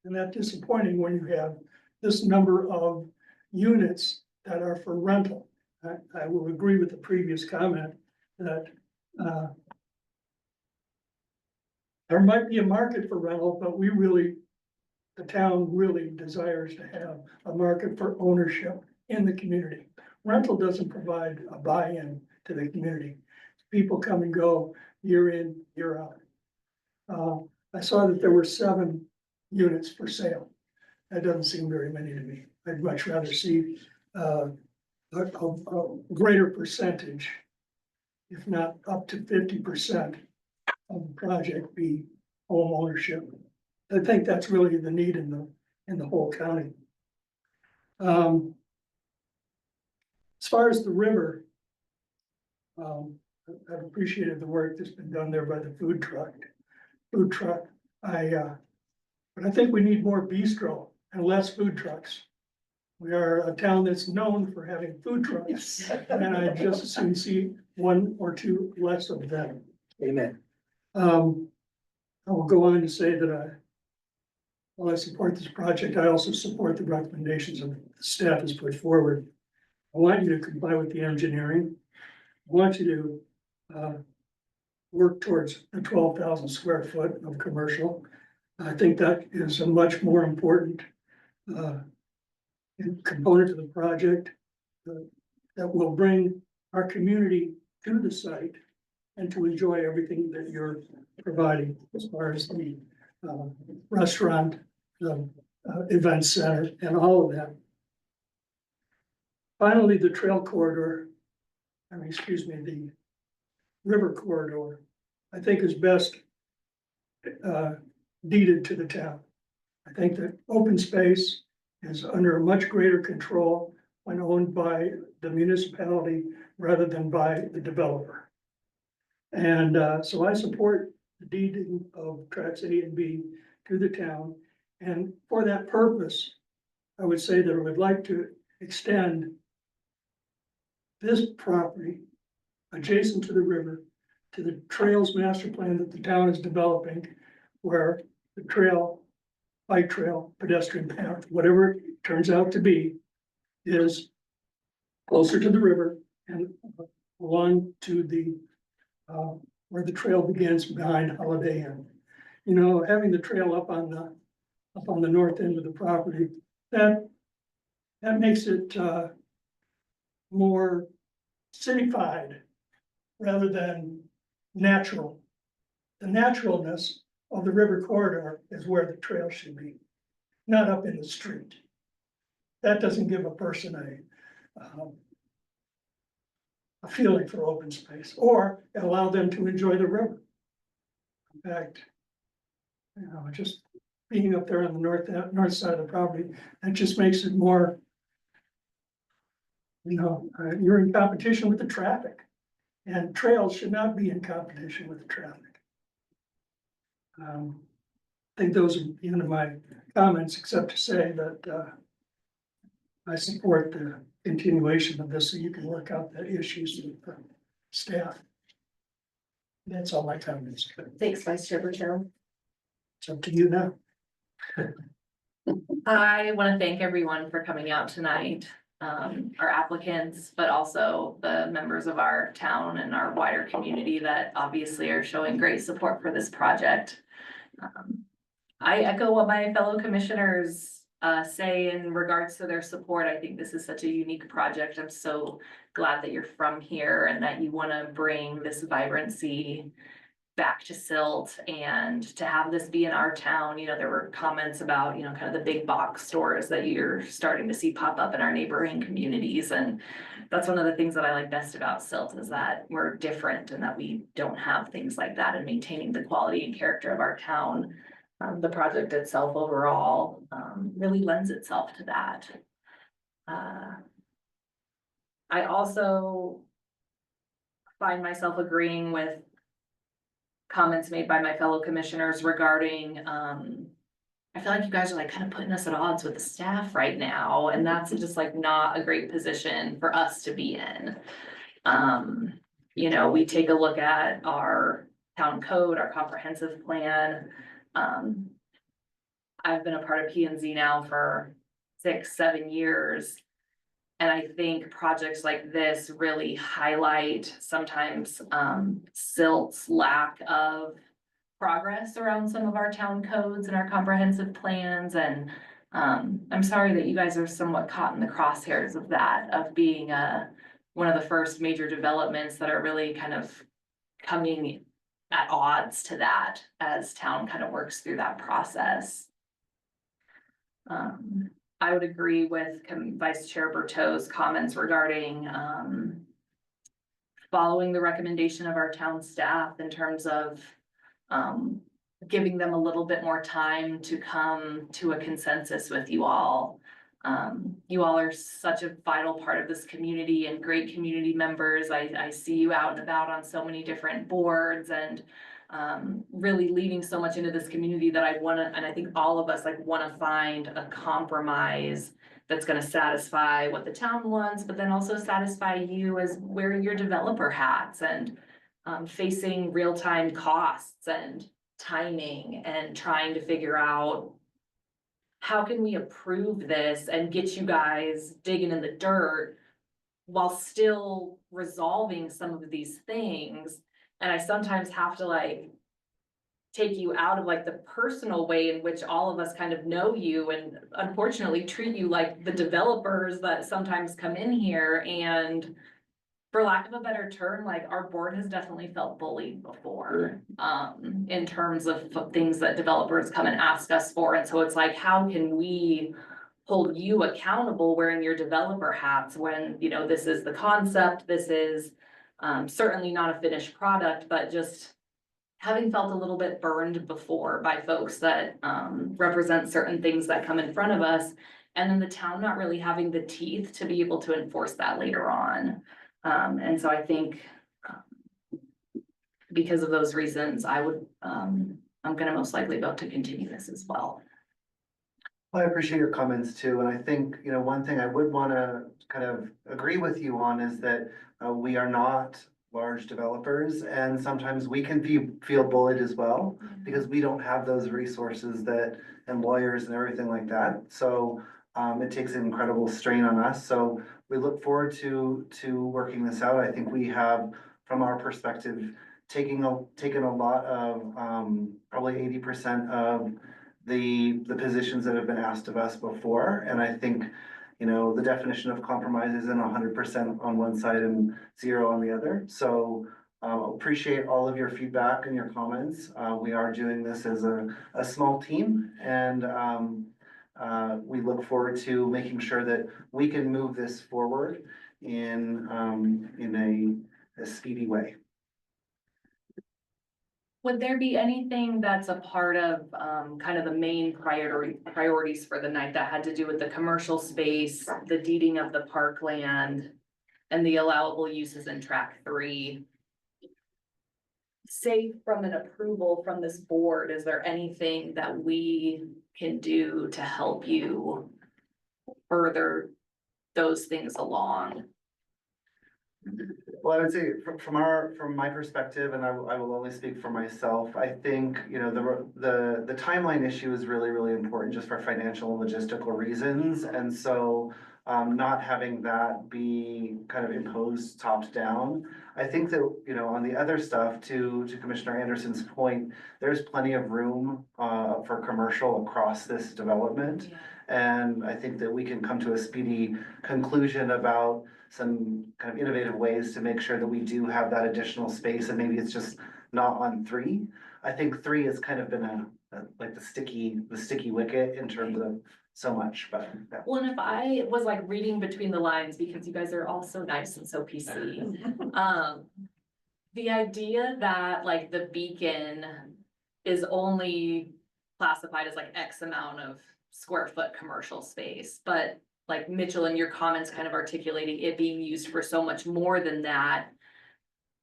And that's disappointing when you have this number of units that are for rental. I will agree with the previous comment that, there might be a market for rental, but the town really desires to have a market for ownership in the community. Rental doesn't provide a buy-in to the community. People come and go year in, year out. I saw that there were 7 units for sale. That doesn't seem very many to me. I'd much rather see a greater percentage, if not up to 50% of the project be home ownership. I think that's really the need in the whole county. As far as the river, I've appreciated the work that's been done there by the food truck. But I think we need more bistro and less food trucks. We are a town that's known for having food trucks, and I just as soon see 1 or 2 less of them. Amen. I will go on to say that while I support this project, I also support the recommendations of the staff has put forward. I want you to comply with the engineering. I want you to work towards the 12,000 square foot of commercial. I think that is a much more important component to the project that will bring our community to the site and to enjoy everything that you're providing as far as the restaurant, the event center, and all of that. Finally, the trail corridor, the river corridor, I think is best deeded to the town. I think that open space is under a much greater control when owned by the municipality rather than by the developer. And so I support the deeding of tracts A and B to the town. And for that purpose, I would say that I would like to extend this property adjacent to the river to the trails master plan that the town is developing, where the trail, bike trail, pedestrian path, whatever it turns out to be, is closer to the river and along to the where the trail begins behind Holiday Inn. You know, having the trail up on the north end of the property, that makes it more cityfied rather than natural. The naturalness of the river corridor is where the trail should be, not up in the street. That doesn't give a person a feeling for open space or allow them to enjoy the river. In fact, you know, just being up there on the north side of the property, that just makes it more, you know, you're in competition with the traffic, and trails should not be in competition with the traffic. I think those are the end of my comments, except to say that I support the continuation of this so you can work out the issues with the staff. That's all my comments. Thanks, Vice Chair Bertrand. It's up to you now. I want to thank everyone for coming out tonight, our applicants, but also the members of our town and our wider community that obviously are showing great support for this project. I echo what my fellow commissioners say in regards to their support. I think this is such a unique project. I'm so glad that you're from here and that you want to bring this vibrancy back to Silt and to have this be in our town. You know, there were comments about, you know, kind of the big box stores that you're starting to see pop up in our neighboring communities. And that's one of the things that I like best about Silt is that we're different and that we don't have things like that, and maintaining the quality and character of our town. The project itself overall really lends itself to that. I also find myself agreeing with comments made by my fellow commissioners regarding I feel like you guys are like kind of putting us at odds with the staff right now, and that's just like not a great position for us to be in. You know, we take a look at our town code, our comprehensive plan. I've been a part of P and Z now for 6-7 years. And I think projects like this really highlight sometimes Silt's lack of progress around some of our town codes and our comprehensive plans. And I'm sorry that you guys are somewhat caught in the crosshairs of that, of being one of the first major developments that are really kind of coming at odds to that as town kind of works through that process. I would agree with Vice Chair Berteau's comments regarding following the recommendation of our town staff in terms of giving them a little bit more time to come to a consensus with you all. You all are such a vital part of this community and great community members. I see you out and about on so many different boards and really leading so much into this community that I wanna, and I think all of us like wanna find a compromise that's gonna satisfy what the town wants, but then also satisfy you as wearing your developer hats and facing real-time costs and timing and trying to figure out how can we approve this and get you guys digging in the dirt while still resolving some of these things. And I sometimes have to like take you out of like the personal way in which all of us kind of know you and unfortunately treat you like the developers that sometimes come in here. And for lack of a better term, like our board has definitely felt bullied before, in terms of things that developers come and ask us for. And so it's like, how can we hold you accountable wearing your developer hats when, you know, this is the concept, this is certainly not a finished product, but just having felt a little bit burned before by folks that represent certain things that come in front of us. And then the town not really having the teeth to be able to enforce that later on. And so I think because of those reasons, I would, I'm gonna most likely vote to continue this as well. Well, I appreciate your comments too, and I think, you know, one thing I would wanna kind of agree with you on is that we are not large developers, and sometimes we can feel bullied as well, because we don't have those resources that, and lawyers and everything like that, so it takes an incredible strain on us, so we look forward to working this out. I think we have, from our perspective, taken a lot of, probably 80% of the positions that have been asked of us before, and I think, you know, the definition of compromise isn't 100% on one side and 0 on the other. So appreciate all of your feedback and your comments. We are doing this as a small team, and we look forward to making sure that we can move this forward in a speedy way. Would there be anything that's a part of kind of the main priorities for the night that had to do with the commercial space, the deeding of the parkland, and the allowable uses in track 3? Say from an approval from this board, is there anything that we can do to help you further those things along? Well, I would say from my perspective, and I will only speak for myself, I think, you know, the timeline issue is really, really important just for financial and logistical reasons. And so not having that be kind of imposed top down. I think that, you know, on the other stuff, to Commissioner Anderson's point, there's plenty of room for commercial across this development. Yeah. And I think that we can come to a speedy conclusion about some kind of innovative ways to make sure that we do have that additional space, and maybe it's just not on 3. I think 3 has kind of been like the sticky wicket in terms of so much, but. Yeah. Well, and if I was like reading between the lines, because you guys are all so nice and so PC, the idea that like the beacon is only classified as like X amount of square foot commercial space, but like Mitchell in your comments kind of articulating it being used for so much more than that.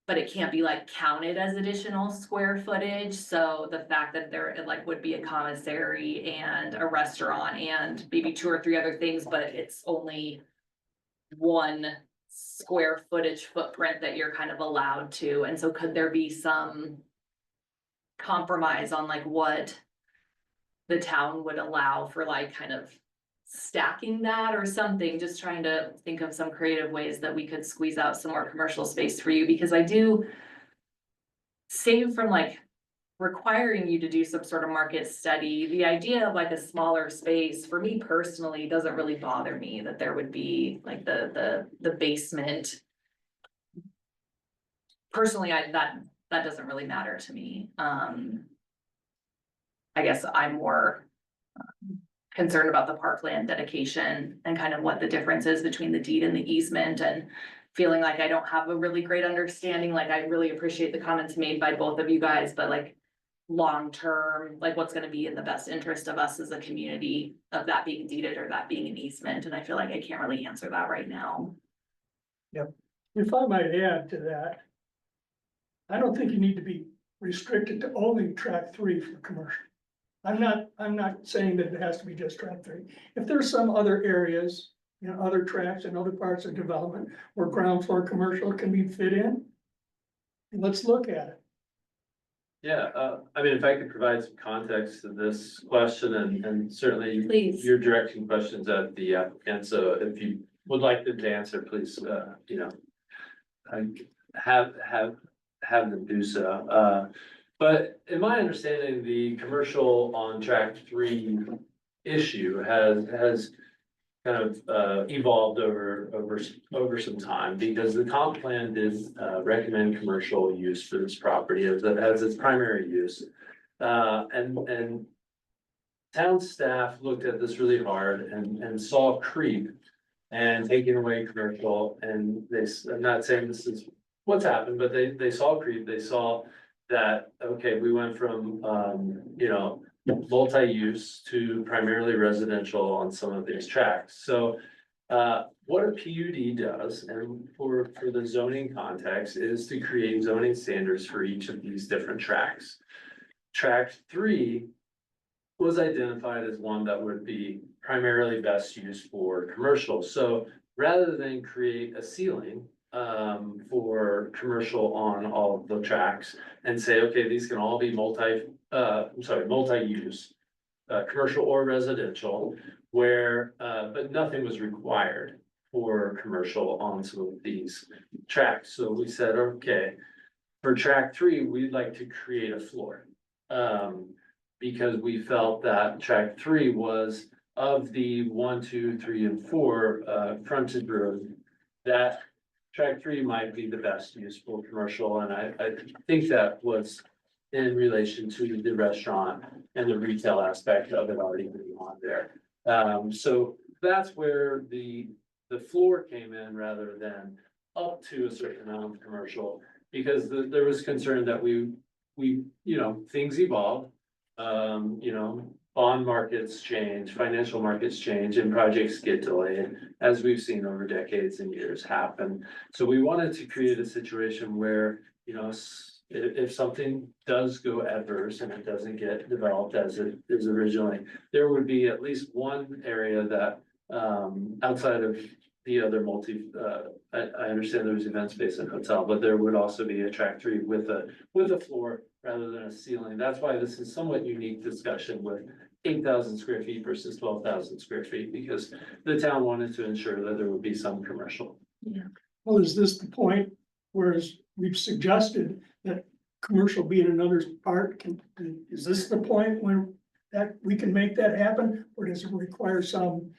but it can't be like counted as additional square footage, so the fact that there, it like would be a commissary and a restaurant and maybe 2 or 3 other things, but it's only one square footage footprint that you're kind of allowed to, and so could there be some compromise on like what the town would allow for like kind of stacking that or something, just trying to think of some creative ways that we could squeeze out some more commercial space for you, because I do save from like requiring you to do some sort of market study. The idea of like a smaller space, for me personally, doesn't really bother me that there would be like the basement. Personally, that doesn't really matter to me. I guess I'm more concerned about the parkland dedication and kind of what the difference is between the deed and the easement, and feeling like I don't have a really great understanding. Like, I really appreciate the comments made by both of you guys, but like long-term, like what's gonna be in the best interest of us as a community, of that being deeded or that being an easement, and I feel like I can't really answer that right now. If I might add to that, I don't think you need to be restricted to only track 3 for commercial. I'm not saying that it has to be just track 3. If there's some other areas, you know, other tracks and other parts of development where ground floor commercial can be fit in, let's look at it. Yeah, I mean, if I could provide some context to this question, and certainly Please. you're directing questions at the applicant, so if you would like them to answer, please, you know, have them do so. But in my understanding, the commercial on track 3 issue has kind of evolved over some time, because the comp plan did recommend commercial use for this property as its primary use. And town staff looked at this really hard and saw creep and taking away commercial, and I'm not saying this is what's happened, but they saw creep. They saw that, okay, we went from, you know, multi-use to primarily residential on some of these tracks. So, what a PUD does, and for the zoning context, is to create zoning standards for each of these different tracks. Track 3 was identified as one that would be primarily best used for commercial. So rather than create a ceiling for commercial on all of the tracks and say, okay, these can all be multi-use, commercial or residential, where, but nothing was required for commercial on some of these tracks. So we said, okay, for track 3, we'd like to create a floor. Because we felt that track 3 was, of the 1, 2, 3, and 4 frontage road, that track 3 might be the best useful commercial, and I think that was in relation to the restaurant and the retail aspect of it already being on there. So that's where the floor came in rather than up to a certain amount of commercial, because there was concern that we, you know, things evolve. You know, bond markets change, financial markets change, and projects get delayed, as we've seen over decades and years happen. So we wanted to create a situation where, you know, if something does go adverse and it doesn't get developed as it is originally, there would be at least one area that, outside of the other I understand there's event space and hotel, but there would also be a track 3 with a floor rather than a ceiling. That's why this is somewhat unique discussion with 8,000 square feet versus 12,000 square feet, because the town wanted to ensure that there would be some commercial. Well, is this the point, whereas we've suggested that commercial be in another part, is this the point when that we can make that happen? Or does it require some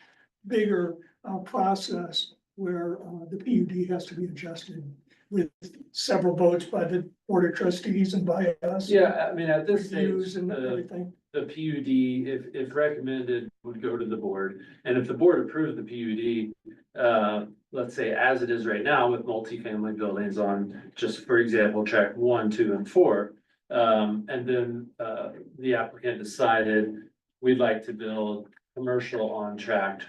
bigger process where the PUD has to be adjusted with several votes by the Board of Trustees and by us? Yeah, I mean, at this stage, Reviews and everything. the PUD, if recommended, would go to the board. And if the board approved the PUD, let's say as it is right now with multifamily buildings on, just for example, track 1, 2, and 4. And then the applicant decided we'd like to build commercial on track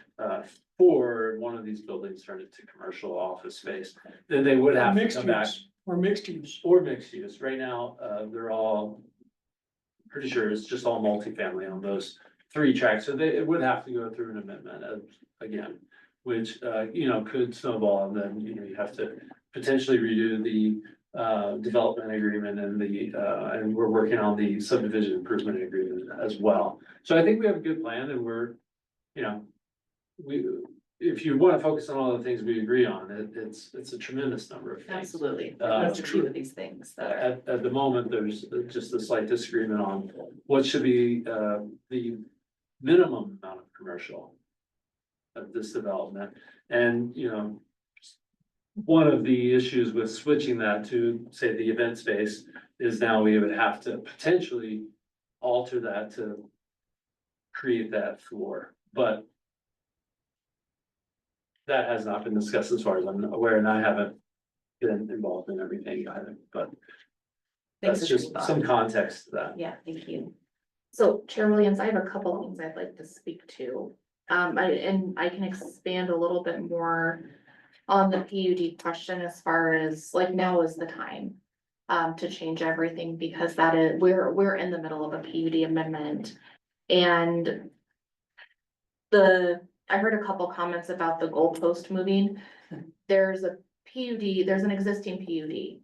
4, one of these buildings turned into commercial office space, then they would have to come back. or mixed use. or mixed use. Right now, they're all, pretty sure it's just all multifamily on those 3 tracks. So it would have to go through an amendment again, which, could snowball, and then, you have to potentially redo the development agreement and and we're working on the subdivision improvement agreement as well. So I think we have a good plan, and we're, if you want to focus on all the things we agree on, it's a tremendous number of things. Absolutely. Uh, That's a few of these things that are. At the moment, there's just a slight disagreement on what should be the minimum amount of commercial of this development. And, one of the issues with switching that to, say, the event space is now we would have to potentially alter that to create that floor, but that has not been discussed as far as I'm aware, and I haven't been involved in everything either, but Thanks that's for just your thought. some context to that. Yeah, thank you. So Chair Williams, I have a couple of things I'd like to speak to. I can expand a little bit more on the PUD question as far as like now is the time to change everything, because that is, we're in the middle of a PUD amendment. And I heard a couple comments about the goalpost moving. There's a PUD, there's an existing PUD.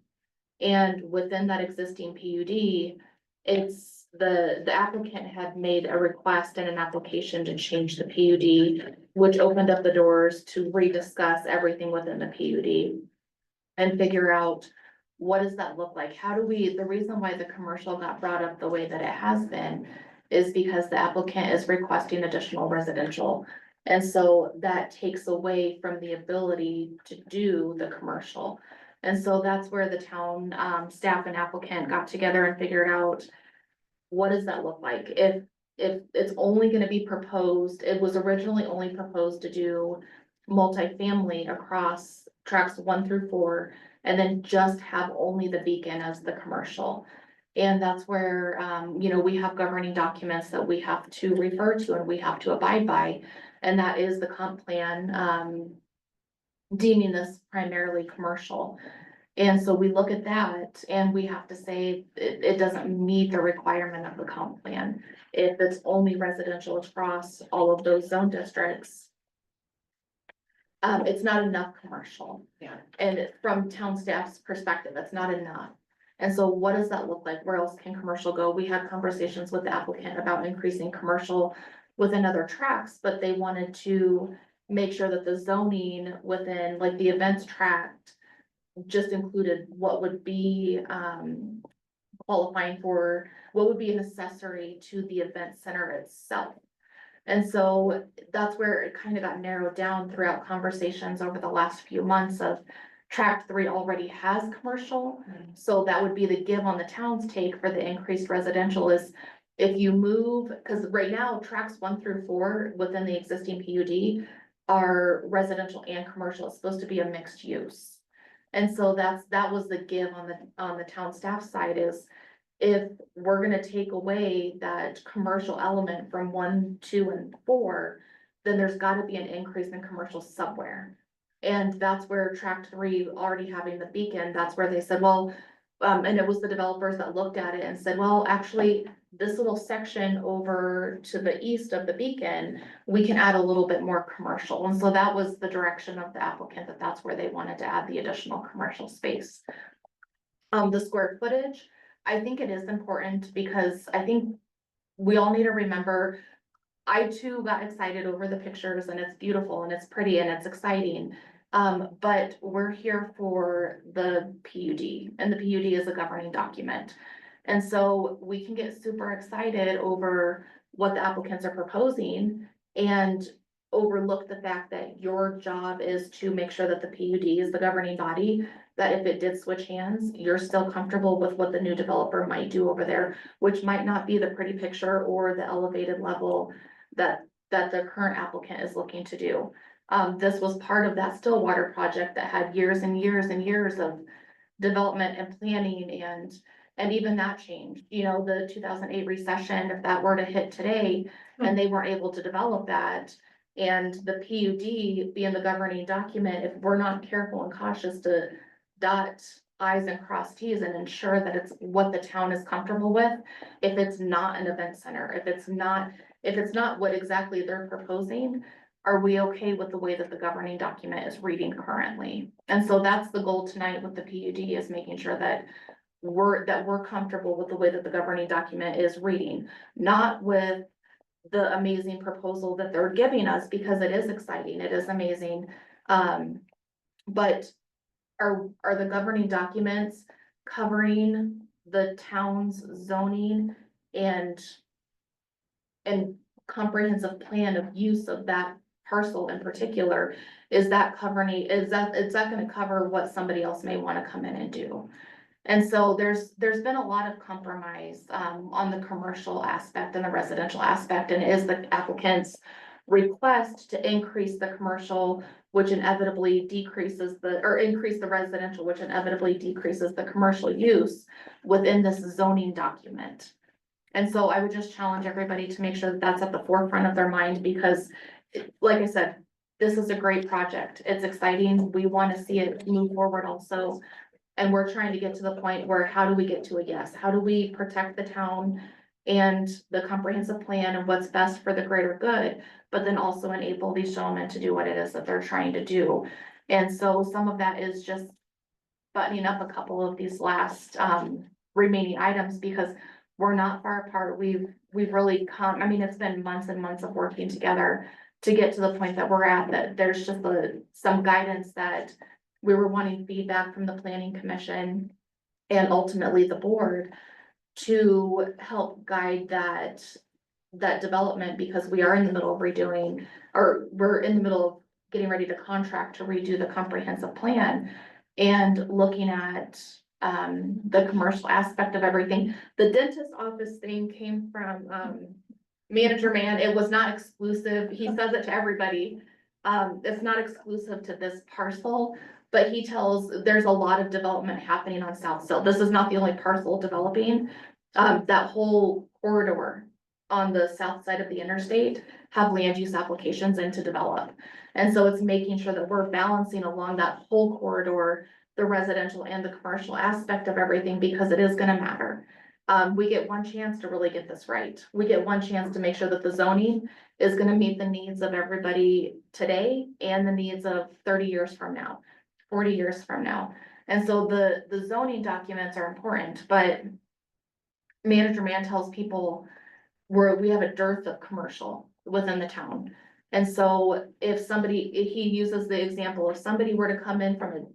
And within that existing PUD, it's the applicant had made a request and an application to change the PUD, which opened up the doors to rediscuss everything within the PUD and figure out what does that look like? The reason why the commercial got brought up the way that it has been is because the applicant is requesting additional residential. And so that takes away from the ability to do the commercial. And so that's where the town staff and applicant got together and figured out, what does that look like? If it's only gonna be proposed, it was originally only proposed to do multifamily across tracks 1 through 4, and then just have only the beacon as the commercial. And that's where, we have governing documents that we have to refer to and we have to abide by. And that is the comp plan, deeming this primarily commercial. And so we look at that and we have to say it doesn't meet the requirement of the comp plan. If it's only residential across all of those zone districts, it's not enough commercial. Yeah. And from town staff's perspective, it's not enough. And so what does that look like? Where else can commercial go? We had conversations with the applicant about increasing commercial within other tracks, but they wanted to make sure that the zoning within, like the events tract, just included what would be qualifying for, what would be an accessory to the event center itself. And so that's where it kind of got narrowed down throughout conversations over the last few months of tract 3 already has commercial. So that would be the give on the town's take for the increased residential is if you move, because right now tracks 1 through 4 within the existing PUD are residential and commercial. It's supposed to be a mixed use. And so that was the give on the town staff side is if we're gonna take away that commercial element from 1, 2, and 4, then there's gotta be an increase in commercial somewhere. And that's where tract 3 already having the beacon, that's where they said, well, and it was the developers that looked at it and said, well, actually, this little section over to the east of the beacon, we can add a little bit more commercial. And so that was the direction of the applicant, that's where they wanted to add the additional commercial space. The square footage, I think it is important because I think we all need to remember, I too got excited over the pictures and it's beautiful and it's pretty and it's exciting. But we're here for the PUD and the PUD is a governing document. And so we can get super excited over what the applicants are proposing and overlook the fact that your job is to make sure that the PUD is the governing body, that if it did switch hands, you're still comfortable with what the new developer might do over there, which might not be the pretty picture or the elevated level that the current applicant is looking to do. This was part of that Stillwater project that had years and years and years of development and planning and even that changed, the 2008 recession, if that were to hit today and they weren't able to develop that. And the PUD being the governing document, if we're not careful and cautious to dot i's and cross t's and ensure that it's what the town is comfortable with. If it's not an event center, if it's not what exactly they're proposing, are we okay with the way that the governing document is reading currently? And so that's the goal tonight with the PUD, is making sure that we're comfortable with the way that the governing document is reading, not with the amazing proposal that they're giving us, because it is exciting, it is amazing. But are the governing documents covering the town's zoning and comprehensive plan of use of that parcel in particular? Is that gonna cover what somebody else may wanna come in and do? And so there's been a lot of compromise on the commercial aspect and the residential aspect, and it is the applicant's request to increase the commercial, which inevitably increase the residential, which inevitably decreases the commercial use within this zoning document. And so I would just challenge everybody to make sure that that's at the forefront of their mind, because like I said, this is a great project. It's exciting. We want to see it move forward also. And we're trying to get to the point where, how do we get to a yes? How do we protect the town and the comprehensive plan and what's best for the greater good, but then also enable these gentlemen to do what it is that they're trying to do? And so some of that is just buttoning up a couple of these last remaining items, because we're not far apart. We've really come, I mean, it's been months and months of working together to get to the point that we're at, that there's just some guidance that we were wanting feedback from the planning commission and ultimately the board to help guide that development, because we are in the middle of redoing, or we're in the middle of getting ready to contract to redo the comprehensive plan and looking at the commercial aspect of everything. The dentist office thing came from Manager Man. It was not exclusive. He says it to everybody. It's not exclusive to this parcel, but he tells, there's a lot of development happening on South Sill. This is not the only parcel developing. That whole corridor on the south side of the interstate have land use applications in to develop. And so it's making sure that we're balancing along that whole corridor, the residential and the commercial aspect of everything, because it is gonna matter. We get one chance to really get this right. We get one chance to make sure that the zoning is gonna meet the needs of everybody today and the needs of 30 years from now, 40 years from now. And so the zoning documents are important, but Manager Man tells people we have a dearth of commercial within the town. And so if he uses the example, if somebody were to come in from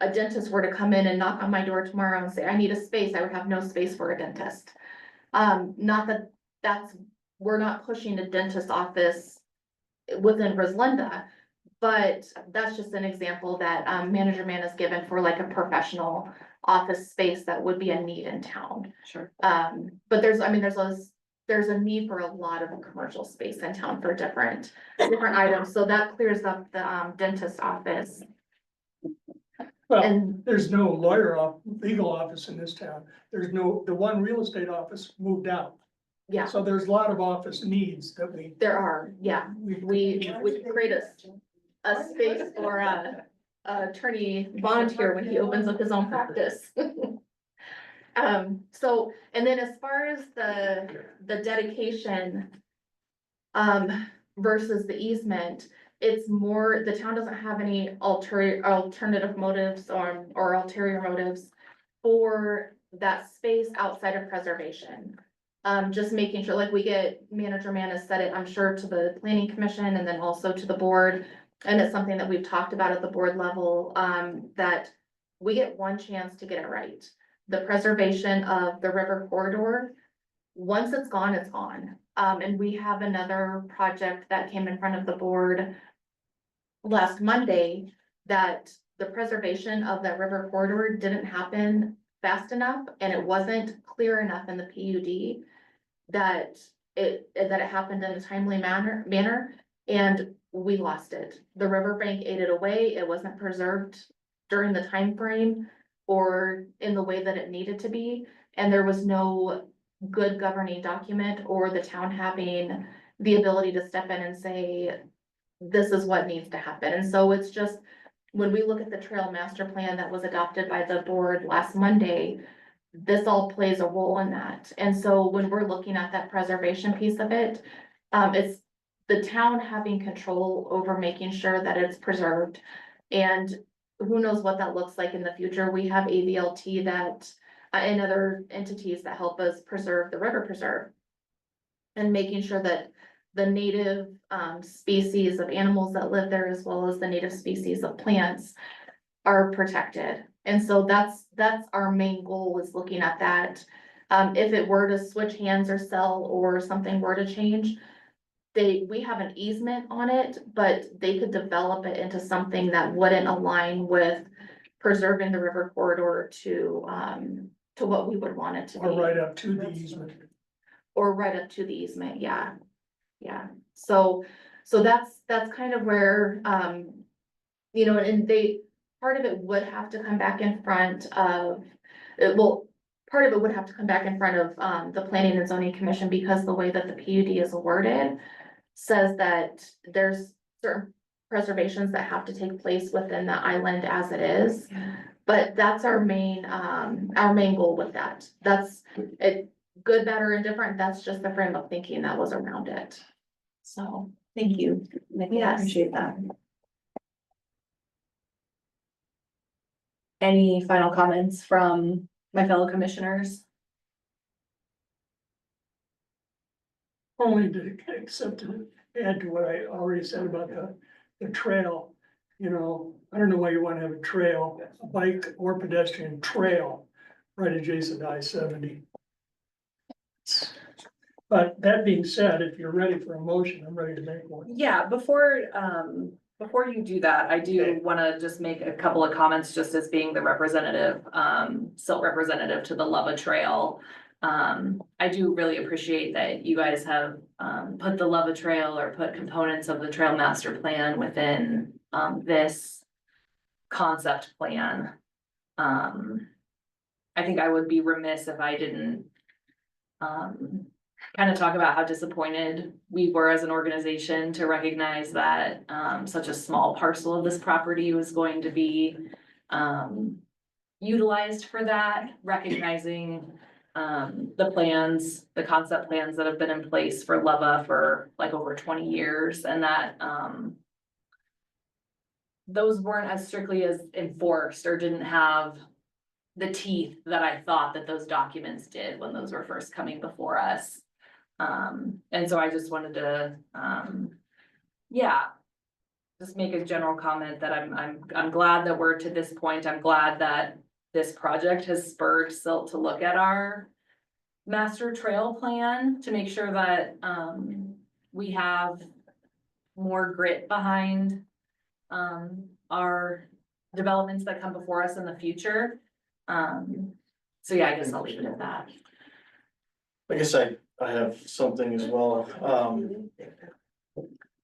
a dentist were to come in and knock on my door tomorrow and say, I need a space, I would have no space for a dentist. Not that we're not pushing a dentist office within Rosalinda, but that's just an example that Manager Man is given for like a professional office space that would be a need in town. Sure. But there's a need for a lot of commercial space in town for different items, so that clears up the dentist office. Well, there's no legal office in this town. The one real estate office moved out. Yeah, So there's a lot of office needs that there are, yeah, we create a space for attorney volunteer when he opens up his own practice. So, and then as far as the dedication versus the easement, it's more, the town doesn't have any alternative motives or ulterior motives for that space outside of preservation. Just making sure, like, we get, Manager Man has said it, I'm sure, to the planning commission and then also to the board. And it's something that we've talked about at the board level, that we get one chance to get it right. The preservation of the river corridor, once it's gone, it's gone. And we have another project that came in front of the board last Monday, that the preservation of that river corridor didn't happen fast enough, and it wasn't clear enough in the PUD that it happened in a timely manner, and we lost it. The riverbank ate it away. It wasn't preserved during the time frame or in the way that it needed to be, and there was no good governing document or the town having the ability to step in and say, this is what needs to happen. And so it's just, when we look at the trail master plan that was adopted by the board last Monday, this all plays a role in that. And so when we're looking at that preservation piece of it, it's the town having control over making sure that it's preserved. And who knows what that looks like in the future. We have AVLT that, and other entities that help us preserve the river preserve. And making sure that the native species of animals that live there, as well as the native species of plants, are protected. And so that's our main goal, is looking at that. If it were to switch hands or sell, or something were to change, we have an easement on it, but they could develop it into something that wouldn't align with preserving the river corridor to what we would want it to be. Or right up to the easement. Or right up to the easement, yeah. Yeah, so that's kind of where, you know, and part of it would have to come back in front of, part of it would have to come back in front of, the Planning and Zoning Commission, because the way that the PUD is worded says that there's certain preservations that have to take place within the island as it is. But that's our main goal with that. That's it, good, bad, or indifferent. That's just the frame of thinking that was around it. So, Thank you, Nikki, I Yes. appreciate that. Any final comments from my fellow commissioners? Only to accept to add to what I already said about the trail. You know, I don't know why you wanna have a trail, a bike or pedestrian trail right adjacent to I-70. But that being said, if you're ready for a motion, I'm ready to make one. Yeah, before you do that, I do wanna just make a couple of comments, just as being the representative, SILT representative to the Lava Trail. I do really appreciate that you guys have, put the Lava Trail, or put components of the Trail Master Plan within, this concept plan. I think I would be remiss if I didn't, kind of talk about how disappointed we were as an organization to recognize that such a small parcel of this property was going to be utilized for that, recognizing the plans, the concept plans that have been in place for Lava for like over 20 years, and that those weren't as strictly as enforced, or didn't have the teeth that I thought that those documents did when those were first coming before us. And so I just wanted to, yeah, just make a general comment that I'm glad that we're to this point. I'm glad that this project has spurred SILT to look at our master trail plan, to make sure that, we have more grit behind, our developments that come before us in the future. So yeah, I guess I'll leave it at that. I guess I have something as well.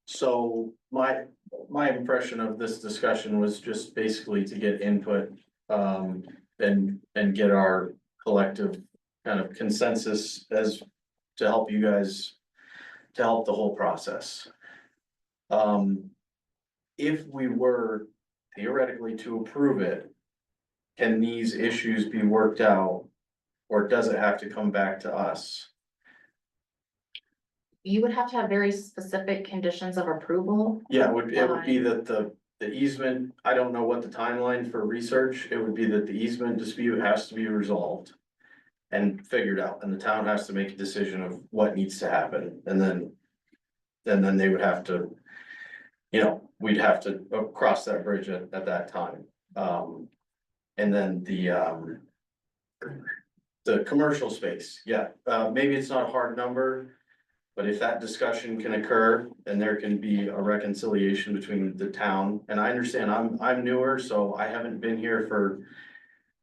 So my impression of this discussion was just basically to get input, and get our collective kind of consensus as to help you guys, to help the whole process. If we were theoretically to approve it, can these issues be worked out, or does it have to come back to us? you would have to have very specific conditions of approval. Yeah, it would be that the easement, I don't know what the timeline for research, it would be that the easement dispute has to be resolved. And figured out, and the town has to make a decision of what needs to happen, and then they would have to. You know, we'd have to cross that bridge at that time. And then the commercial space, yeah, maybe it's not a hard number. But if that discussion can occur, and there can be a reconciliation between the town, and I understand I'm newer, so I haven't been here for.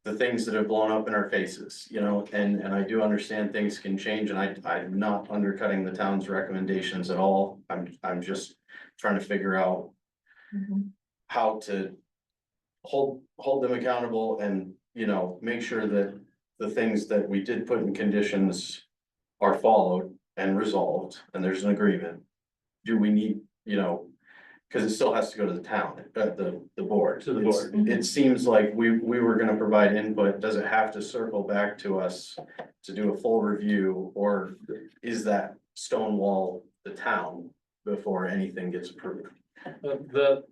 The things that have blown up in our faces, you know, and I do understand things can change, and I'm not undercutting the town's recommendations at all. I'm just trying to figure out. How to hold them accountable, and, you know, make sure that the things that we did put in conditions are followed and resolved, and there's an agreement. Do we need, you know, Cause it still has to go to the town, the board. To the It's- board. It seems like we were gonna provide input. Does it have to circle back to us to do a full review? Or is that stonewall the town before anything gets approved? The,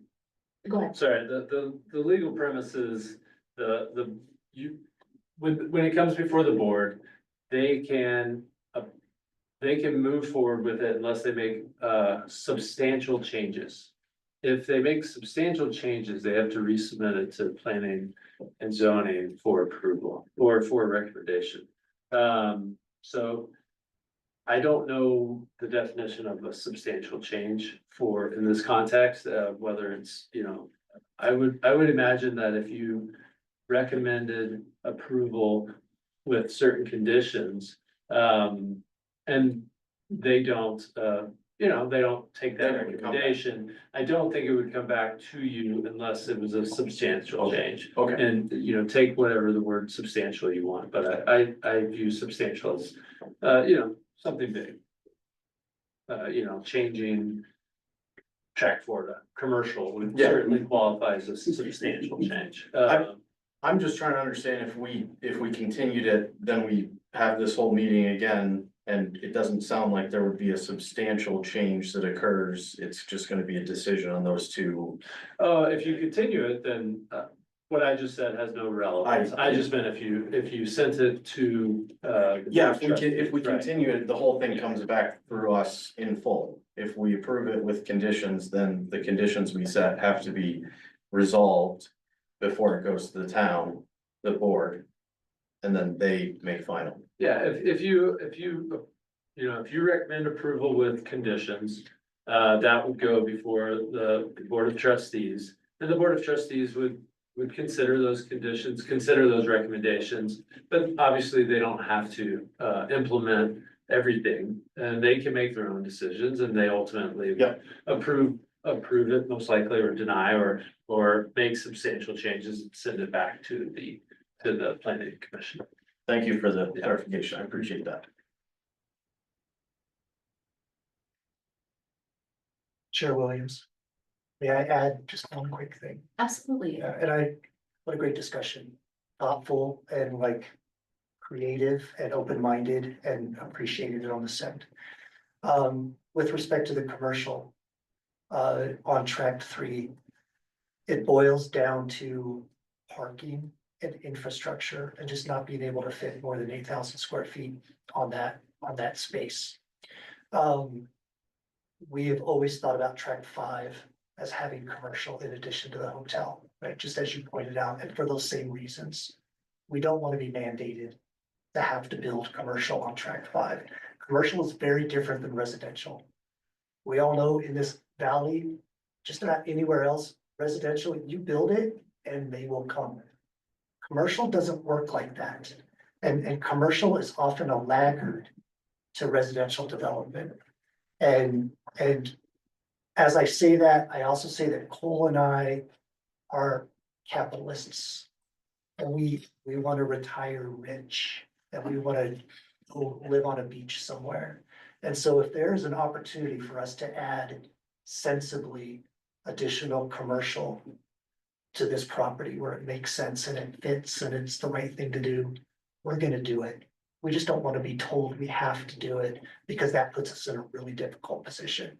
Go ahead. sorry, the legal premise is when it comes before the board, they can move forward with it unless they make, substantial changes. If they make substantial changes, they have to resubmit it to planning and zoning for approval or for recommendation. So I don't know the definition of a substantial change for, in this context, whether it's, I would imagine that if you recommended approval with certain conditions, and they don't, they don't take that Then it would come back. recommendation, I don't think it would come back to you unless it was a substantial change. Okay, And, take whatever the word substantial you want, but I view substantial as, something big. Changing track for the commercial would Yeah. certainly qualify as a substantial change. I'm just trying to understand if we continued it, then we have this whole meeting again. And it doesn't sound like there would be a substantial change that occurs. It's just gonna be a decision on those two. If you continue it, then, what I just said has no relevance. I just meant if you sent it to, Yeah, if we Right. continue it, the whole thing comes back through us in full. If we approve it with conditions, then the conditions we set have to be resolved before it goes to the town, the board, and then they make final. Yeah, if you recommend approval with conditions, that would go before the Board of Trustees. And the Board of Trustees would consider those conditions, consider those recommendations, but obviously they don't have to, implement everything. And they can make their own decisions and they ultimately Yep. approve it most likely or deny or make substantial changes and send it back to the planning commission. Thank you for the clarification. I appreciate that. Chair Williams. May I add just one quick thing? Absolutely. Yeah, what a great discussion, thoughtful and like creative and open-minded and appreciated it on the set. With respect to the commercial, on track 3, it boils down to parking and infrastructure and just not being able to fit more than 8,000 square feet on that space. We have always thought about track 5 as having commercial in addition to the hotel, right? Just as you pointed out, and for those same reasons. We don't want to be mandated to have to build commercial on track 5. Commercial is very different than residential. We all know in this valley, just about anywhere else, residential, you build it and they will come. Commercial doesn't work like that. And commercial is often a laggard to residential development. And as I say that, I also say that Cole and I are capitalists. And we want to retire rich and we want to go live on a beach somewhere. And so if there's an opportunity for us to add sensibly additional commercial to this property where it makes sense and it fits and it's the right thing to do, we're gonna do it. We just don't want to be told we have to do it because that puts us in a really difficult position.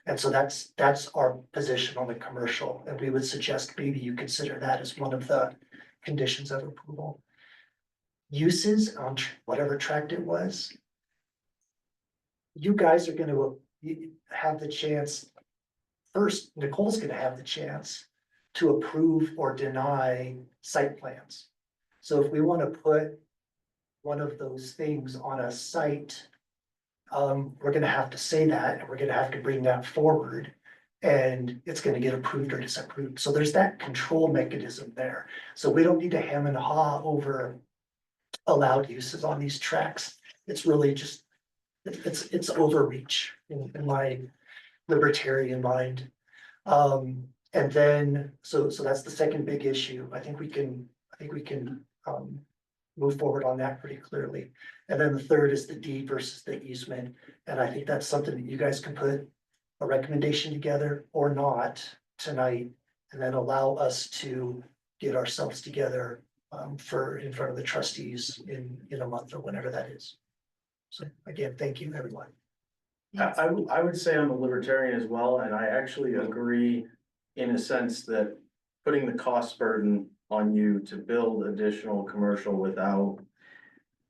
And so that's our position on the commercial, and we would suggest maybe you consider that as one of the conditions of approval. Uses on whatever tract it was. You guys are gonna have the chance. First, Nicole's gonna have the chance to approve or deny site plans. So if we want to put one of those things on a site, we're gonna have to say that, and we're gonna have to bring that forward. And it's gonna get approved or disapproved. So there's that control mechanism there. So we don't need to hem and haw over allowed uses on these tracks. It's really just, it's overreach in my libertarian mind. And then, so that's the second big issue. I think we can move forward on that pretty clearly. And then the third is the deed versus the easement. And I think that's something that you guys can put a recommendation together or not tonight, and then allow us to get ourselves together for in front of the trustees in a month or whenever that is. So again, thank you, everyone. I would say I'm a libertarian as well, and I actually agree in a sense that putting the cost burden on you to build additional commercial without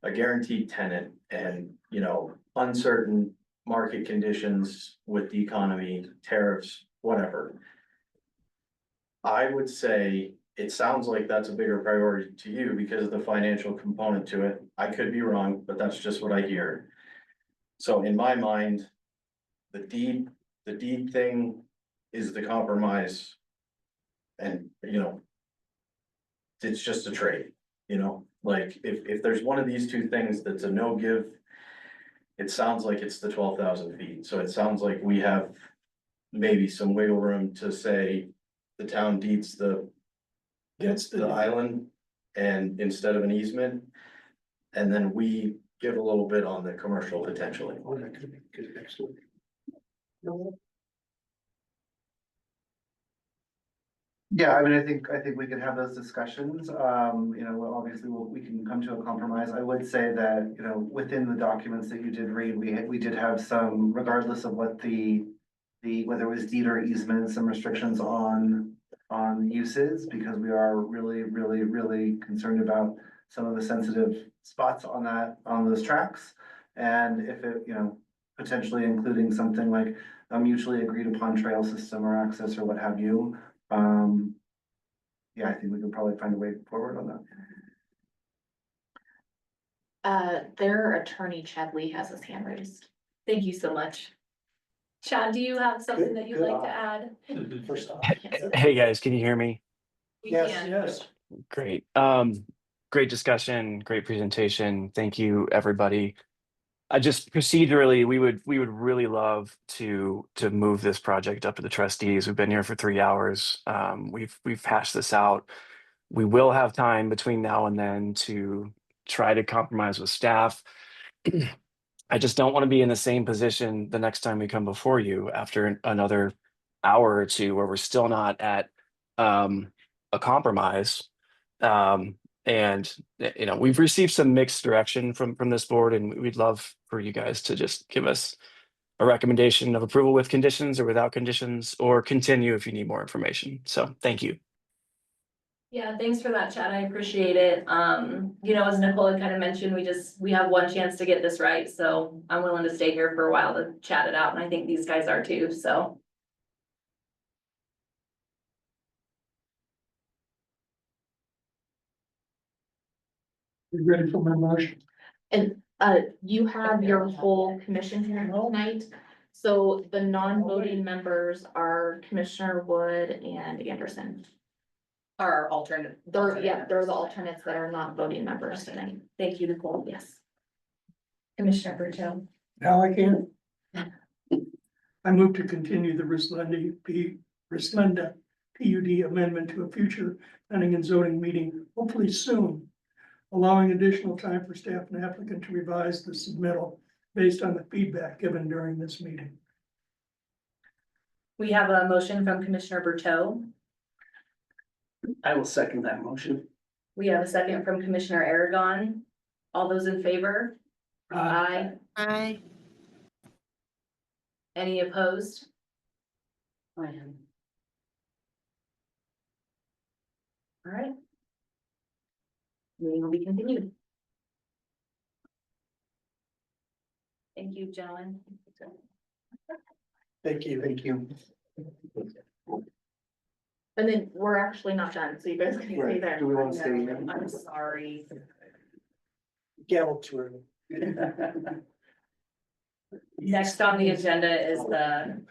a guaranteed tenant and, you know, uncertain market conditions with the economy, tariffs, whatever. I would say it sounds like that's a bigger priority to you because of the financial component to it. I could be wrong, but that's just what I hear. So in my mind, the deed thing is the compromise. And, you know, it's just a trade, you know, like if there's one of these two things that's a no give, it sounds like it's the 12,000 feet. So it sounds like we have maybe some wiggle room to say the town deeds the island and instead of an easement. And then we give a little bit on the commercial potentially. Oh, that could be good next week. Yeah, I mean, I think we can have those discussions. You know, well, obviously, we can come to a compromise. I would say that, you know, within the documents that you did read, we did have some, regardless of what whether it was deed or easement, some restrictions on uses, because we are really concerned about some of the sensitive spots on those tracks. And if it, you know, potentially including something like a mutually agreed upon trail system or access or what have you. Yeah, I think we can probably find a way forward on that. Their attorney Chad Lee has his hand raised. Thank you so much. Chad, do you have something that you'd Good like to add? First off. Hey, guys, can you hear me? We Yes, can. Yes. Great. Great discussion, great presentation. Thank you, everybody. I just procedurally, we would really love to move this project up to the trustees. We've been here for 3 hours. We've hashed this out. We will have time between now and then to try to compromise with staff. I just don't want to be in the same position the next time we come before you after another hour or two where we're still not at a compromise. And you know, we've received some mixed direction from this board, and we'd love for you guys to just give us a recommendation of approval with conditions or without conditions, or continue if you need more information. So thank you. Yeah, thanks for that, Chad. I appreciate it. You know, as Nicole had kind of mentioned, we have one chance to get this right, so I'm willing to stay here for a while to chat it out, and I think these guys are too, so. You ready for my motion? And you have your whole commission here tonight. So the non-voting members are Commissioner Wood and Anderson. Our alternate. They're the alternates that are not voting members tonight. Thank you, Nicole. Yes. Commissioner Berto. Now I can. I move to continue the Rislenda PUD amendment to a future planning and zoning meeting, hopefully soon, allowing additional time for staff and applicant to revise the submittal based on the feedback given during this meeting. We have a motion from Commissioner Berto. I will second that motion. We have a second from Commissioner Aragon. All those in favor? Aye. Aye. Any opposed? I am. All right. Meeting will be continued. Thank you, gentlemen. Thank you. Thank you. And then we're actually not done, so you guys can stay there. Do we want to stay here? I'm sorry. Gavel tour. Next on the agenda is the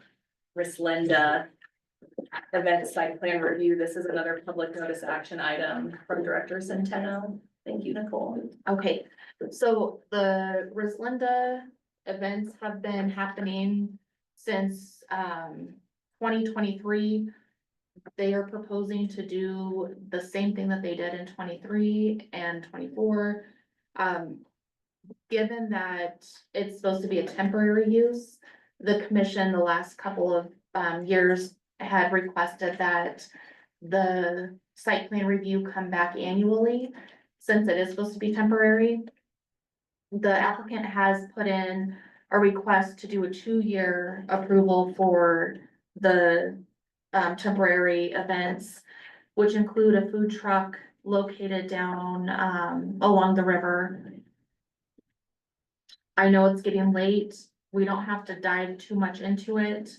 Rislenda event site plan review. This is another public notice action item from Director Centeno. Thank you, Nicole. Okay, so the Rislenda events have been happening since 2023. They are proposing to do the same thing that they did in 23 and 24. Given that it's supposed to be a temporary use, the commission the last couple of years had requested that the site plan review come back annually, since it is supposed to be temporary. The applicant has put in a request to do a 2-year approval for the temporary events, which include a food truck located down along the river. I know it's getting late. We don't have to dive too much into it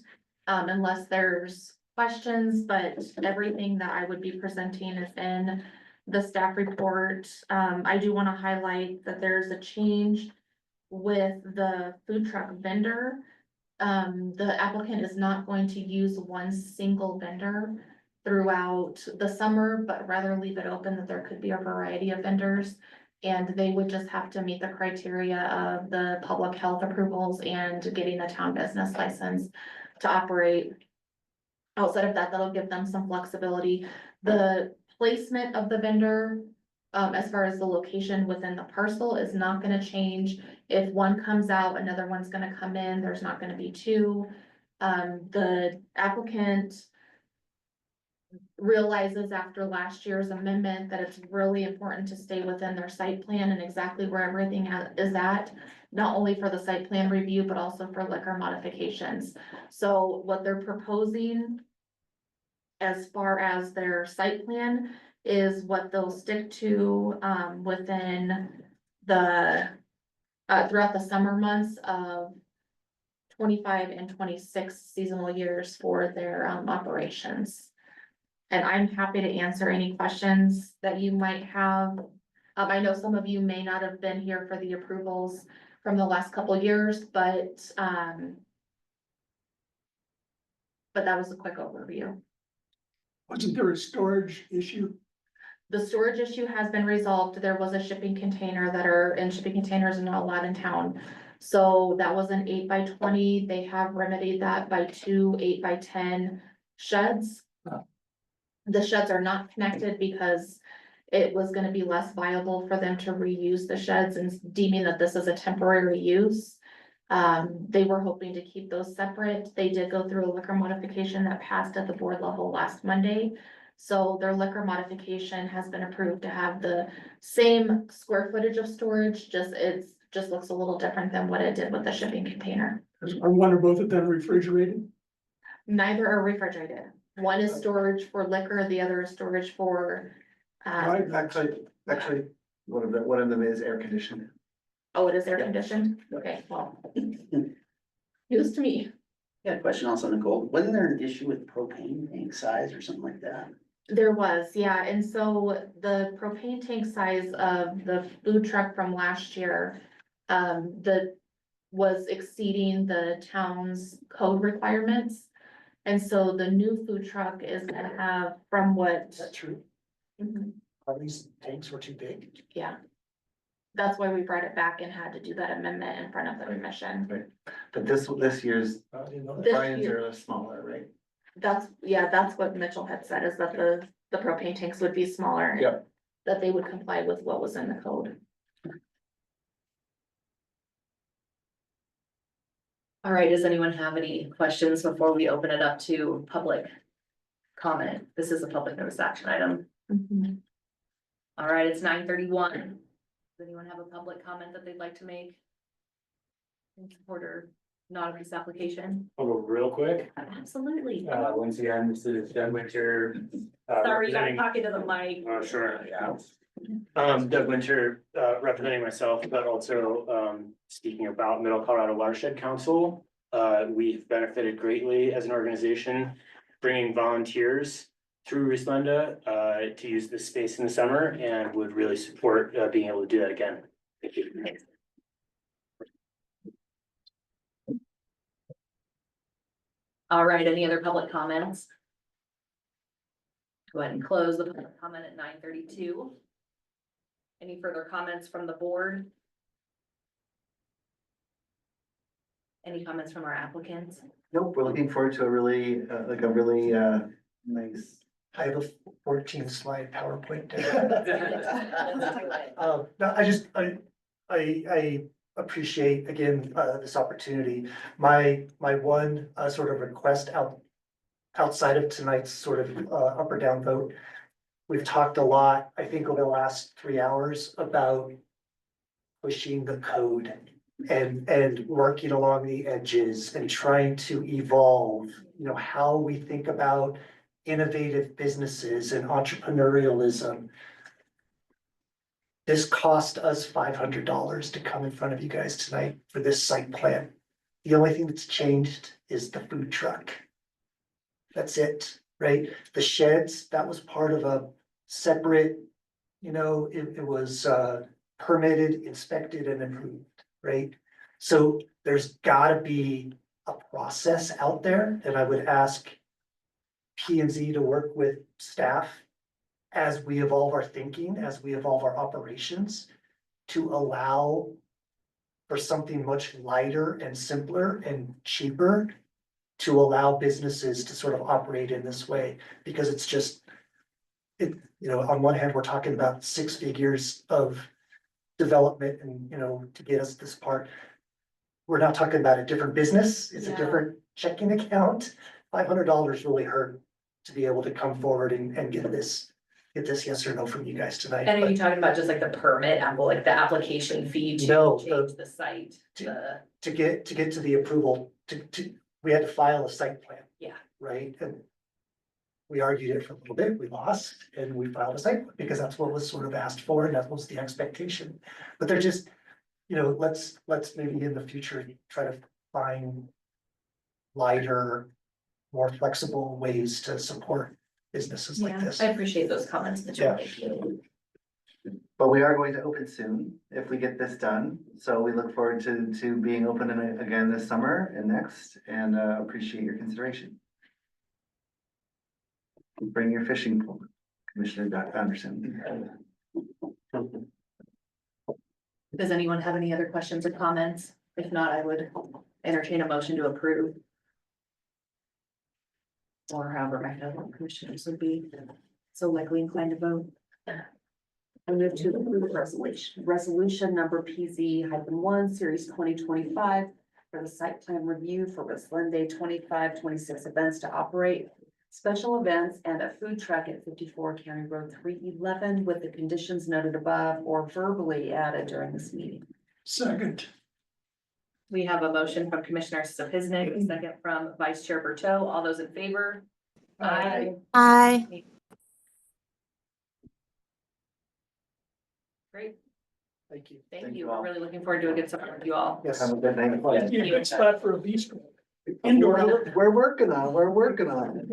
unless there's questions, but everything that I would be presenting is in the staff report. I do want to highlight that there's a change with the food truck vendor. The applicant is not going to use one single vendor throughout the summer, but rather leave it open that there could be a variety of vendors. And they would just have to meet the criteria of the public health approvals and getting a town business license to operate. Outside of that, that'll give them some flexibility. The placement of the vendor, as far as the location within the parcel, is not gonna change. If one comes out, another one's gonna come in, there's not gonna be two. The applicant realizes after last year's amendment that it's really important to stay within their site plan and exactly where everything is at, not only for the site plan review, but also for liquor modifications. So what they're proposing as far as their site plan is what they'll stick to, within the, throughout the summer months of 25 and 26 seasonal years for their, operations. And I'm happy to answer any questions that you might have. I know some of you may not have been here for the approvals from the last couple of years, but that was a quick overview. Wasn't there a storage issue? The storage issue has been resolved. There was a shipping container and shipping containers are not allowed in town. So that was an 8x20. They have remedied that by 2 8x10 sheds. The sheds are not connected because it was gonna be less viable for them to reuse the sheds, and deeming that this is a temporary use. They were hoping to keep those separate. They did go through a liquor modification that passed at the board level last Monday. So their liquor modification has been approved to have the same square footage of storage, it just looks a little different than what it did with the shipping container. I wonder both of them refrigerated? Neither are refrigerated. One is storage for liquor, the other is storage for, Actually, one of them is air conditioned. oh, it is air conditioned? Okay, well. News to me. Yeah, question also, Nicole, wasn't there an issue with propane tank size or something like that? There was, yeah, and so the propane tank size of the food truck from last year, was exceeding the town's code requirements. And so the new food truck is gonna have from what. Is that true? Mhm, Are these tanks were too big? yeah. That's why we brought it back and had to do that amendment in front of the commission. But this year's I didn't know that. This Brian's year- are smaller, right? That's what Mitchell had said, is that the propane tanks would be smaller. Yep. That they would comply with what was in the code. All right, does anyone have any questions before we open it up to public comment? This is a public notice action item. All right, it's 9:31. Does anyone have a public comment that they'd like to make? In support or not of this application? I'll go real quick. Absolutely. Once again, this is Doug Winter. Sorry, I'm representing- talking to the mic. Oh, sure, yeah. Doug Winter, representing myself, but also, speaking about Middle Colorado Watershed Council. We've benefited greatly as an organization, bringing volunteers through Rislenda, to use this space in the summer, and would really support, being able to do that again. Thank you. All right, any other public comments? Go ahead and close the public comment at 9:32. Any further comments from the board? Any comments from our applicants? Nope, we're looking forward to a really, nice. I have a 14 slide PowerPoint. No, I appreciate again, this opportunity. My one, sort of request outside of tonight's sort of, up or down vote. We've talked a lot, I think over the last 3 hours about pushing the code and working along the edges and trying to evolve, how we think about innovative businesses and entrepreneurialism. This cost us $500 to come in front of you guys tonight for this site plan. The only thing that's changed is the food truck. That's it, right? The sheds, that was part of a separate, it was permitted, inspected and approved, right? So there's gotta be a process out there, and I would ask P and Z to work with staff as we evolve our thinking, as we evolve our operations, to allow for something much lighter and simpler and cheaper to allow businesses to sort of operate in this way, because it's just, on one hand, we're talking about 6 figures of development and, to get us this part. We're now talking about a different business, it's a different checking account. $500 really hurt to be able to come forward and get this yes or no from you guys tonight. And are but- you talking about just like the permit, like the application fee to No, change the site? To get to the approval, we had to file a site plan. Yeah. Right, and we argued it for a little bit, we lost, and we filed a site plan, because that's what was sort of asked for, and that was the expectation. But they're just, let's maybe in the future try to find lighter, more flexible ways to support businesses like this. I appreciate those comments, Mitchell. Yeah. Thank you. But we are going to open soon if we get this done. So we look forward to being open again this summer and next, and appreciate your consideration. Bring your fishing pole, Commissioner Dr. Anderson. Does anyone have any other questions or comments? If not, I would entertain a motion to approve. Or however my fellow commissioners would be so likely inclined to vote. I move to approve resolution number PZ-1, series 2025 for the site plan review for Resplende 25-26 events to operate special events and a food truck at 54 County Road 311 with the conditions noted above or verbally added during this meeting. Second. We have a motion from Commissioner Sapiznik, a second from Vice Chair Berteau. All those in favor? Aye. Aye. Great. Thank you. Thank you. We're really looking forward to a good summer with you all. Yes. Have a good night. That'd be a good spot for a bistro. Indoor. We're working on it.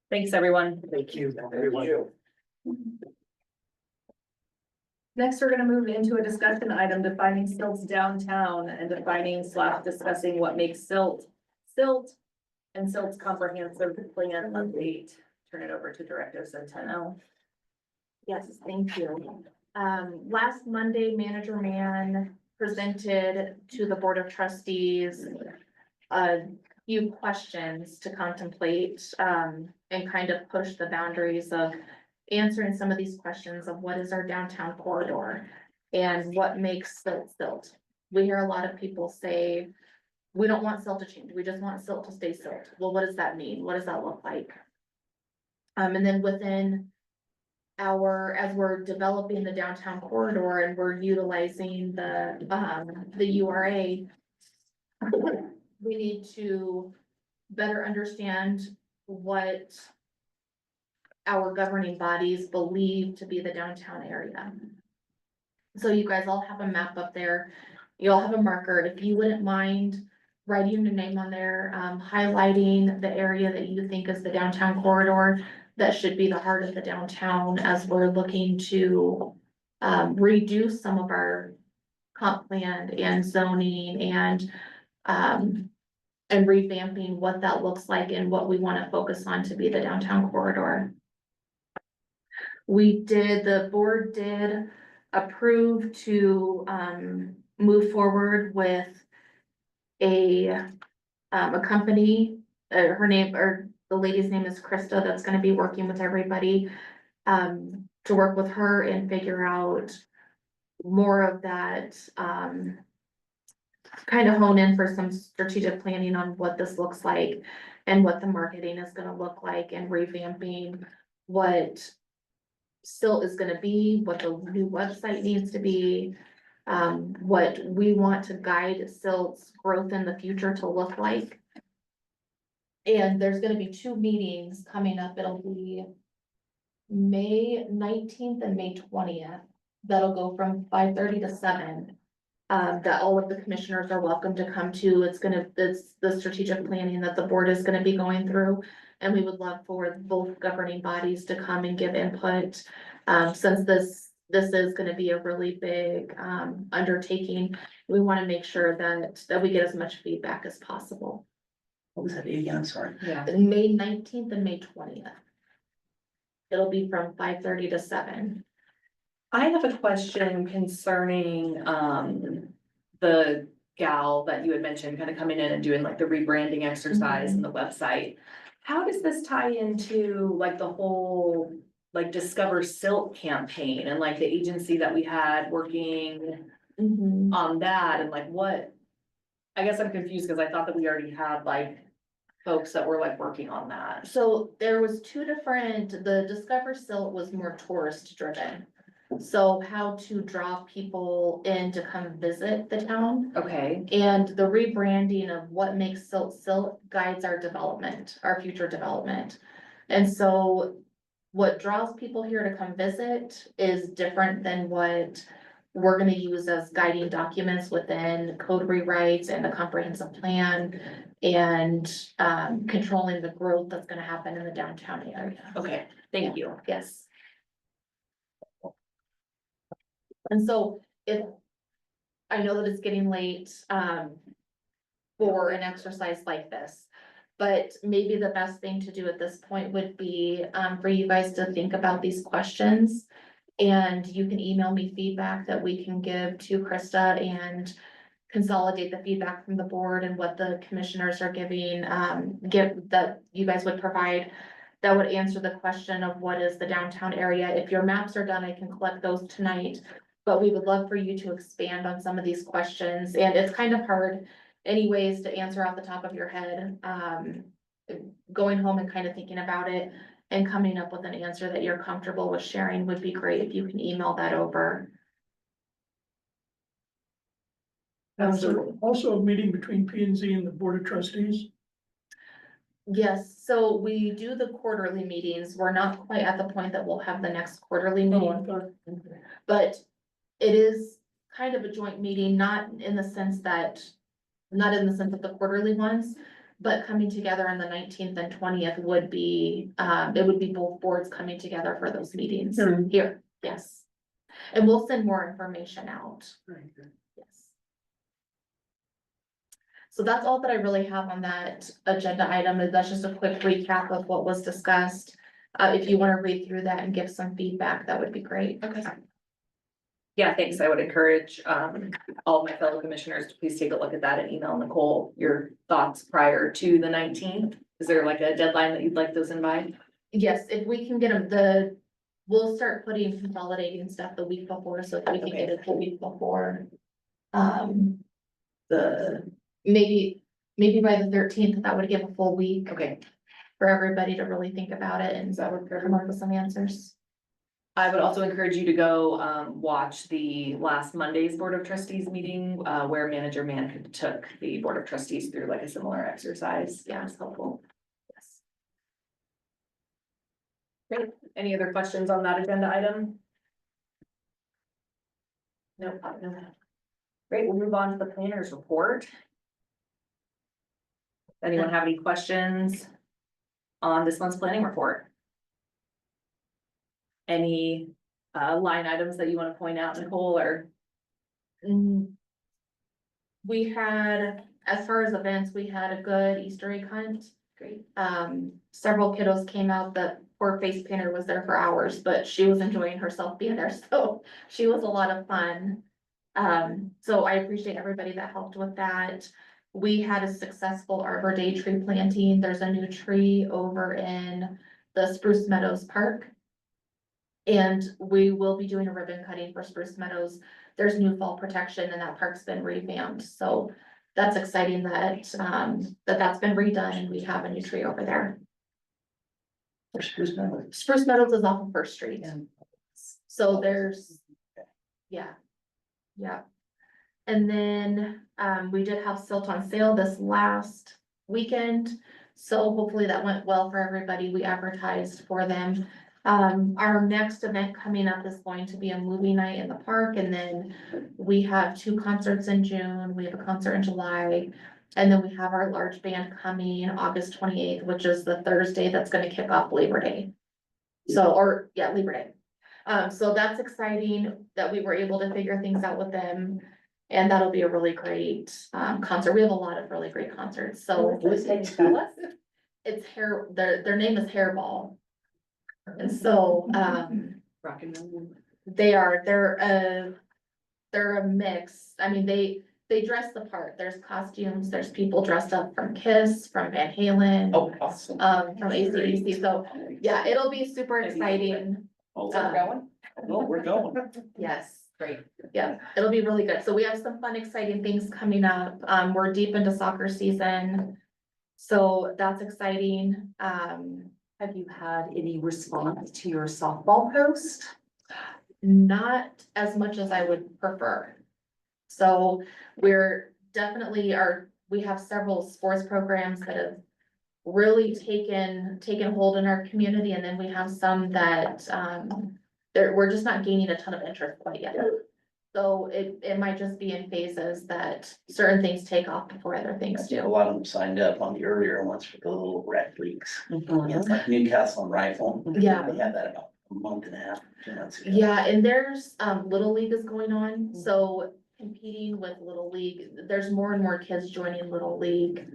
Thanks, everyone. Thank you, everyone. Next, we're gonna move into a discussion item defining silts downtown and defining/discussing what makes silt and silt's comprehensive plan update. Turn it over to Director Centeno. Yes, thank you. Last Monday, Manager Mann presented to the Board of Trustees a few questions to contemplate, and kind of push the boundaries of answering some of these questions of what is our downtown corridor and what makes silt. We hear a lot of people say, we don't want silt to change, we just want silt to stay silt. Well, what does that mean? What does that look like? And then within as we're developing the downtown corridor and we're utilizing the URA, we need to better understand what our governing bodies believe to be the downtown area. So you guys all have a map up there. You all have a marker. If you wouldn't mind writing your name on there, highlighting the area that you think is the downtown corridor, that should be the heart of the downtown as we're looking to reduce some of our comp plan and zoning and revamping what that looks like and what we want to focus on to be the downtown corridor. The board did approve to move forward with a company, her name, or the lady's name is Krista, that's gonna be working with everybody. to work with her and figure out more of that, kind of hone in for some strategic planning on what this looks like and what the marketing is gonna look like and revamping what Silt is gonna be, what the new website needs to be, what we want to guide Silt's growth in the future to look like. And there's gonna be 2 meetings coming up. It'll be May 19th and May 20th. That'll go from 5:30 to 7. That all of the commissioners are welcome to come to. It's the strategic planning that the board is gonna be going through. And we would love for both governing bodies to come and give input. Since this is gonna be a really big, undertaking, we wanna make sure that we get as much feedback as possible. What was that date again? I'm sorry. Yeah. May 19th and May 20th. It'll be from 5:30 to 7. I have a question concerning, the gal that you had mentioned, kind of coming in and doing like the rebranding exercise and the website. How does this tie into like the whole, like Discover Silt campaign and like the agency that we had working on that and like what? I guess I'm confused because I thought that we already had like folks that were like working on that. So there was 2 different, the Discover Silt was more tourist driven. So how to draw people in to come visit the town. Okay. And the rebranding of what makes Silt guides our development, our future development. And so what draws people here to come visit is different than what we're gonna use as guiding documents within code rewrites and the comprehensive plan and controlling the growth that's gonna happen in the downtown area. Okay, thank you. Yes. And so I know that it's getting late, for an exercise like this. But maybe the best thing to do at this point would be, for you guys to think about these questions. And you can email me feedback that we can give to Krista and consolidate the feedback from the board and what the commissioners are giving, that you guys would provide. That would answer the question of what is the downtown area. If your maps are done, I can collect those tonight. But we would love for you to expand on some of these questions, and it's kind of hard anyways to answer off the top of your head. Going home and kind of thinking about it and coming up with an answer that you're comfortable with sharing would be great if you can email that over. Also a meeting between P and Z and the Board of Trustees. Yes, so we do the quarterly meetings. We're not quite at the point that we'll have the next quarterly meeting. But it is kind of a joint meeting, not in the sense of the quarterly ones, but coming together on the 19th and 20th would be, it would be both boards coming together for those meetings here, yes. And we'll send more information out. Yes. So that's all that I really have on that agenda item. That's just a quick recap of what was discussed. If you want to read through that and give some feedback, that would be great. Okay. Yeah, thanks. I would encourage all of my fellow commissioners to please take a look at that and email Nicole your thoughts prior to the 19th. Is there like a deadline that you'd like those in by? Yes, if we can get them, we'll start consolidating stuff the week before, so if we can get it the week before. Maybe by the 13th, that would give a full week. Okay. For everybody to really think about it and come up with some answers. I would also encourage you to go watch the last Monday's Board of Trustees meeting where Manager Mann took the Board of Trustees through like a similar exercise. Yeah, it's helpful. Yes. Great. Any other questions on that agenda item? Nope. No. Great, we'll move on to the planner's report. Anyone have any questions on this month's planning report? Any line items that you want to point out, Nicole, or? We had, as far as events, we had a good Easter egg hunt. Great. Several kiddos came out. The poor face painter was there for hours, but she was enjoying herself being there, so she was a lot of fun. So I appreciate everybody that helped with that. We had a successful Arbor Day tree planting. There's a new tree over in the Spruce Meadows Park. And we will be doing a ribbon cutting for Spruce Meadows. There's new fall protection and that park's been revamped, so that's exciting that, that's been redone and we have a new tree over there. For Spruce Meadows. Spruce Meadows is off of First Street. So there's, yeah. Yeah. And then, we did have Silt on sale this last weekend. So hopefully that went well for everybody. We advertised for them. Our next event coming up is going to be a movie night in the park, and then we have 2 concerts in June. We have a concert in July. And then we have our large band coming August 28th, which is the Thursday that's gonna kick off Labor Day. So, Labor Day. So that's exciting that we were able to figure things out with them. And that'll be a really great, concert. We have a lot of really great concerts, so. It's their name is Hairball. And so, Rock and roll. they're a mix. I mean, they dress the part. There's costumes, there's people dressed up from Kiss, from Van Halen. Oh, awesome. From AC/DC. So, yeah, it'll be super exciting. Going? No, we're going. Yes. Great. Yeah, it'll be really good. So we have some fun, exciting things coming up. We're deep into soccer season. So that's exciting. Have you had any response to your softball post? Not as much as I would prefer. So we're definitely we have several sports programs that have really taken hold in our community, and then we have some that, we're just not gaining a ton of interest quite yet. So it might just be in phases that certain things take off before other things A do. lot of them signed up on the earlier ones for the little rec leagues. Mm-hmm. It's like Newcastle and Rifle. Yeah. They had that about a month and a half, 2 months ago. Yeah, and there's, Little League is going on, so competing with Little League, there's more and more kids joining Little League.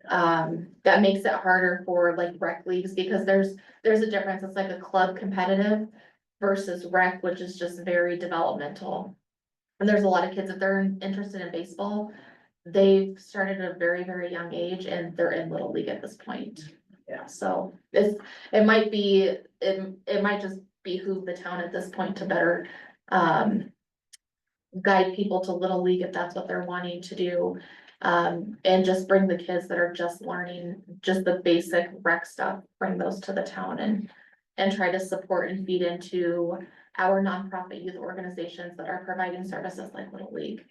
That makes it harder for like rec leagues, because there's a difference. It's like a club competitive versus rec, which is just very developmental. And there's a lot of kids, if they're interested in baseball, they've started at a very, very young age and they're in Little League at this point. Yeah. So it might just behoove the town at this point to better, guide people to Little League if that's what they're wanting to do. And just bring the kids that are just learning just the basic rec stuff, bring those to the town and try to support and feed into our nonprofit youth organizations that are providing services like Little League.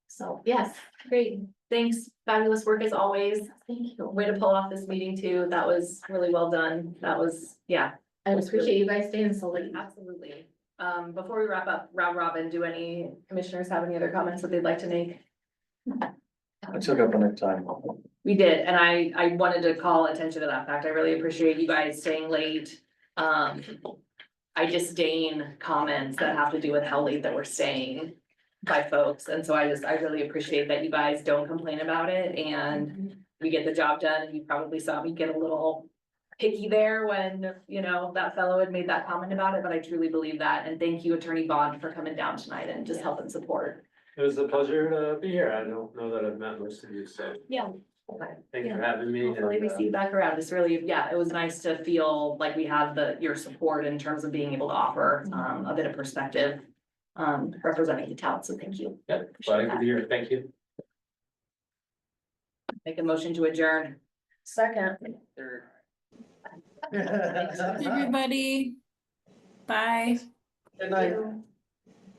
So, yes. Great, thanks, fabulous work as always. Thank you. Way to pull off this meeting too, that was really well done, that was, yeah. I appreciate you guys staying so late. Absolutely. Before we wrap up, round robin, do any commissioners have any other comments that they'd like to make? I took up enough time. We did, and I wanted to call attention to that fact. I really appreciate you guys staying late. I disdain comments that have to do with how late that we're staying by folks. And so I really appreciate that you guys don't complain about it and we get the job done. You probably saw me get a little picky there when, you know, that fellow had made that comment about it, but I truly believe that. And thank you, Attorney Bond, for coming down tonight and just helping support. It was a pleasure to be here. I don't know that I've met most of you, so Yeah. thank you for having me. Hopefully we see you back around. It's really, yeah, it was nice to feel like we had your support in terms of being able to offer a bit of perspective representing the town, so thank you. Yep, glad I could be here. Thank you. Make a motion to adjourn. Second. Everybody. Bye. Good night.